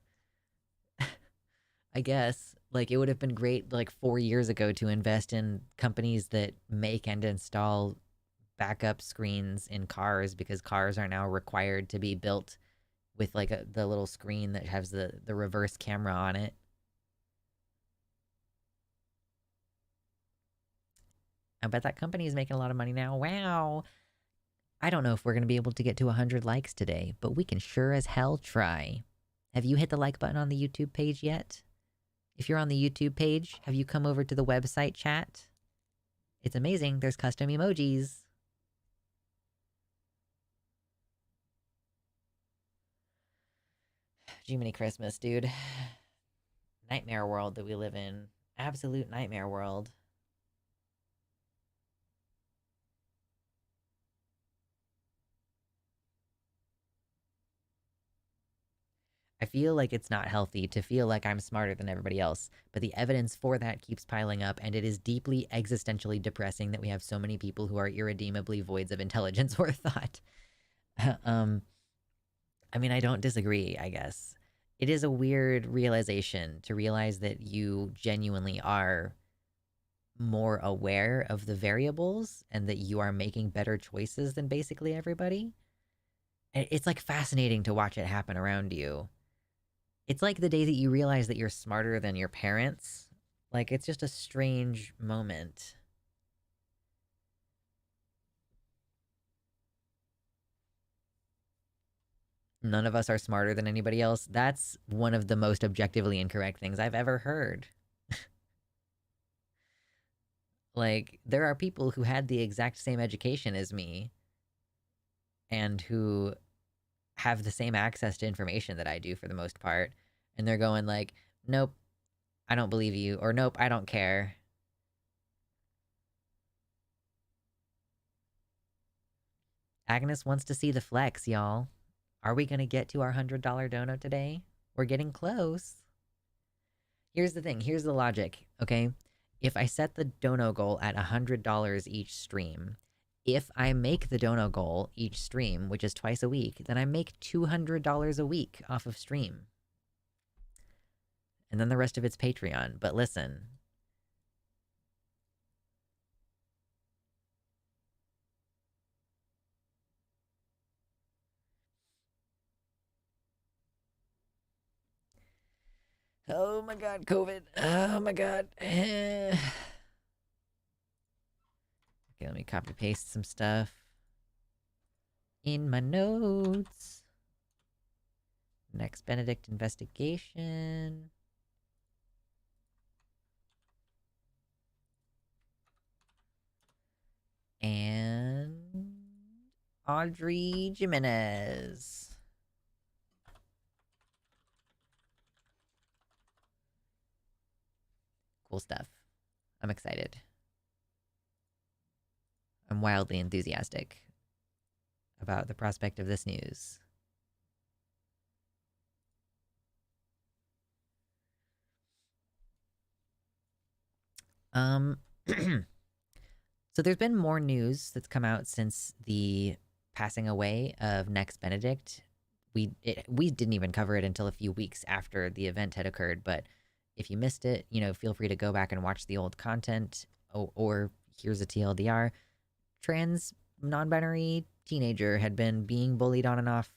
S1: I guess. Like, it would have been great, like, 4 years ago to invest in companies that make and install backup screens in cars because cars are now required to be built with, like, the little screen that has the reverse camera on it. I bet that company is making a lot of money now. Wow. I don't know if we're going to be able to get to 100 likes today, but we can sure as hell try. Have you hit the like button on the YouTube page yet? If you're on the YouTube page, have you come over to the website chat? It's amazing. There's custom emojis. Jiminy Christmas, dude. Nightmare world that we live in. Absolute nightmare world. I feel like it's not healthy to feel like I'm smarter than everybody else, but the evidence for that keeps piling up, and it is deeply existentially depressing that we have so many people who are irredeemably voids of intelligence or thought. I mean, I don't disagree, I guess. It is a weird realization to realize that you genuinely are more aware of the variables and that you are making better choices than basically everybody. And it's like fascinating to watch it happen around you. It's like the day that you realize that you're smarter than your parents. Like, it's just a strange moment. None of us are smarter than anybody else. That's one of the most objectively incorrect things I've ever heard. Like, there are people who had the exact same education as me and who have the same access to information that I do for the most part. And they're going like, nope, I don't believe you. Or nope, I don't care. Agnes wants to see the flex, y'all. Are we going to get to our $100 dono today? We're getting close. Here's the thing. Here's the logic, okay? If I set the dono goal at $100 each stream, if I make the dono goal each stream, which is twice a week, then I make $200 a week off of stream. And then the rest of it's Patreon. But listen. Oh my god, COVID. Oh my god. Okay, let me copy paste some stuff in my notes. Next Benedict investigation. And Audrey Jimenez. Cool stuff. I'm excited. I'm wildly enthusiastic about the prospect of this news. So there's been more news that's come out since the passing away of Next Benedict. We didn't even cover it until a few weeks after the event had occurred, but if you missed it, feel free to go back and watch the old content. Or here's a TLDR. Trans non-binary teenager had been being bullied on and off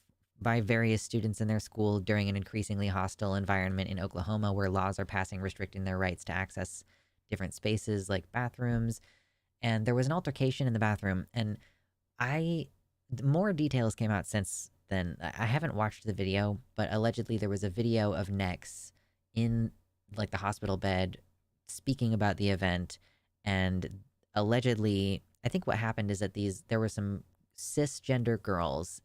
S1: by various students in their school during an increasingly hostile environment in Oklahoma where laws are passing restricting their rights to access different spaces like bathrooms. And there was an altercation in the bathroom, and more details came out since then. I haven't watched the video, but allegedly there was a video of Nex in like the hospital bed speaking about the event, and allegedly, I think what happened is that there were some cisgender girls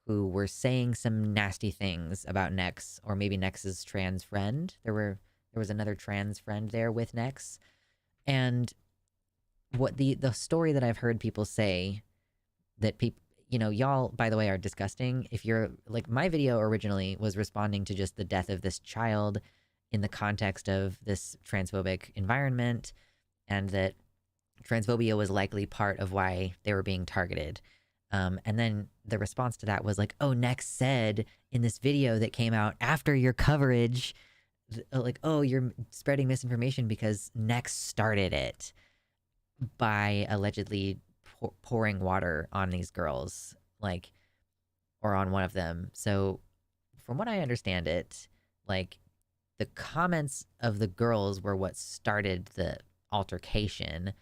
S1: who were saying some nasty things about Nex, or maybe Nex's trans friend. There was another trans friend there with Nex, and what the story that I've heard people say that people, y'all, by the way, are disgusting. If you're like, my video originally was responding to just the death of this child in the context of this transphobic environment, and that transphobia was likely part of why they were being targeted. And then the response to that was like, oh, Nex said in this video that came out after your coverage, like, oh, you're spreading misinformation because Nex started it by allegedly pouring water on these girls, like, or on one of them. So from what I understand it, like, the comments of the girls were what started the altercation.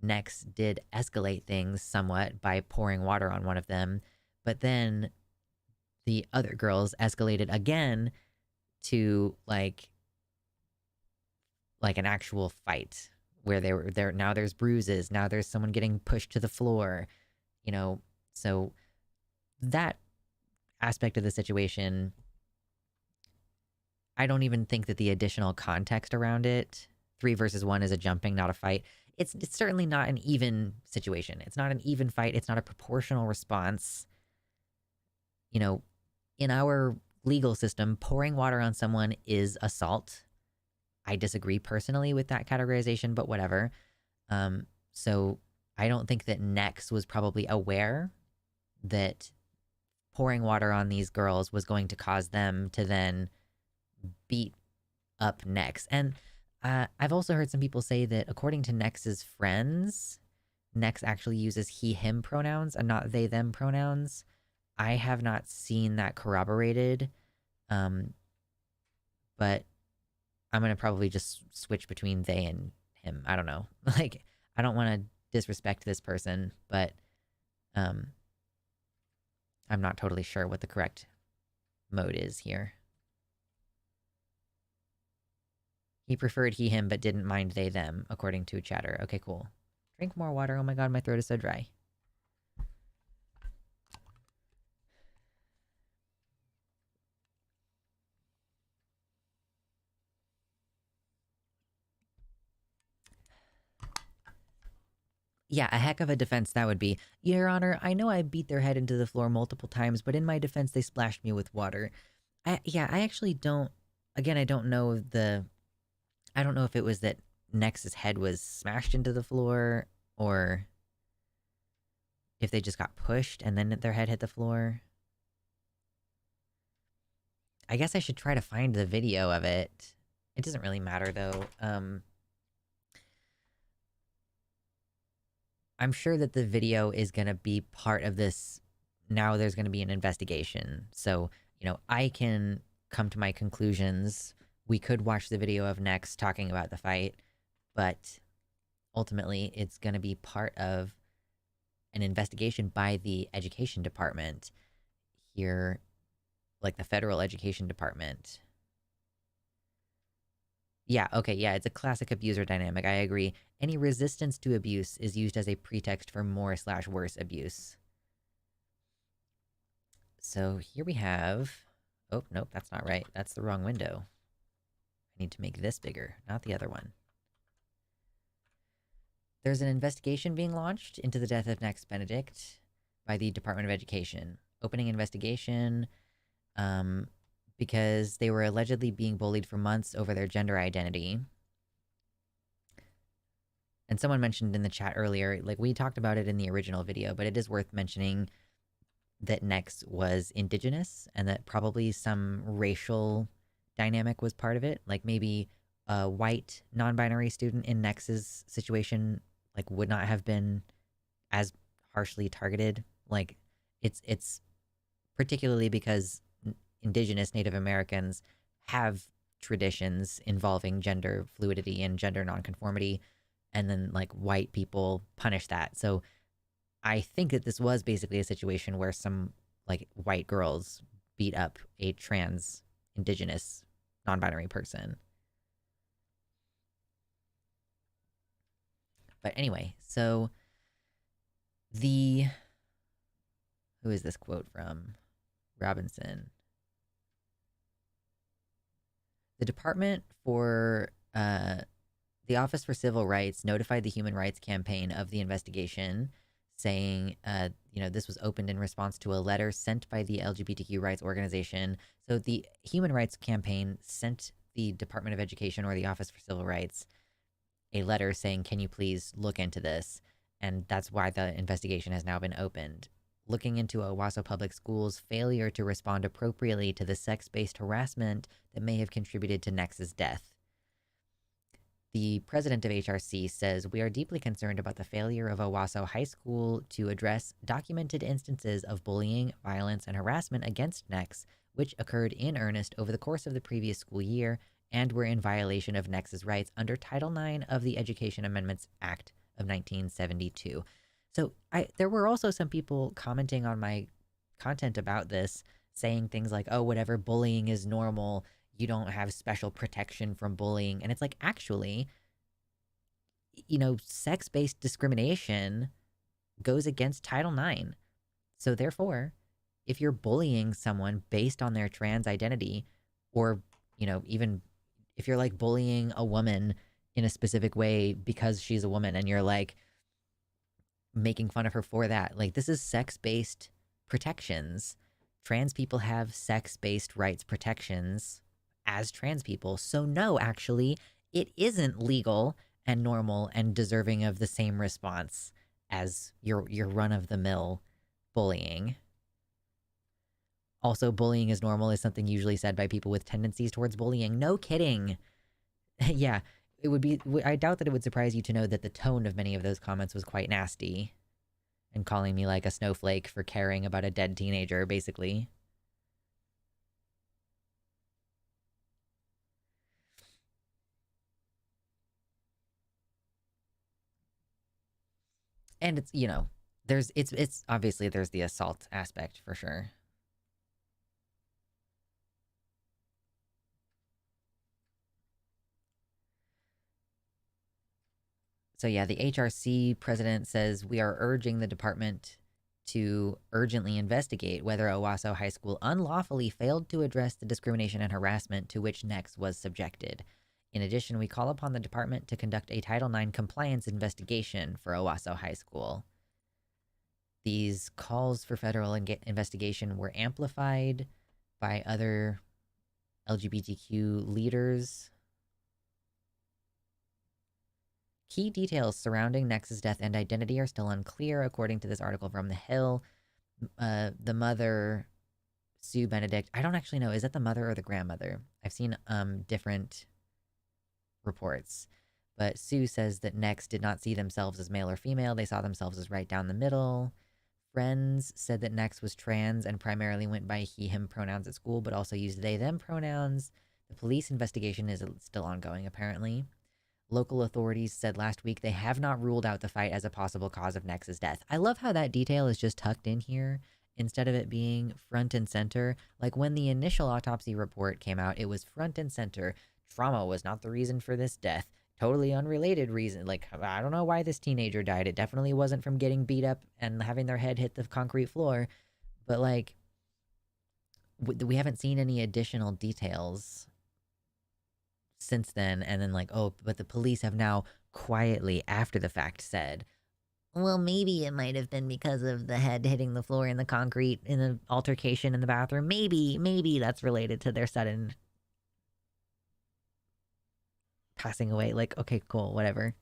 S1: Nex did escalate things somewhat by pouring water on one of them, but then the other girls escalated again to like an actual fight where they were there. Now there's bruises. Now there's someone getting pushed to the floor, so that aspect of the situation, I don't even think that the additional context around it, 3 versus 1 is a jumping, not a fight. It's certainly not an even situation. It's not an even fight. It's not a proportional response. In our legal system, pouring water on someone is assault. I disagree personally with that categorization, but whatever. So I don't think that Nex was probably aware that pouring water on these girls was going to cause them to then beat up Nex. And I've also heard some people say that according to Nex's friends, Nex actually uses he, him pronouns and not they, them pronouns. I have not seen that corroborated, but I'm going to probably just switch between they and him. I don't know. Like, I don't want to disrespect this person, but I'm not totally sure what the correct mode is here. He preferred he, him, but didn't mind they, them, according to chatter. Okay, cool. Drink more water. Oh my god, my throat is so dry. Yeah, a heck of a defense that would be. Your Honor, I know I beat their head into the floor multiple times, but in my defense, they splashed me with water. I actually don't... Again, I don't know if it was that Nex's head was smashed into the floor, or if they just got pushed and then their head hit the floor. I guess I should try to find the video of it. It doesn't really matter, though. I'm sure that the video is going to be part of this. Now there's going to be an investigation. So, I can come to my conclusions. We could watch the video of Nex talking about the fight, but ultimately it's going to be part of an investigation by the education department here, like the federal education department. Yeah, okay, yeah, it's a classic abuser dynamic, I agree. Any resistance to abuse is used as a pretext for more/worse abuse. So here we have... Oh, nope, that's not right. That's the wrong window. I need to make this bigger, not the other one. There's an investigation being launched into the death of Nex Benedict by the Department of Education. Opening investigation, because they were allegedly being bullied for months over their gender identity. And someone mentioned in the chat earlier, like, we talked about it in the original video, but it is worth mentioning that Nex was indigenous and that probably some racial dynamic was part of it. Like, maybe a white non-binary student in Nex's situation, like, would not have been as harshly targeted. Like, it's particularly because indigenous Native Americans have traditions involving gender fluidity and gender nonconformity, and then like white people punish that. So I think that this was basically a situation where some like white girls beat up a trans indigenous non-binary person. But anyway, so the who is this quote from? Robinson. The Department for the Office for Civil Rights notified the Human Rights Campaign of the investigation, saying, this was opened in response to a letter sent by the LGBTQ rights organization. So the Human Rights Campaign sent the Department of Education or the Office for Civil Rights a letter saying, can you please look into this? And that's why the investigation has now been opened. Looking into Owasso Public Schools' failure to respond appropriately to the sex-based harassment that may have contributed to Nex's death. The president of HRC says, we are deeply concerned about the failure of Owasso High School to address documented instances of bullying, violence, and harassment against Nex, which occurred in earnest over the course of the previous school year and were in violation of Nex's rights under Title IX of the Education Amendments Act of 1972. So there were also some people commenting on my content about this, saying things like, oh, whatever, bullying is normal. You don't have special protection from bullying. And it's like, actually, sex-based discrimination goes against Title IX. So therefore, if you're bullying someone based on their trans identity, or, even if you're like bullying a woman in a specific way because she's a woman and you're like making fun of her for that, like, this is sex-based protections. Trans people have sex-based rights protections as trans people. So no, actually, it isn't legal and normal and deserving of the same response as your run-of-the-mill bullying. Also, bullying is normal is something usually said by people with tendencies towards bullying. No kidding. Yeah, it would be. I doubt that it would surprise you to know that the tone of many of those comments was quite nasty, and calling me like a snowflake for caring about a dead teenager, basically. And it's, it's obviously there's the assault aspect for sure. So yeah, the HRC president says, we are urging the department to urgently investigate whether Owasso High School unlawfully failed to address the discrimination and harassment to which Nex was subjected. In addition, we call upon the department to conduct a Title IX compliance investigation for Owasso High School. These calls for federal investigation were amplified by other LGBTQ leaders. Key details surrounding Nex's death and identity are still unclear, according to this article from The Hill. The mother, Sue Benedict, I don't actually know, is that the mother or the grandmother? I've seen different reports. But Sue says that Nex did not see themselves as male or female. They saw themselves as right down the middle. Friends said that Nex was trans and primarily went by he, him pronouns at school, but also used they, them pronouns. The police investigation is still ongoing, apparently. Local authorities said last week they have not ruled out the fight as a possible cause of Nex's death. I love how that detail is just tucked in here instead of it being front and center. Like when the initial autopsy report came out, it was front and center. Trauma was not the reason for this death. Totally unrelated reason. Like, I don't know why this teenager died. It definitely wasn't from getting beat up and having their head hit the concrete floor. But like, we haven't seen any additional details since then. And then like, oh, but the police have now quietly after the fact said, well, maybe it might have been because of the head hitting the floor in the concrete in the altercation in the bathroom. Maybe that's related to their sudden passing away. Like, okay, cool, whatever.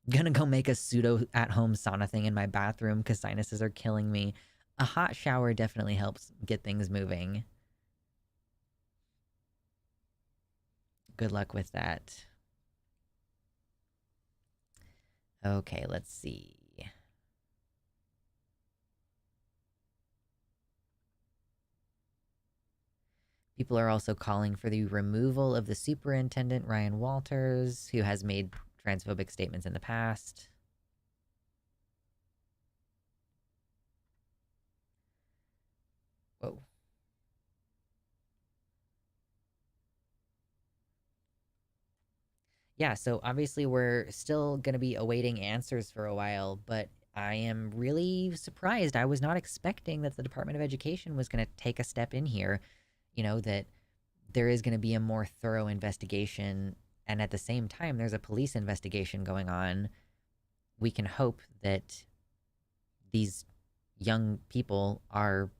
S1: Gonna go make a pseudo at-home sauna thing in my bathroom because sinuses are killing me. A hot shower definitely helps get things moving. Good luck with that. Okay, let's see. People are also calling for the removal of the superintendent, Ryan Walters, who has made transphobic statements in the past. Whoa. Yeah, so obviously we're still going to be awaiting answers for a while, but I am really surprised. I was not expecting that the Department of Education was going to take a step in here, that there is going to be a more thorough investigation, and at the same time there's a police investigation going on. We can hope that these young people are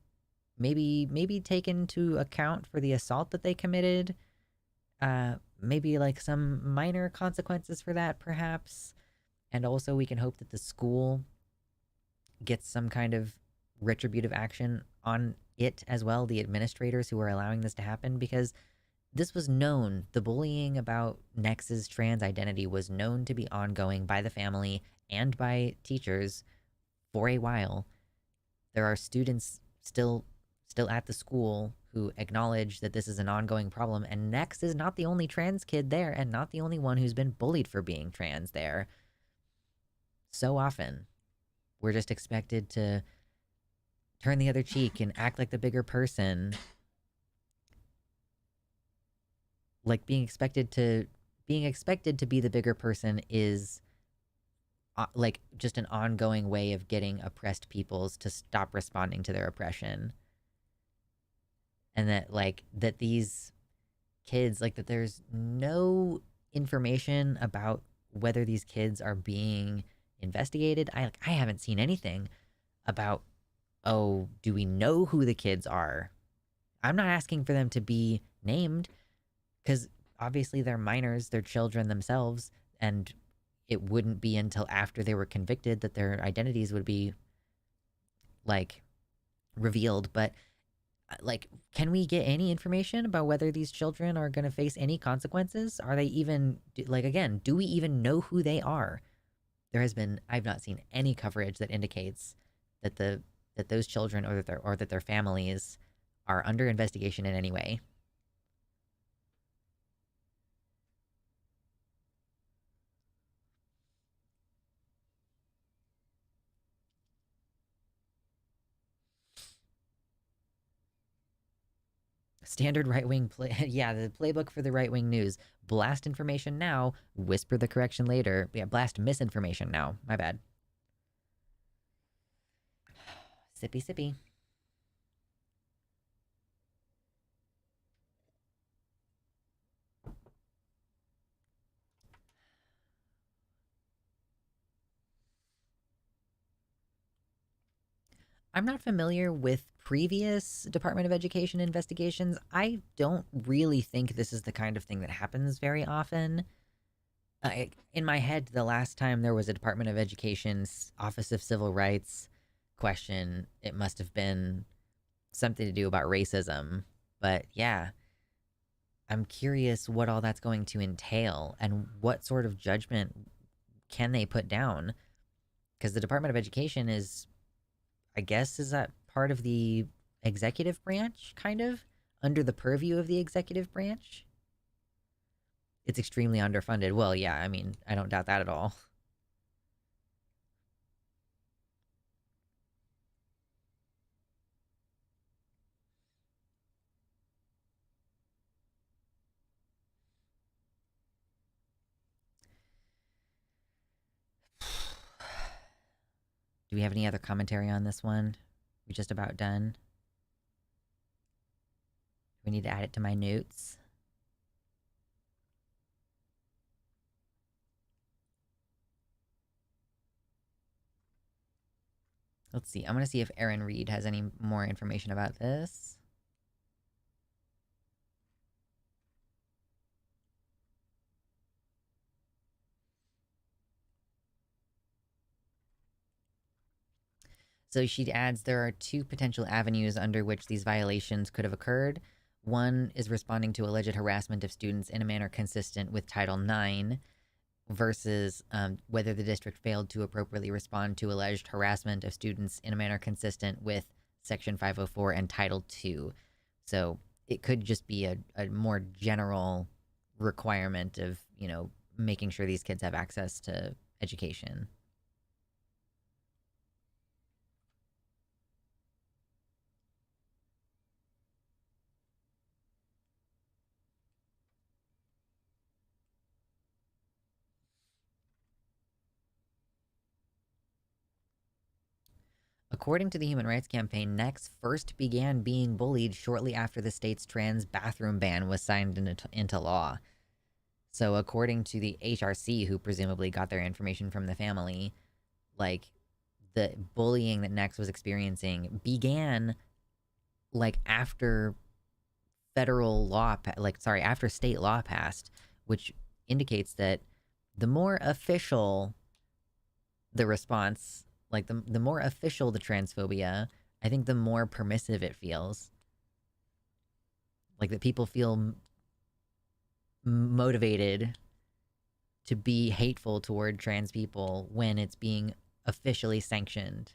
S1: maybe taken to account for the assault that they committed. Maybe like some minor consequences for that, perhaps. And also, we can hope that the school gets some kind of retributive action on it as well, the administrators who are allowing this to happen, because this was known. The bullying about Nex's trans identity was known to be ongoing by the family and by teachers for a while. There are students still at the school who acknowledge that this is an ongoing problem, and Nex is not the only trans kid there and not the only one who's been bullied for being trans there. So often, we're just expected to turn the other cheek and act like the bigger person. Like being expected to be the bigger person is like just an ongoing way of getting oppressed peoples to stop responding to their oppression. And that these kids, like, that there's no information about whether these kids are being investigated. I haven't seen anything about, oh, do we know who the kids are? I'm not asking for them to be named, because obviously they're minors, they're children themselves, and it wouldn't be until after they were convicted that their identities would be, like, revealed. But like, can we get any information about whether these children are going to face any consequences? Are they even, like, again, do we even know who they are? I've not seen any coverage that indicates that those children or that their families are under investigation in any way. Standard right wing play. Yeah, the playbook for the right wing news. Blast information now, whisper the correction later. Yeah, blast misinformation now. My bad. Sippy, sippy. I'm not familiar with previous Department of Education investigations. I don't really think this is the kind of thing that happens very often. In my head, the last time there was a Department of Education's Office of Civil Rights question, it must have been something to do about racism. But yeah, I'm curious what all that's going to entail and what sort of judgment can they put down. Because the Department of Education is, I guess, is that part of the executive branch, kind of? Under the purview of the executive branch? It's extremely underfunded. Well, yeah, I mean, I don't doubt that at all. Do we have any other commentary on this one? We just about done? We need to add it to my notes. Let's see. I'm going to see if Aaron Reed has any more information about this. So she adds there are two potential avenues under which these violations could have occurred. One is responding to alleged harassment of students in a manner consistent with Title IX, versus whether the district failed to appropriately respond to alleged harassment of students in a manner consistent with Section 504 and Title II. So it could just be a more general requirement of, making sure these kids have access to education. According to the Human Rights Campaign, Nex first began being bullied shortly after the state's trans bathroom ban was signed into law. So, according to the HRC, who presumably got their information from the family, like, the bullying that Nex was experiencing began, like, after after state law passed, which indicates that the more official the response, like the more official the transphobia, I think the more permissive it feels. Like that people feel motivated to be hateful toward trans people when it's being officially sanctioned.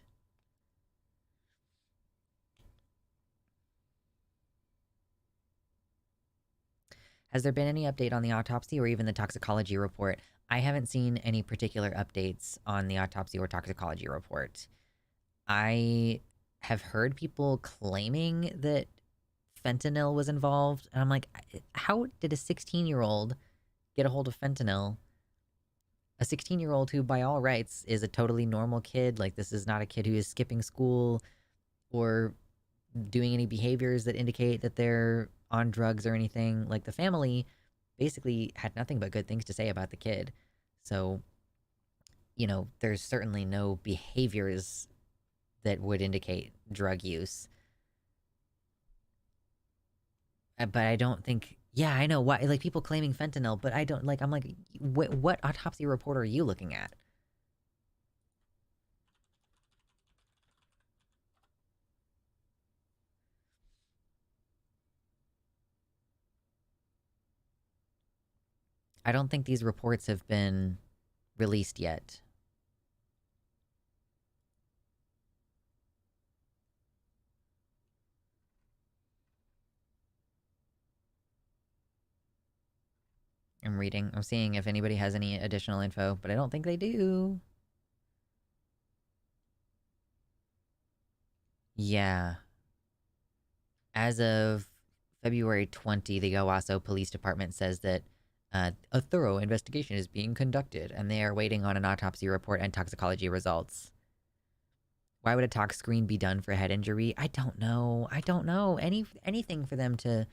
S1: Has there been any update on the autopsy or even the toxicology report? I haven't seen any particular updates on the autopsy or toxicology report. I have heard people claiming that fentanyl was involved, and I'm like, how did a 16-year-old get a hold of fentanyl? A 16-year-old who, by all rights, is a totally normal kid. Like, this is not a kid who is skipping school or doing any behaviors that indicate that they're on drugs or anything. Like, the family basically had nothing but good things to say about the kid. So, there's certainly no behaviors that would indicate drug use. But I don't think, yeah, I know why, like, people claiming fentanyl, but I don't, like, I'm like, what autopsy report are you looking at? I don't think these reports have been released yet. I'm seeing if anybody has any additional info, but I don't think they do. Yeah. As of February 20, the Owasso Police Department says that a thorough investigation is being conducted, and they are waiting on an autopsy report and toxicology results. Why would a tox screen be done for head injury? I don't know. Anything for them to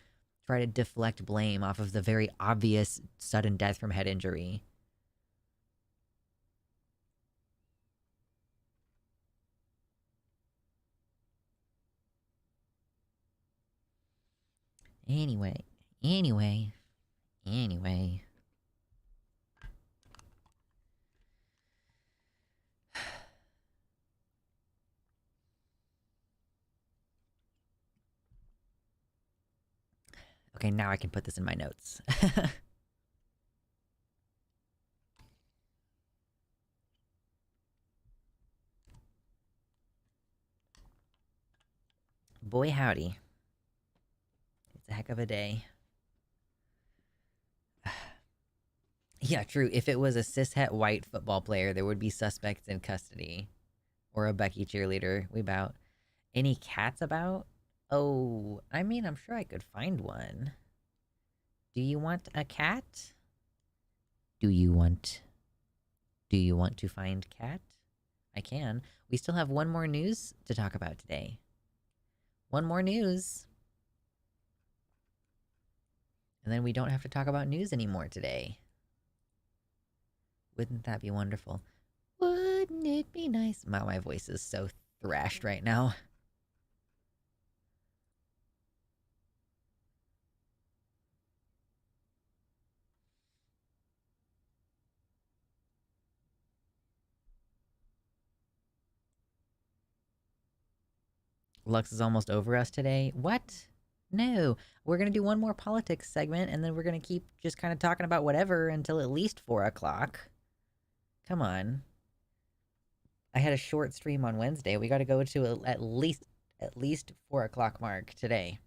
S1: try to deflect blame off of the very obvious sudden death from head injury. Anyway. Okay, now I can put this in my notes. Boy howdy. It's a heck of a day. Yeah, true. If it was a cishet white football player, there would be suspects in custody. Or a Becky cheerleader. We bout. Any cats about? Oh, I mean, I'm sure I could find one. Do you want a cat? Do you want to find cat? I can. We still have one more news to talk about today. One more news. And then we don't have to talk about news anymore today. Wouldn't that be wonderful? Wouldn't it be nice? Wow, my voice is so thrashed right now. Lux is almost over us today. What? No. We're going to do one more politics segment, and then we're going to keep just kind of talking about whatever until at least 4 o'clock. Come on. I had a short stream on Wednesday. We got to go to at least 4 o'clock mark today.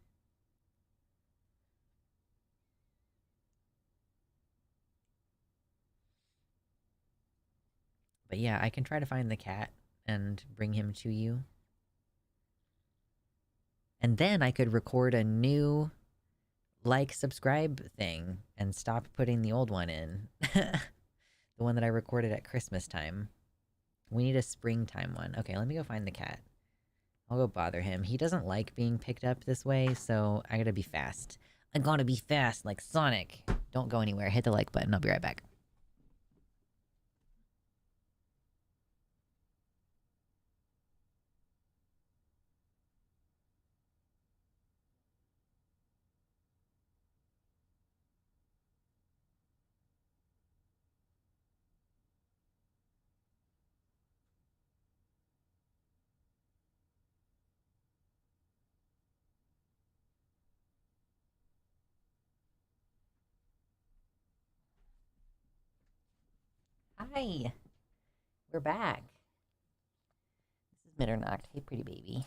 S1: But yeah, I can try to find the cat and bring him to you. And then I could record a new subscribe thing and stop putting the old one in. The one that I recorded at Christmas time. We need a springtime one. Okay, let me go find the cat. I'll go bother him. He doesn't like being picked up this way, so I gotta be fast. I gotta be fast, like Sonic. Don't go anywhere. Hit the like button. I'll be right back. Hi! We're back. This is Mitternacht. Hey, pretty baby.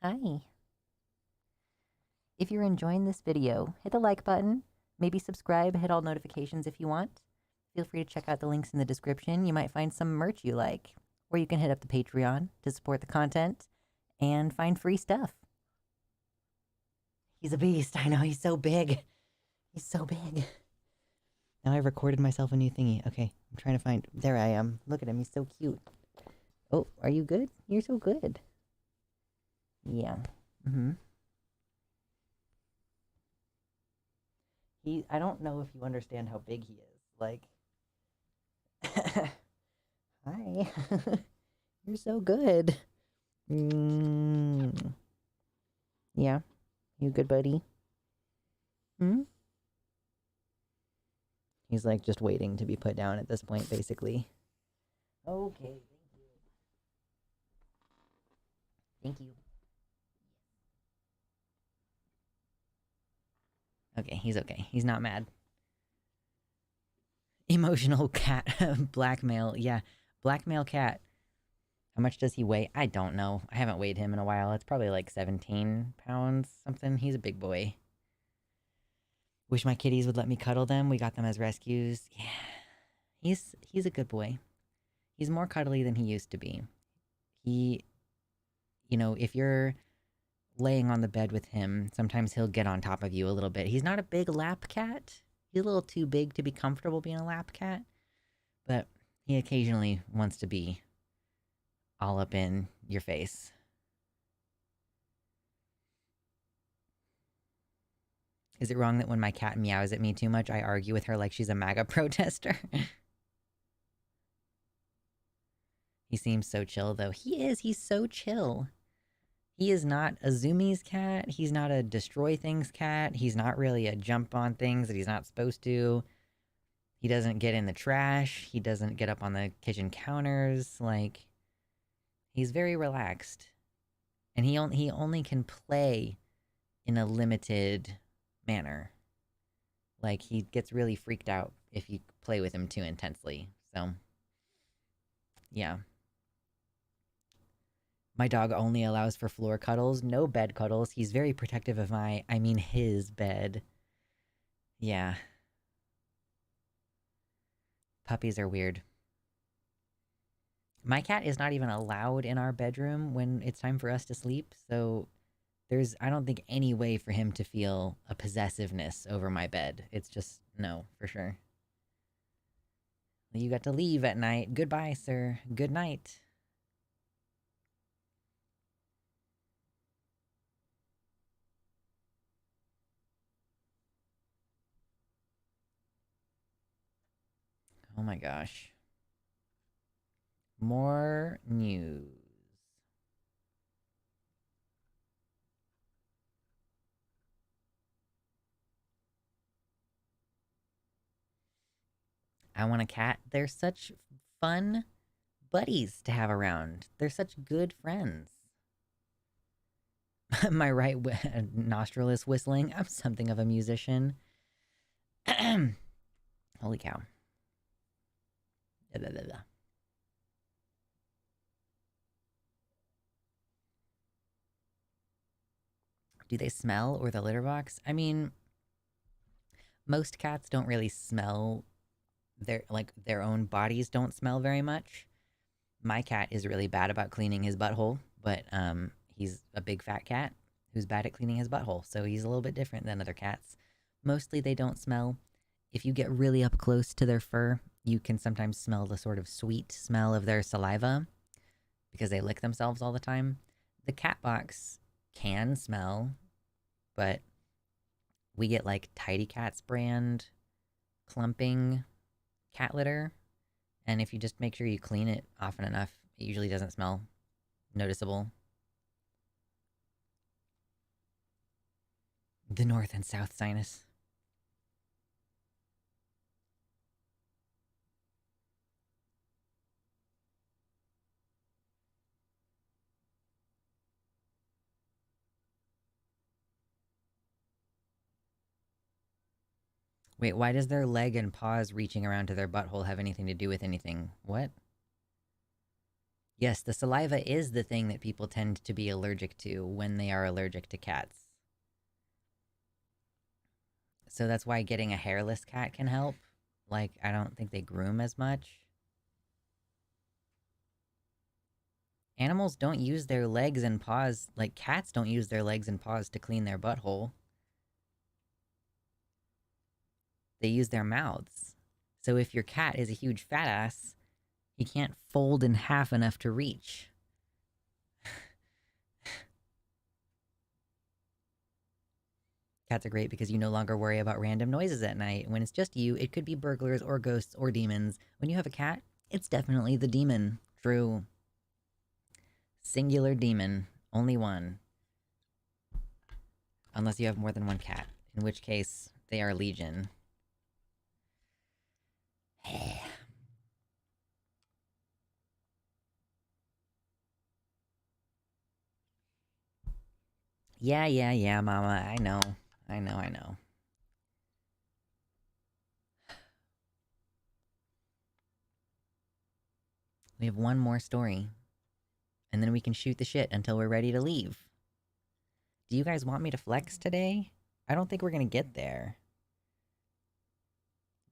S1: Hi. If you're enjoying this video, hit the like button, maybe subscribe, hit all notifications if you want. Feel free to check out the links in the description. You might find some merch you like, or you can hit up the Patreon to support the content and find free stuff. He's a beast. I know, he's so big. He's so big. Now I've recorded myself a new thingy. Okay, I'm trying to find... There I am. Look at him. He's so cute. Oh, are you good? You're so good. Yeah. Mm-hmm. I don't know if you understand how big he is. Like... Hi. You're so good. Yeah. You good, buddy? Hmm? He's like just waiting to be put down at this point, basically. Okay, thank you. Thank you. Okay, he's okay. He's not mad. Emotional cat. Blackmail. Yeah, blackmail cat. How much does he weigh? I don't know. I haven't weighed him in a while. It's probably like 17 pounds, something. He's a big boy. Wish my kitties would let me cuddle them. We got them as rescues. Yeah. He's a good boy. He's more cuddly than he used to be. He, if you're laying on the bed with him, sometimes he'll get on top of you a little bit. He's not a big lap cat. He's a little too big to be comfortable being a lap cat. But he occasionally wants to be all up in your face. Is it wrong that when my cat meows at me too much, I argue with her like she's a MAGA protester? He seems so chill, though. He is. He's so chill. He is not a zoomies cat. He's not a destroy things cat. He's not really a jump on things that he's not supposed to. He doesn't get in the trash. He doesn't get up on the kitchen counters. Like, he's very relaxed. And he only can play in a limited manner. Like, he gets really freaked out if you play with him too intensely. So, yeah. My dog only allows for floor cuddles, no bed cuddles. He's very protective of his bed. Yeah. Puppies are weird. My cat is not even allowed in our bedroom when it's time for us to sleep, so I don't think any way for him to feel a possessiveness over my bed. It's just, no, for sure. You got to leave at night. Goodbye, sir. Good night. Oh my gosh. More news. I want a cat. They're such fun buddies to have around. They're such good friends. My right nostril is whistling. I'm something of a musician. Holy cow. Do they smell, or the litter box? I mean, most cats don't really smell. Their own bodies don't smell very much. My cat is really bad about cleaning his butthole, but he's a big fat cat who's bad at cleaning his butthole, so he's a little bit different than other cats. Mostly they don't smell. If you get really up close to their fur, you can sometimes smell the sort of sweet smell of their saliva because they lick themselves all the time. The cat box can smell, but we get like Tidy Cats brand clumping cat litter, and if you just make sure you clean it often enough, it usually doesn't smell noticeable. The north and south sinus. Wait, why does their leg and paws reaching around to their butthole have anything to do with anything? What? Yes, the saliva is the thing that people tend to be allergic to when they are allergic to cats. So that's why getting a hairless cat can help. Like, I don't think they groom as much. Animals don't use their legs and paws, like cats don't use their legs and paws to clean their butthole. They use their mouths. So if your cat is a huge fat ass, he can't fold in half enough to reach. Cats are great because you no longer worry about random noises at night. When it's just you, it could be burglars or ghosts or demons. When you have a cat, it's definitely the demon. True. Singular demon. Only one. Unless you have more than one cat, in which case they are legion. Yeah, mama. I know. I know. We have one more story. And then we can shoot the shit until we're ready to leave. Do you guys want me to flex today? I don't think we're gonna get there.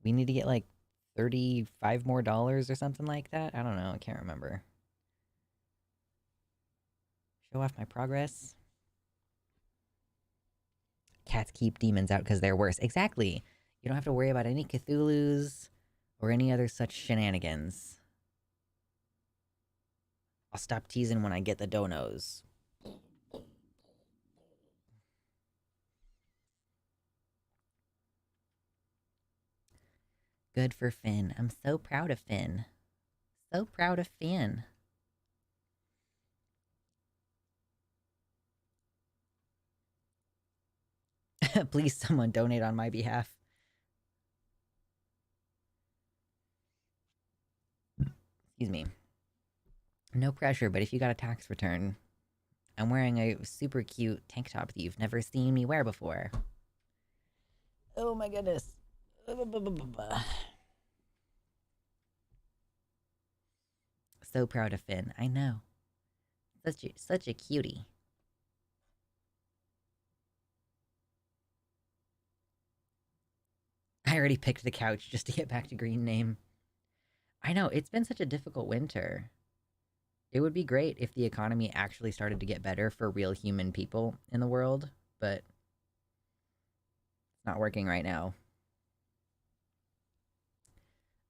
S1: We need to get like $35 more or something like that. I don't know. I can't remember. Show off my progress. Cats keep demons out because they're worse. Exactly. You don't have to worry about any Cthulhu's or any other such shenanigans. I'll stop teasing when I get the donos. Good for Finn. I'm so proud of Finn. So proud of Finn. Please, someone donate on my behalf. Excuse me. No pressure, but if you got a tax return, I'm wearing a super cute tank top that you've never seen me wear before. Oh my goodness. So proud of Finn. I know. Such a cutie. I already picked the couch just to get back to green name. I know, it's been such a difficult winter. It would be great if the economy actually started to get better for real human people in the world, but it's not working right now.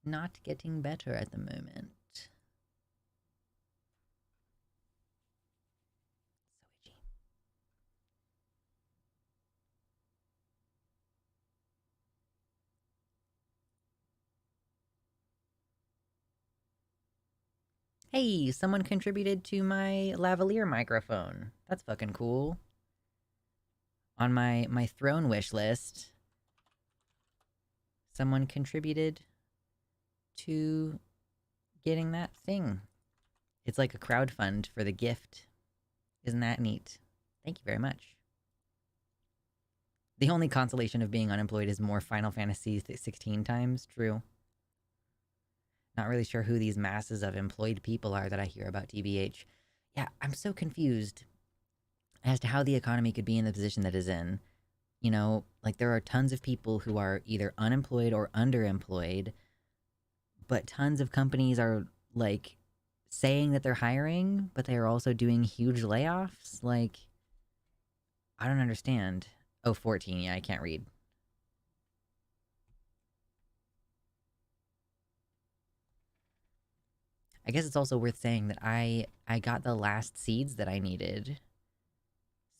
S1: Not getting better at the moment. So itchy. Hey, someone contributed to my lavalier microphone. That's fucking cool. On my throne wish list, someone contributed to getting that thing. It's like a crowd fund for the gift. Isn't that neat? Thank you very much. The only consolation of being unemployed is more Final Fantasy 16 times. True. Not really sure who these masses of employed people are that I hear about, TBH. Yeah, I'm so confused. as to how the economy could be in the position that it's in. You know, like there are tons of people who are either unemployed or underemployed, but tons of companies are like saying that they're hiring, but they are also doing huge layoffs. Like, I don't understand. Oh, 14. Yeah, I can't read. I guess it's also worth saying that I got the last seeds that I needed.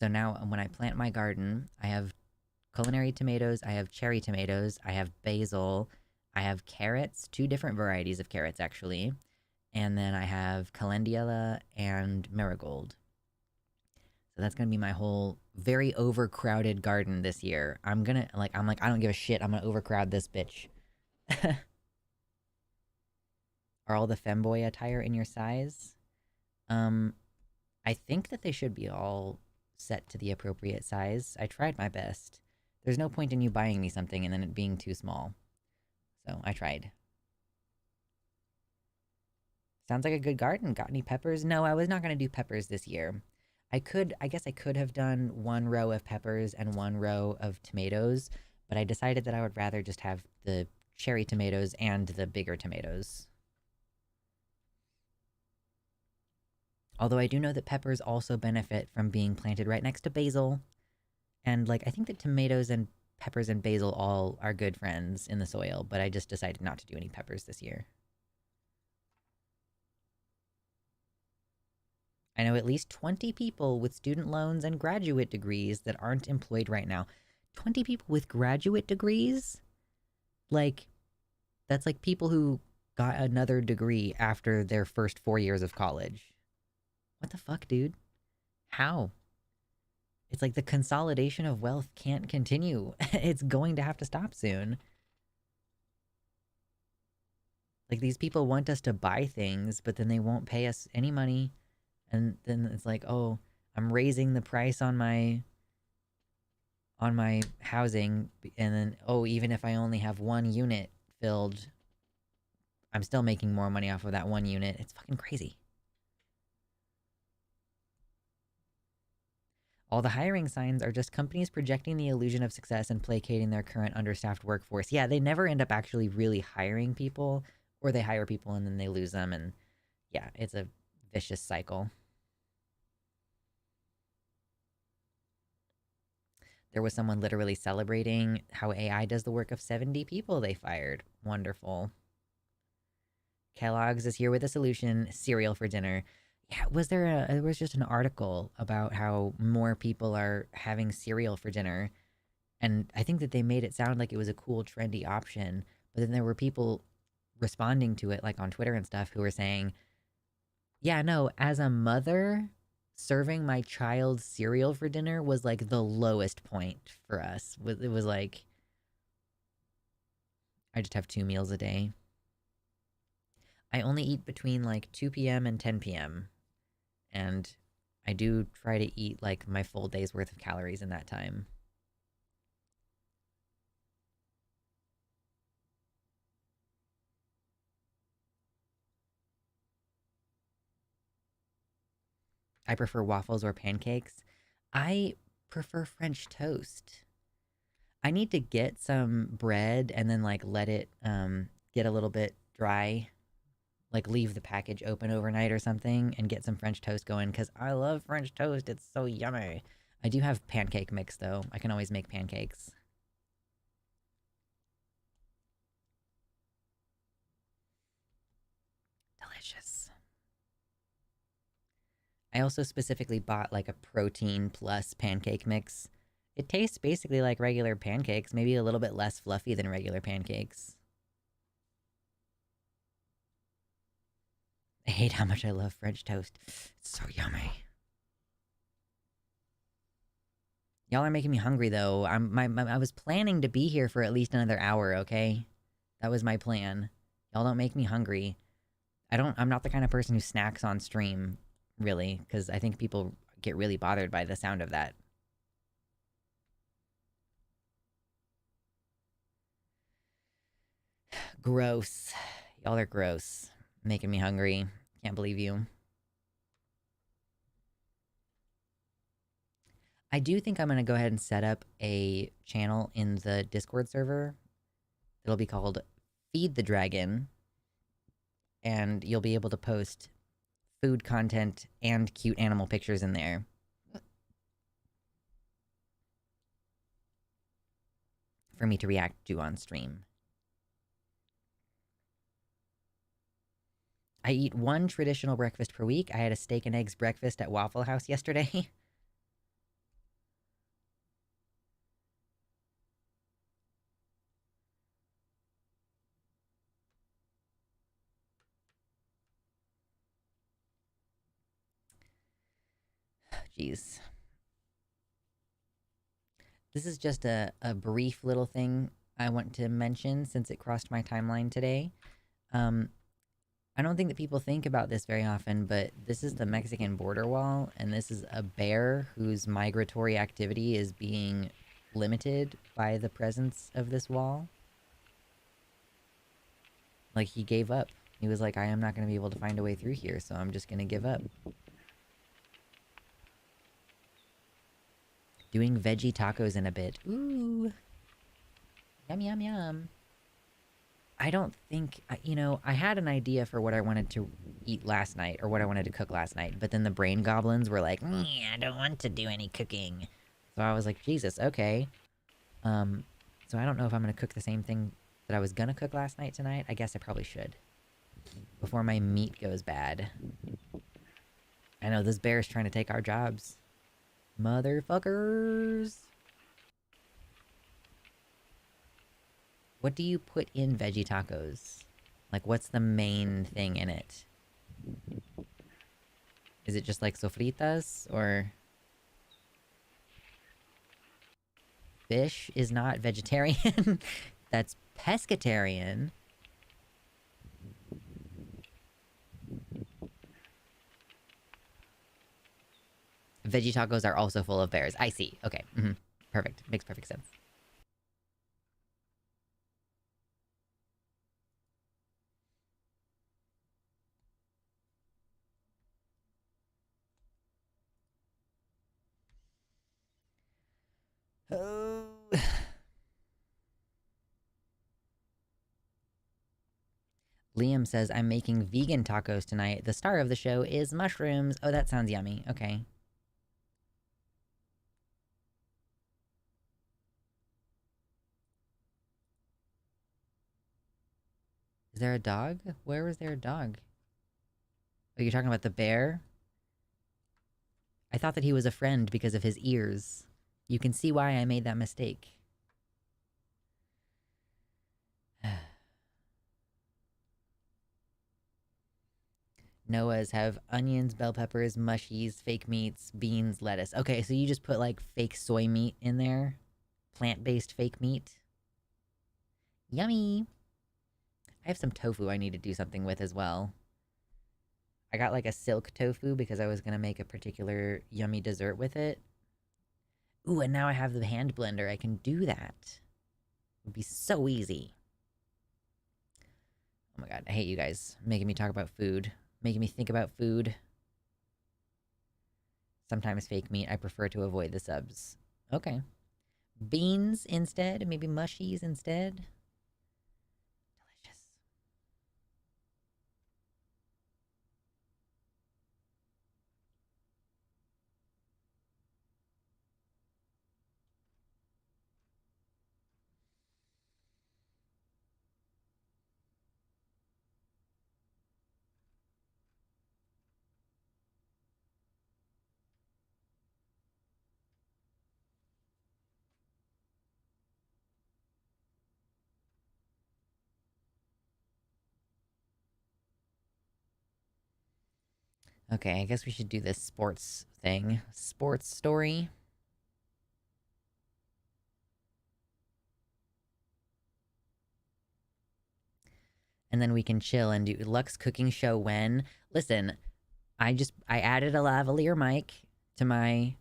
S1: So now when I plant my garden, I have culinary tomatoes, I have cherry tomatoes, I have basil, I have carrots, two different varieties of carrots actually, and then I have calendula and marigold. So that's gonna be my whole very overcrowded garden this year. I'm like, I don't give a shit. I'm gonna overcrowd this bitch. Are all the femboy attire in your size? Um, I think that they should be all set to the appropriate size. I tried my best. There's no point in you buying me something and then it being too small. So I tried. Sounds like a good garden. Got any peppers? No, I was not going to do peppers this year. I guess I could have done one row of peppers and one row of tomatoes, but I decided that I would rather just have the cherry tomatoes and the bigger tomatoes. Although I do know that peppers also benefit from being planted right next to basil. And like I think that tomatoes and peppers and basil all are good friends in the soil, but I just decided not to do any peppers this year. I know at least 20 people with student loans and graduate degrees that aren't employed right now. 20 people with graduate degrees? Like, that's like people who got another degree after their first 4 years of college. What the fuck, dude? How? It's like the consolidation of wealth can't continue. It's going to have to stop soon. Like, these people want us to buy things, but then they won't pay us any money. And then it's like, oh, I'm raising the price on my housing, and then, oh, even if I only have one unit filled, I'm still making more money off of that one unit. It's fucking crazy. All the hiring signs are just companies projecting the illusion of success and placating their current understaffed workforce. Yeah, they never end up actually really hiring people, or they hire people and then they lose them, and yeah, it's a vicious cycle. There was someone literally celebrating how AI does the work of 70 people they fired. Wonderful. Kellogg's is here with a solution, cereal for dinner. Yeah, there was just an article about how more people are having cereal for dinner. And I think that they made it sound like it was a cool, trendy option. But then there were people responding to it, like on Twitter and stuff, who were saying, yeah, no, as a mother, serving my child cereal for dinner was like the lowest point for us. It was like, I just have 2 meals a day. I only eat between like 2 p.m. and 10 p.m. And I do try to eat like my full day's worth of calories in that time. I prefer waffles or pancakes. I prefer French toast. I need to get some bread and then like let it get a little bit dry, like leave the package open overnight or something and get some French toast going because I love French toast. It's so yummy. I do have pancake mix though. I can always make pancakes. Delicious. I also specifically bought like a protein plus pancake mix. It tastes basically like regular pancakes, maybe a little bit less fluffy than regular pancakes. I hate how much I love French toast. It's so yummy. Y'all are making me hungry though. I was planning to be here for at least another hour, okay? That was my plan. Y'all don't make me hungry. I'm not the kind of person who snacks on stream, really, because I think people get really bothered by the sound of that. Gross. Y'all are gross. Making me hungry. Can't believe you. I do think I'm going to go ahead and set up a channel in the Discord server. It'll be called Feed the Dragon, and you'll be able to post food content and cute animal pictures in there. For me to react to on stream. I eat one traditional breakfast per week. I had a steak and eggs breakfast at Waffle House yesterday. Jeez. This is just a brief little thing I want to mention since it crossed my timeline today. I don't think that people think about this very often, but this is the Mexican border wall, and this is a bear whose migratory activity is being limited by the presence of this wall. Like, he gave up. He was like, I am not going to be able to find a way through here, so I'm just going to give up. Doing veggie tacos in a bit. Ooh. Yum, yum, yum. I don't think, you know, I had an idea for what I wanted to eat last night, or what I wanted to cook last night, but then the brain goblins were like, I don't want to do any cooking. So I was like, Jesus, okay. So I don't know if I'm going to cook the same thing that I was going to cook last night tonight. I guess I probably should. Before my meat goes bad. I know, this bear's trying to take our jobs. Motherfuckers. What do you put in veggie tacos? Like, what's the main thing in it? Is it just like sofritas, or... Fish is not vegetarian. That's pescatarian. Veggie tacos are also full of bears. I see. Okay. Perfect. Makes perfect sense. Oh. Liam says, I'm making vegan tacos tonight. The star of the show is mushrooms. Oh, that sounds yummy. Okay. Is there a dog? Where was there a dog? Oh, you're talking about the bear? I thought that he was a friend because of his ears. You can see why I made that mistake. Noah's have onions, bell peppers, mushies, fake meats, beans, lettuce. Okay, so you just put like fake soy meat in there? Plant-based fake meat? Yummy! I have some tofu I need to do something with as well. I got like a silk tofu because I was gonna make a particular yummy dessert with it. Ooh, and now I have the hand blender. I can do that. It would be so easy. Oh my god, I hate you guys making me talk about food. Making me think about food. Sometimes fake meat. I prefer to avoid the subs. Okay. Beans instead? Maybe mushies instead? Delicious. Okay, I guess we should do this sports thing. Sports story. And then we can chill and do Lux cooking show when. Listen, I added a lavalier mic to my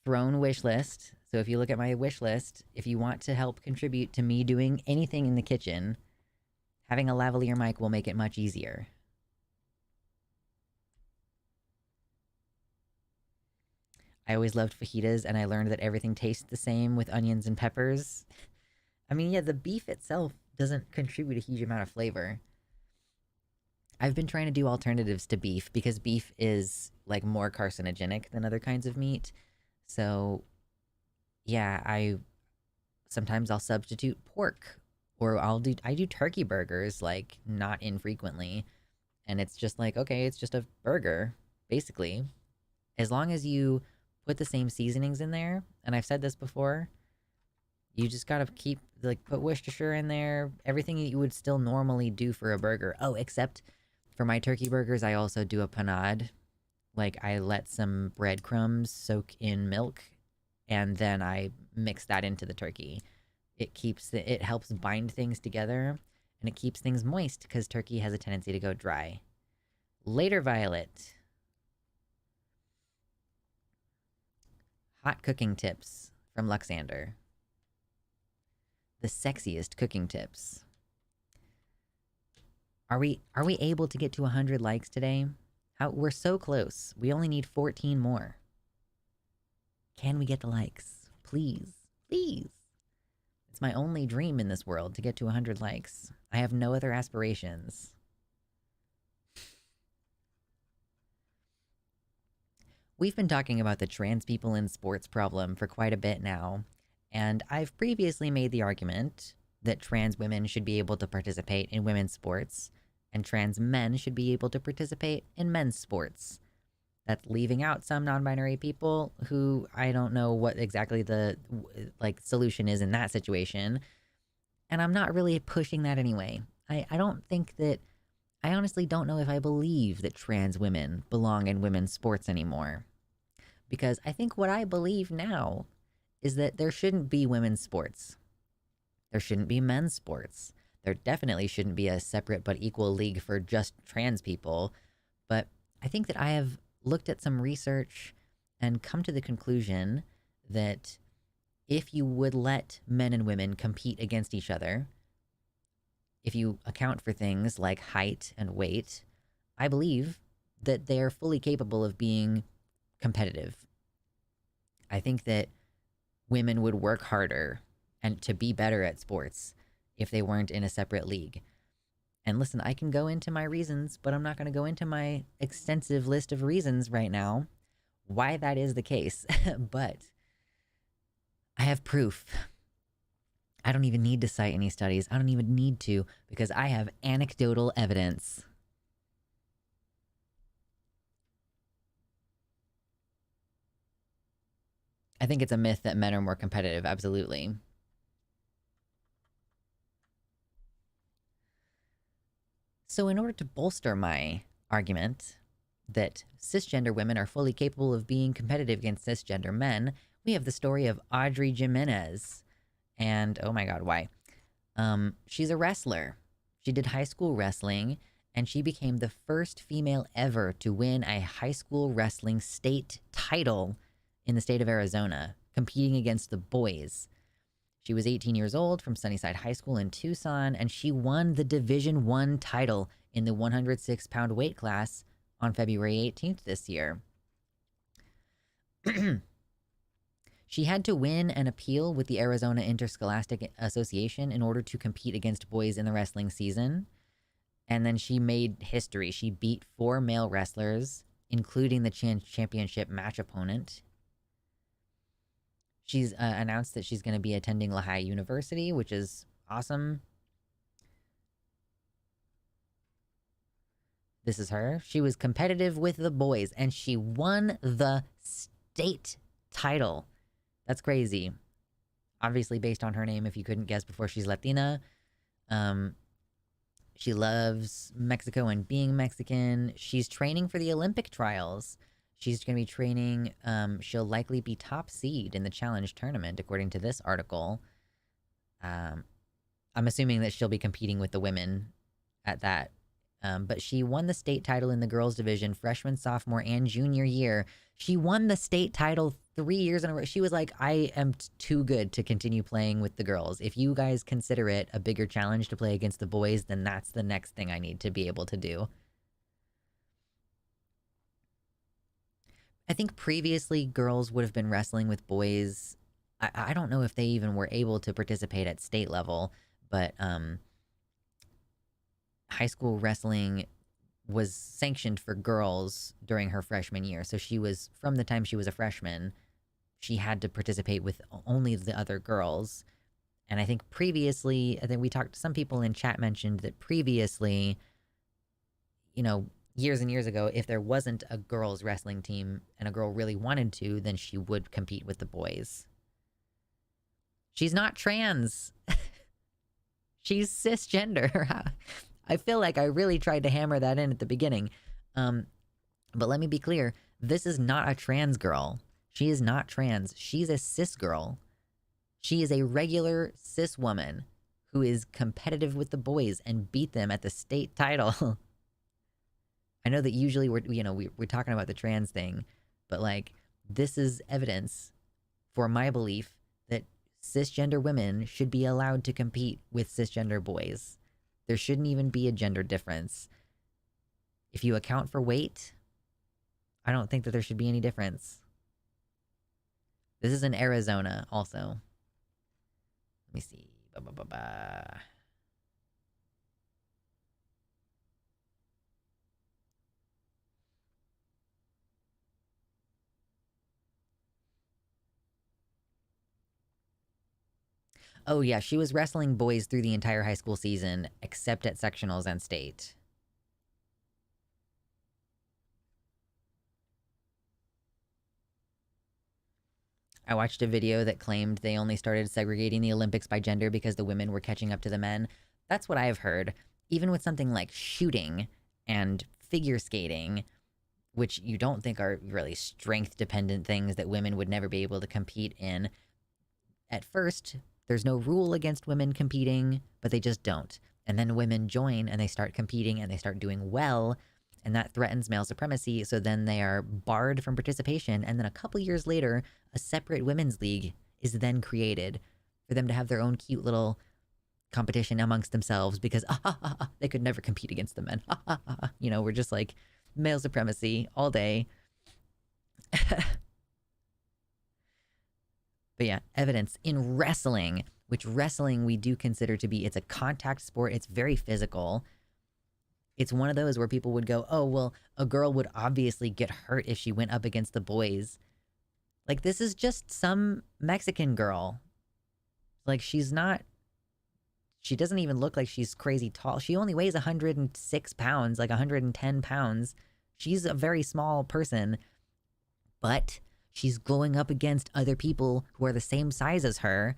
S1: throne wish list. So if you look at my wish list, if you want to help contribute to me doing anything in the kitchen, having a lavalier mic will make it much easier. I always loved fajitas, and I learned that everything tastes the same with onions and peppers. I mean, yeah, the beef itself doesn't contribute a huge amount of flavor. I've been trying to do alternatives to beef because beef is like more carcinogenic than other kinds of meat. So, yeah, I sometimes I'll substitute pork or I do turkey burgers like not infrequently, and it's just like, okay, it's just a burger basically. As long as you put the same seasonings in there, and I've said this before, you just gotta keep like put Worcestershire in there, everything that you would still normally do for a burger. Oh, except for my turkey burgers, I also do a panade. Like I let some breadcrumbs soak in milk, and then I mix that into the turkey. It helps bind things together, and it keeps things moist because turkey has a tendency to go dry. Later, Violet. Hot cooking tips from Luxander. The sexiest cooking tips. Are we able to get to 100 likes today? We're so close. We only need 14 more. Can we get the likes? Please. Please. It's my only dream in this world to get to 100 likes. I have no other aspirations. We've been talking about the trans people in sports problem for quite a bit now, and I've previously made the argument that trans women should be able to participate in women's sports, and trans men should be able to participate in men's sports. That's leaving out some non-binary people who I don't know what exactly the solution is in that situation, and I'm not really pushing that anyway. I don't think that I honestly don't know if I believe that trans women belong in women's sports anymore. Because I think what I believe now is that there shouldn't be women's sports. There shouldn't be men's sports. There definitely shouldn't be a separate but equal league for just trans people. But I think that I have looked at some research and come to the conclusion that if you would let men and women compete against each other, if you account for things like height and weight, I believe that they're fully capable of being competitive. I think that women would work harder and to be better at sports if they weren't in a separate league. And listen, I can go into my reasons, but I'm not going to go into my extensive list of reasons right now why that is the case. But I have proof. I don't even need to cite any studies. I don't even need to because I have anecdotal evidence. I think it's a myth that men are more competitive, absolutely. So in order to bolster my argument that cisgender women are fully capable of being competitive against cisgender men, we have the story of Audrey Jimenez. And oh my god, why? She's a wrestler. She did high school wrestling, and she became the first female ever to win a high school wrestling state title in the state of Arizona, competing against the boys. She was 18 years old from Sunnyside High School in Tucson, and she won the Division I title in the 106-pound weight class on February 18th this year. She had to win an appeal with the Arizona Interscholastic Association in order to compete against boys in the wrestling season. And then she made history. She beat 4 male wrestlers, including the championship match opponent. She's announced that she's going to be attending Lehigh University, which is awesome. This is her. She was competitive with the boys, and she won the state title. That's crazy. Obviously based on her name, if you couldn't guess before, she's Latina. She loves Mexico and being Mexican. She's training for the Olympic trials. She's going to be training. She'll likely be top seed in the challenge tournament, according to this article. I'm assuming that she'll be competing with the women at that. But she won the state title in the girls division freshman, sophomore, and junior year. She won the state title 3 years in a row. She was like, I am too good to continue playing with the girls. If you guys consider it a bigger challenge to play against the boys, then that's the next thing I need to be able to do. I think previously girls would have been wrestling with boys. I don't know if they even were able to participate at state level, but high school wrestling was sanctioned for girls during her freshman year. So she was, from the time she was a freshman, she had to participate with only the other girls. And I think previously, I think we talked, some people in chat mentioned that previously, you know, years and years ago, if there wasn't a girls' wrestling team and a girl really wanted to, then she would compete with the boys. She's not trans. She's cisgender. I feel like I really tried to hammer that in at the beginning. But let me be clear. This is not a trans girl. She is not trans. She's a cis girl. She is a regular cis woman who is competitive with the boys and beat them at the state title. I know that usually we're talking about the trans thing, but like this is evidence for my belief that cisgender women should be allowed to compete with cisgender boys. There shouldn't even be a gender difference. If you account for weight, I don't think that there should be any difference. This is in Arizona also. Let me see. Oh yeah, she was wrestling boys through the entire high school season, except at sectionals and state. I watched a video that claimed they only started segregating the Olympics by gender because the women were catching up to the men. That's what I've heard. Even with something like shooting and figure skating, which you don't think are really strength-dependent things that women would never be able to compete in, at first, there's no rule against women competing, but they just don't. And then women join and they start competing and they start doing well, and that threatens male supremacy, so then they are barred from participation, and then a couple years later, a separate women's league is then created for them to have their own cute little competition amongst themselves because they could never compete against the men. You know, we're just like male supremacy all day. But yeah, evidence in wrestling, which wrestling we do consider to be, it's a contact sport. It's very physical. It's one of those where people would go, oh, well, a girl would obviously get hurt if she went up against the boys. Like, this is just some Mexican girl. Like, she doesn't even look like she's crazy tall. She only weighs 106 pounds, like 110 pounds. She's a very small person, but she's going up against other people who are the same size as her,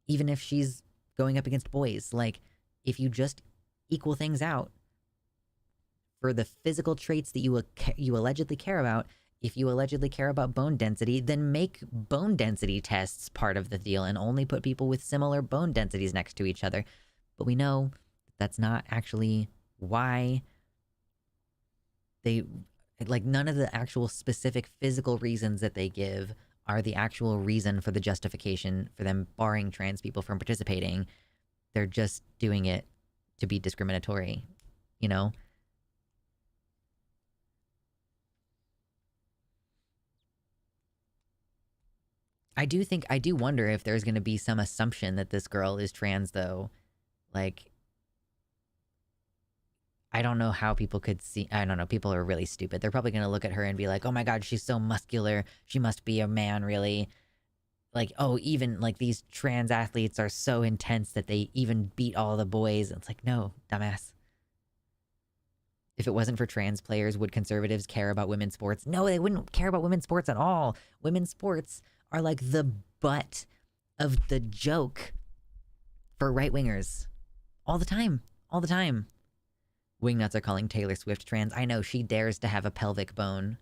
S1: even if she's going up against boys. Like, if you just equal things out for the physical traits that you allegedly care about, if you allegedly care about bone density, then make bone density tests part of the deal and only put people with similar bone densities next to each other. But we know that's not actually why they, like, none of the actual specific physical reasons that they give are the actual reason for the justification for them barring trans people from participating. They're just doing it to be discriminatory, you know? I do wonder if there's going to be some assumption that this girl is trans, though. Like, I don't know how people could see. I don't know. People are really stupid. They're probably going to look at her and be like, oh my God, she's so muscular. She must be a man, really. Like, oh, even like these trans athletes are so intense that they even beat all the boys. It's like, no, dumbass. If it wasn't for trans players, would conservatives care about women's sports? No, they wouldn't care about women's sports at all. Women's sports are like the butt of the joke for right-wingers. All the time. All the time. Wingnuts are calling Taylor Swift trans. I know, she dares to have a pelvic bone.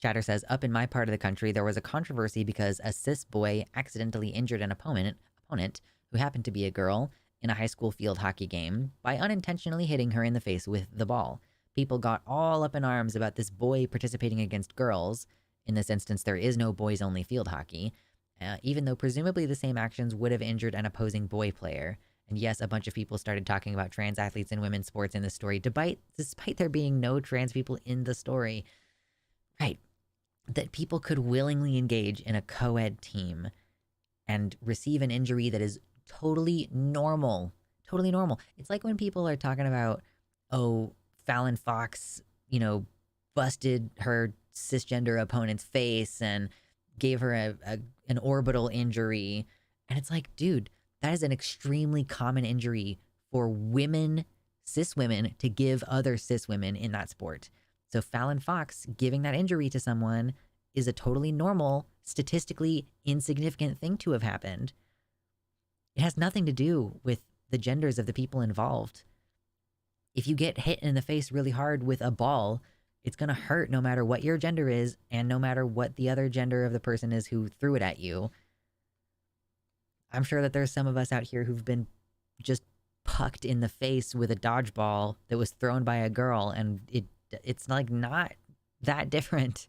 S1: Chatter says, up in my part of the country, there was a controversy because a cis boy accidentally injured an opponent who happened to be a girl in a high school field hockey game by unintentionally hitting her in the face with the ball. People got all up in arms about this boy participating against girls. In this instance, there is no boys-only field hockey. even though presumably the same actions would have injured an opposing boy player. And yes, a bunch of people started talking about trans athletes in women's sports in the story, despite there being no trans people in the story. Right. That people could willingly engage in a co-ed team and receive an injury that is totally normal. Totally normal. It's like when people are talking about, oh, Fallon Fox, busted her cisgender opponent's face and gave her an orbital injury. And it's like, dude, that is an extremely common injury for women, cis women, to give other cis women in that sport. So Fallon Fox giving that injury to someone is a totally normal, statistically insignificant thing to have happened. It has nothing to do with the genders of the people involved. If you get hit in the face really hard with a ball, it's going to hurt no matter what your gender is and no matter what the other gender of the person is who threw it at you. I'm sure that there's some of us out here who've been just pucked in the face with a dodgeball that was thrown by a girl, and it's like not that different.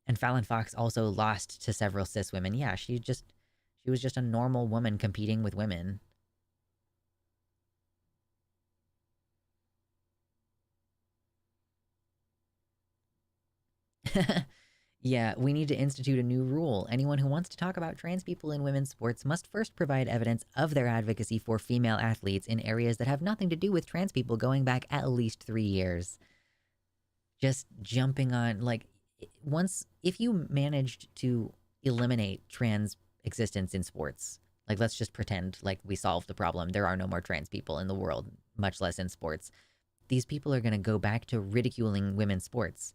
S1: And Fallon Fox also lost to several cis women. Yeah, she was just a normal woman competing with women. Yeah, we need to institute a new rule. Anyone who wants to talk about trans people in women's sports must first provide evidence of their advocacy for female athletes in areas that have nothing to do with trans people going back at least 3 years. Just jumping on, like, if you managed to eliminate trans existence in sports, like, let's just pretend like we solved the problem. There are no more trans people in the world, much less in sports. These people are going to go back to ridiculing women's sports.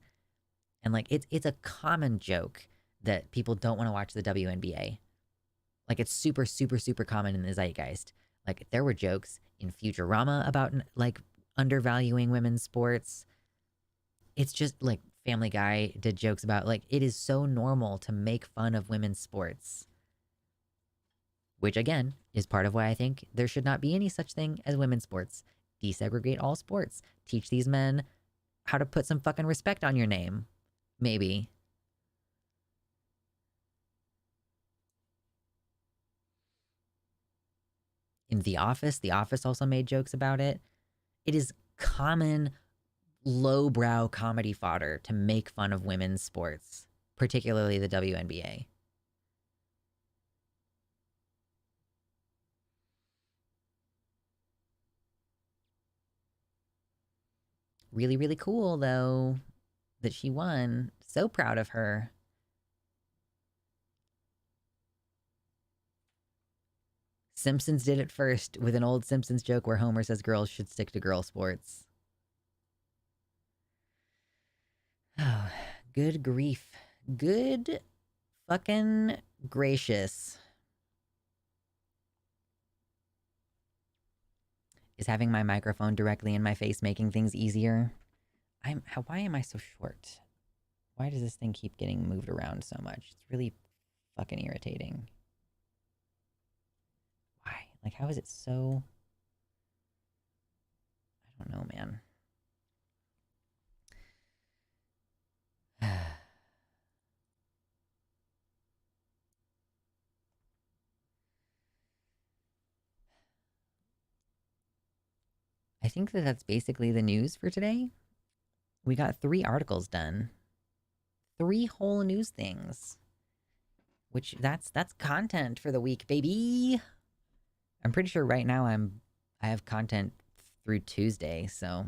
S1: And like it's a common joke that people don't want to watch the WNBA. Like it's super, super, super common in the zeitgeist. Like there were jokes in Futurama about like undervaluing women's sports. It's just like Family Guy did jokes about like it is so normal to make fun of women's sports. Which again is part of why I think there should not be any such thing as women's sports. Desegregate all sports. Teach these men how to put some fucking respect on your name. Maybe. In The Office also made jokes about it. It is common lowbrow comedy fodder to make fun of women's sports, particularly the WNBA. Really, really cool, though, that she won. So proud of her. Simpsons did it first with an old Simpsons joke where Homer says girls should stick to girl sports. Oh, good grief. Good fucking gracious. Is having my microphone directly in my face making things easier? Why am I so short? Why does this thing keep getting moved around so much? It's really fucking irritating. Why? Like, how is it so... I don't know, man. I think that that's basically the news for today. We got 3 articles done. 3 whole news things. Which that's content for the week, baby. I'm pretty sure right now I have content through Tuesday, so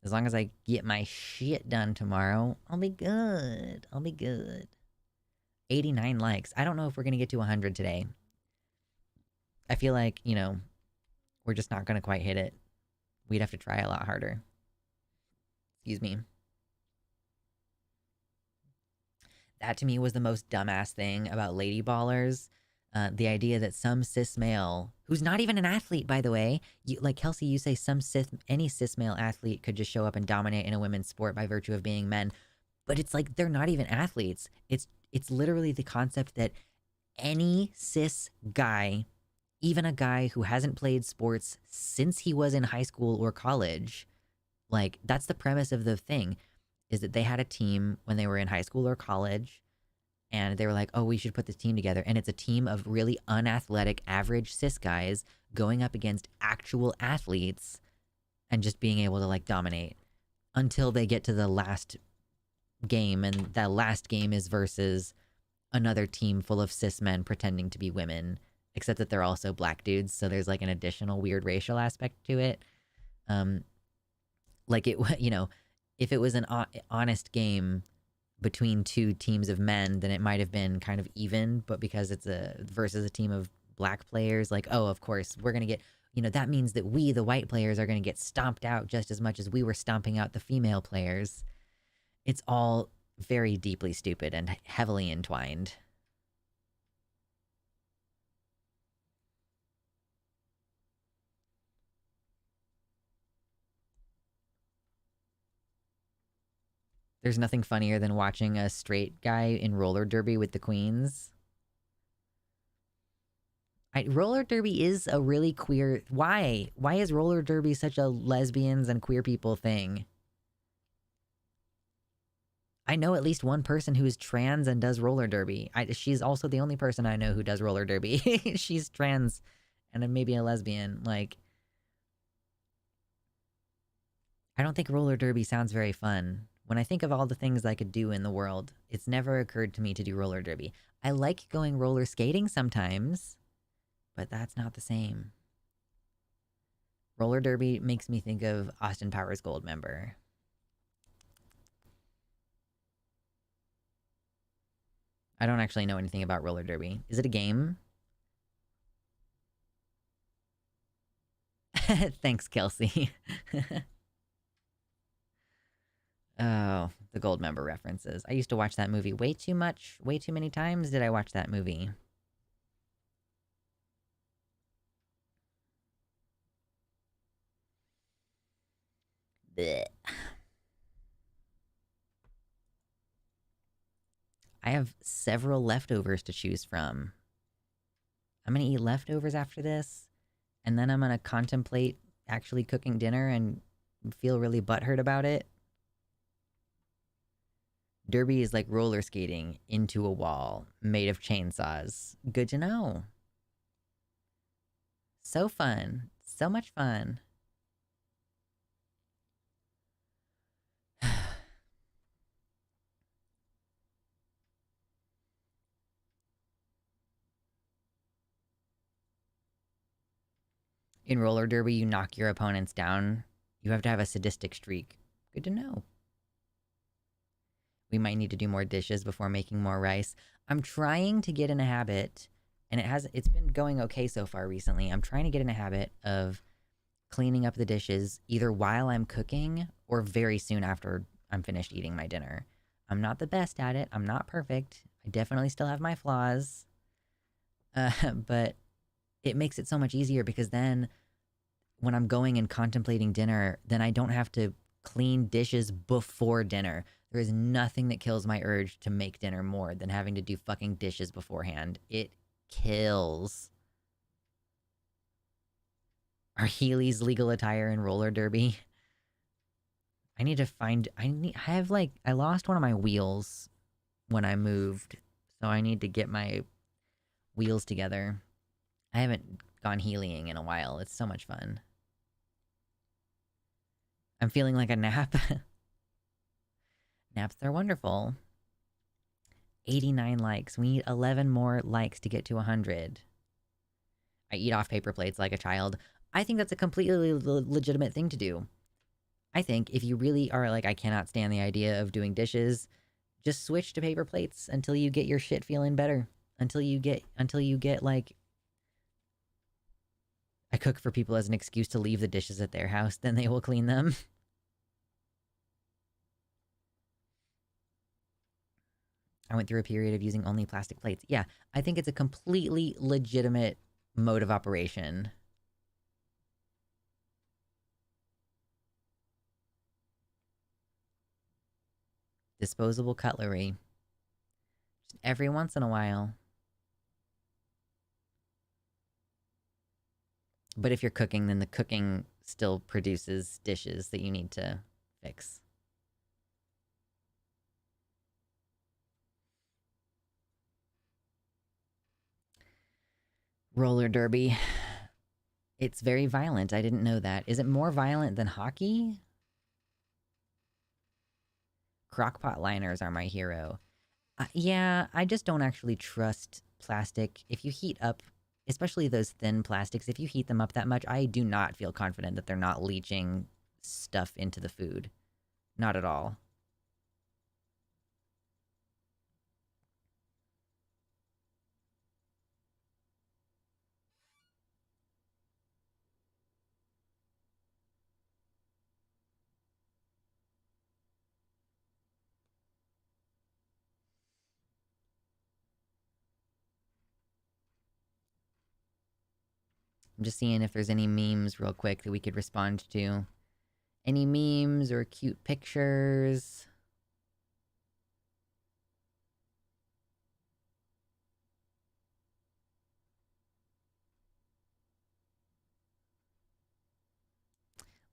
S1: as long as I get my shit done tomorrow, I'll be good. 89 likes. I don't know if we're going to get to 100 today. I feel like, we're just not going to quite hit it. We'd have to try a lot harder. Excuse me. That to me was the most dumbass thing about lady ballers. The idea that some cis male, who's not even an athlete, by the way, like Kelsey, you say any cis male athlete could just show up and dominate in a women's sport by virtue of being men, but it's like they're not even athletes. It's literally the concept that any cis guy, even a guy who hasn't played sports since he was in high school or college, like that's the premise of the thing, is that they had a team when they were in high school or college, And they were like, oh, we should put this team together. And it's a team of really unathletic, average cis guys going up against actual athletes and just being able to like dominate until they get to the last game. And that last game is versus another team full of cis men pretending to be women, except that they're also black dudes. So there's like an additional weird racial aspect to it. Like it, you know, if it was an honest game between two teams of men, then it might have been kind of even, but because it's versus a team of black players, like, oh, of course, we're going to get, you know, that means that we, the white players, are going to get stomped out just as much as we were stomping out the female players. It's all very deeply stupid and heavily entwined. There's nothing funnier than watching a straight guy in roller derby with the queens. Roller derby is a really queer... Why? Why is roller derby such a lesbians and queer people thing? I know at least one person who is trans and does roller derby. She's also the only person I know who does roller derby. She's trans and maybe a lesbian. Like, I don't think roller derby sounds very fun. When I think of all the things I could do in the world, it's never occurred to me to do roller derby. I like going roller skating sometimes, but that's not the same. Roller derby makes me think of Austin Powers Goldmember. I don't actually know anything about roller derby. Is it a game? Thanks, Kelsey. Oh, the Goldmember references. I used to watch that movie way too much. Way too many times did I watch that movie. Blech. I have several leftovers to choose from. I'm gonna eat leftovers after this, and then I'm gonna contemplate actually cooking dinner and feel really butthurt about it. Derby is like roller skating into a wall made of chainsaws. Good to know. So fun. So much fun. In roller derby, you knock your opponents down. You have to have a sadistic streak. Good to know. We might need to do more dishes before making more rice. I'm trying to get in a habit, and it's been going okay so far recently. I'm trying to get in a habit of cleaning up the dishes either while I'm cooking or very soon after I'm finished eating my dinner. I'm not the best at it. I'm not perfect. I definitely still have my flaws. But it makes it so much easier because then when I'm going and contemplating dinner, then I don't have to clean dishes before dinner. There is nothing that kills my urge to make dinner more than having to do fucking dishes beforehand. It kills. Are Heelys legal attire in roller derby? I need to find... I lost one of my wheels when I moved, so I need to get my wheels together. I haven't gone Heelying in a while. It's so much fun. I'm feeling like a nap. Naps are wonderful. 89 likes. We need 11 more likes to get to 100. I eat off paper plates like a child. I think that's a completely legitimate thing to do. I think if you really are like, I cannot stand the idea of doing dishes, just switch to paper plates until you get your shit feeling better. Until you get like, I cook for people as an excuse to leave the dishes at their house, then they will clean them. I went through a period of using only plastic plates. Yeah, I think it's a completely legitimate mode of operation. Disposable cutlery. Just every once in a while. But if you're cooking, then the cooking still produces dishes that you need to fix. Roller derby. It's very violent. I didn't know that. Is it more violent than hockey? Crockpot liners are my hero. Yeah, I just don't actually trust plastic. If you heat up, especially those thin plastics, if you heat them up that much, I do not feel confident that they're not leaching stuff into the food. Not at all. I'm just seeing if there's any memes real quick that we could respond to. Any memes or cute pictures?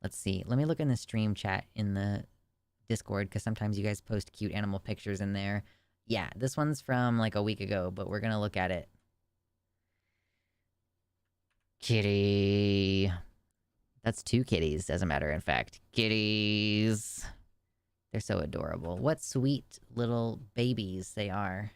S1: Let's see. Let me look in the stream chat in the Discord, because sometimes you guys post cute animal pictures in there. Yeah, this one's from like a week ago, but we're gonna look at it. Kitty. That's two kitties, as a matter of fact. Kitties. They're so adorable. What sweet little babies they are.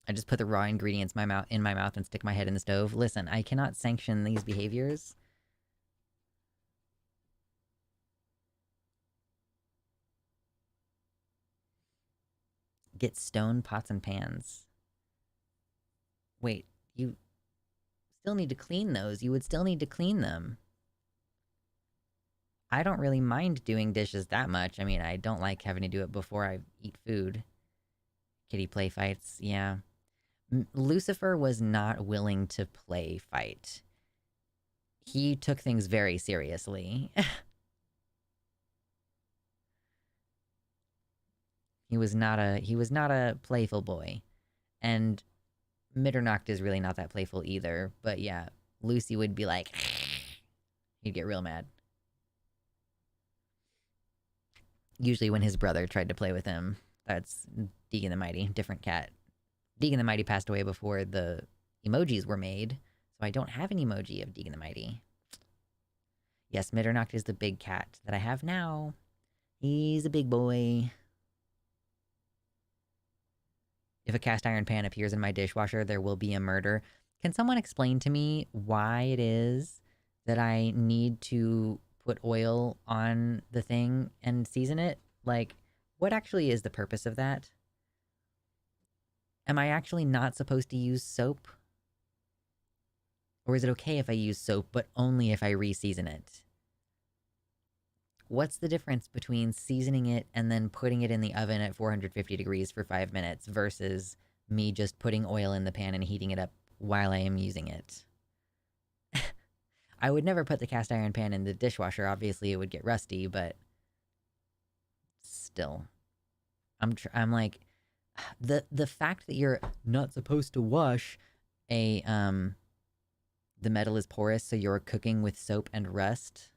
S1: I just put the raw ingredients in my mouth and stick my head in the stove. Listen, I cannot sanction these behaviors. Get stone pots and pans. Wait, you still need to clean those. You would still need to clean them. I don't really mind doing dishes that much. I mean, I don't like having to do it before I eat food. Kitty play fights, yeah. Lucifer was not willing to play fight. He took things very seriously. He was not a playful boy. And Mitternacht is really not that playful either. But yeah, Lucy would be like, he'd get real mad. Usually when his brother tried to play with him. That's Deegan the Mighty, different cat. Deegan the Mighty passed away before the emojis were made, so I don't have an emoji of Deegan the Mighty. Yes, Mitternacht is the big cat that I have now. He's a big boy. If a cast iron pan appears in my dishwasher, there will be a murder. Can someone explain to me why it is that I need to put oil on the thing and season it? Like, what actually is the purpose of that? Am I actually not supposed to use soap? Or is it okay if I use soap, but only if I re-season it? What's the difference between seasoning it and then putting it in the oven at 450 degrees for 5 minutes versus me just putting oil in the pan and heating it up while I am using it? I would never put the cast iron pan in the dishwasher. Obviously, it would get rusty, but still. I'm like, the fact that you're not supposed to wash a the metal is porous, so you're cooking with soap and rust.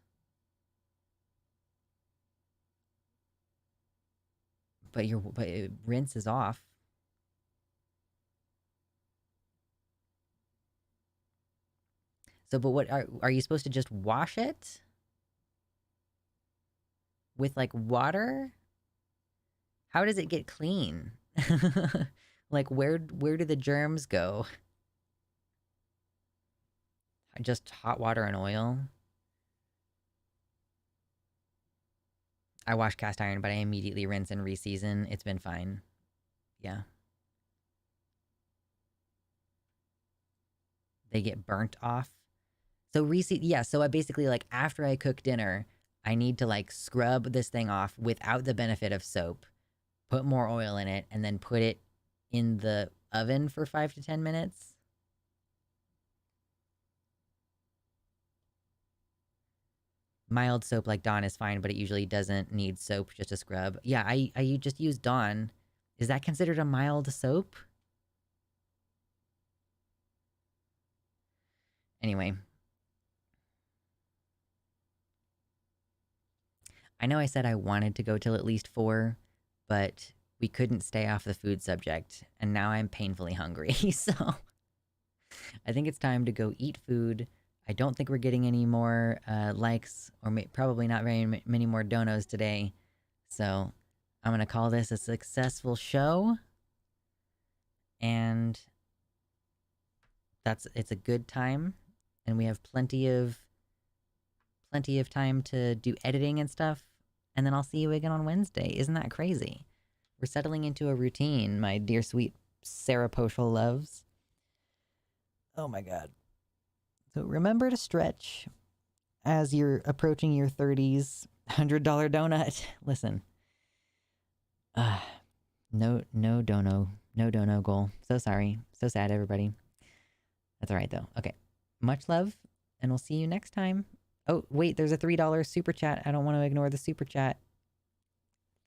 S1: But it rinses off. So, but what are you supposed to just wash it with like water? How does it get clean? Like where do the germs go? Just hot water and oil. I wash cast iron, but I immediately rinse and re-season. It's been fine. Yeah. They get burnt off. So yeah, so I basically like after I cook dinner, I need to like scrub this thing off without the benefit of soap, put more oil in it, and then put it in the oven for 5 to 10 minutes. Mild soap like Dawn is fine, but it usually doesn't need soap, just a scrub. Yeah, I just use Dawn. Is that considered a mild soap? Anyway. I know I said I wanted to go till at least 4, but we couldn't stay off the food subject, and now I'm painfully hungry. So I think it's time to go eat food. I don't think we're getting any more likes, or probably not very many more donos today. So I'm gonna call this a successful show, and it's a good time, and we have plenty of time to do editing and stuff. And then I'll see you again on Wednesday. Isn't that crazy? We're settling into a routine, my dear sweet Sarah Poshel loves. Oh my god. So remember to stretch as you're approaching your 30s. $100 donut. Listen. No dono goal. So sorry. So sad, everybody. That's alright though. Okay. Much love, and we'll see you next time. Oh, wait, there's a $3 super chat. I don't want to ignore the super chat.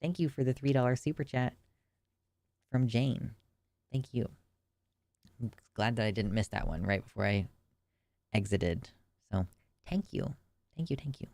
S1: Thank you for the $3 super chat from Jane. Thank you. I'm glad that I didn't miss that one right before I exited. So, thank you. Thank you.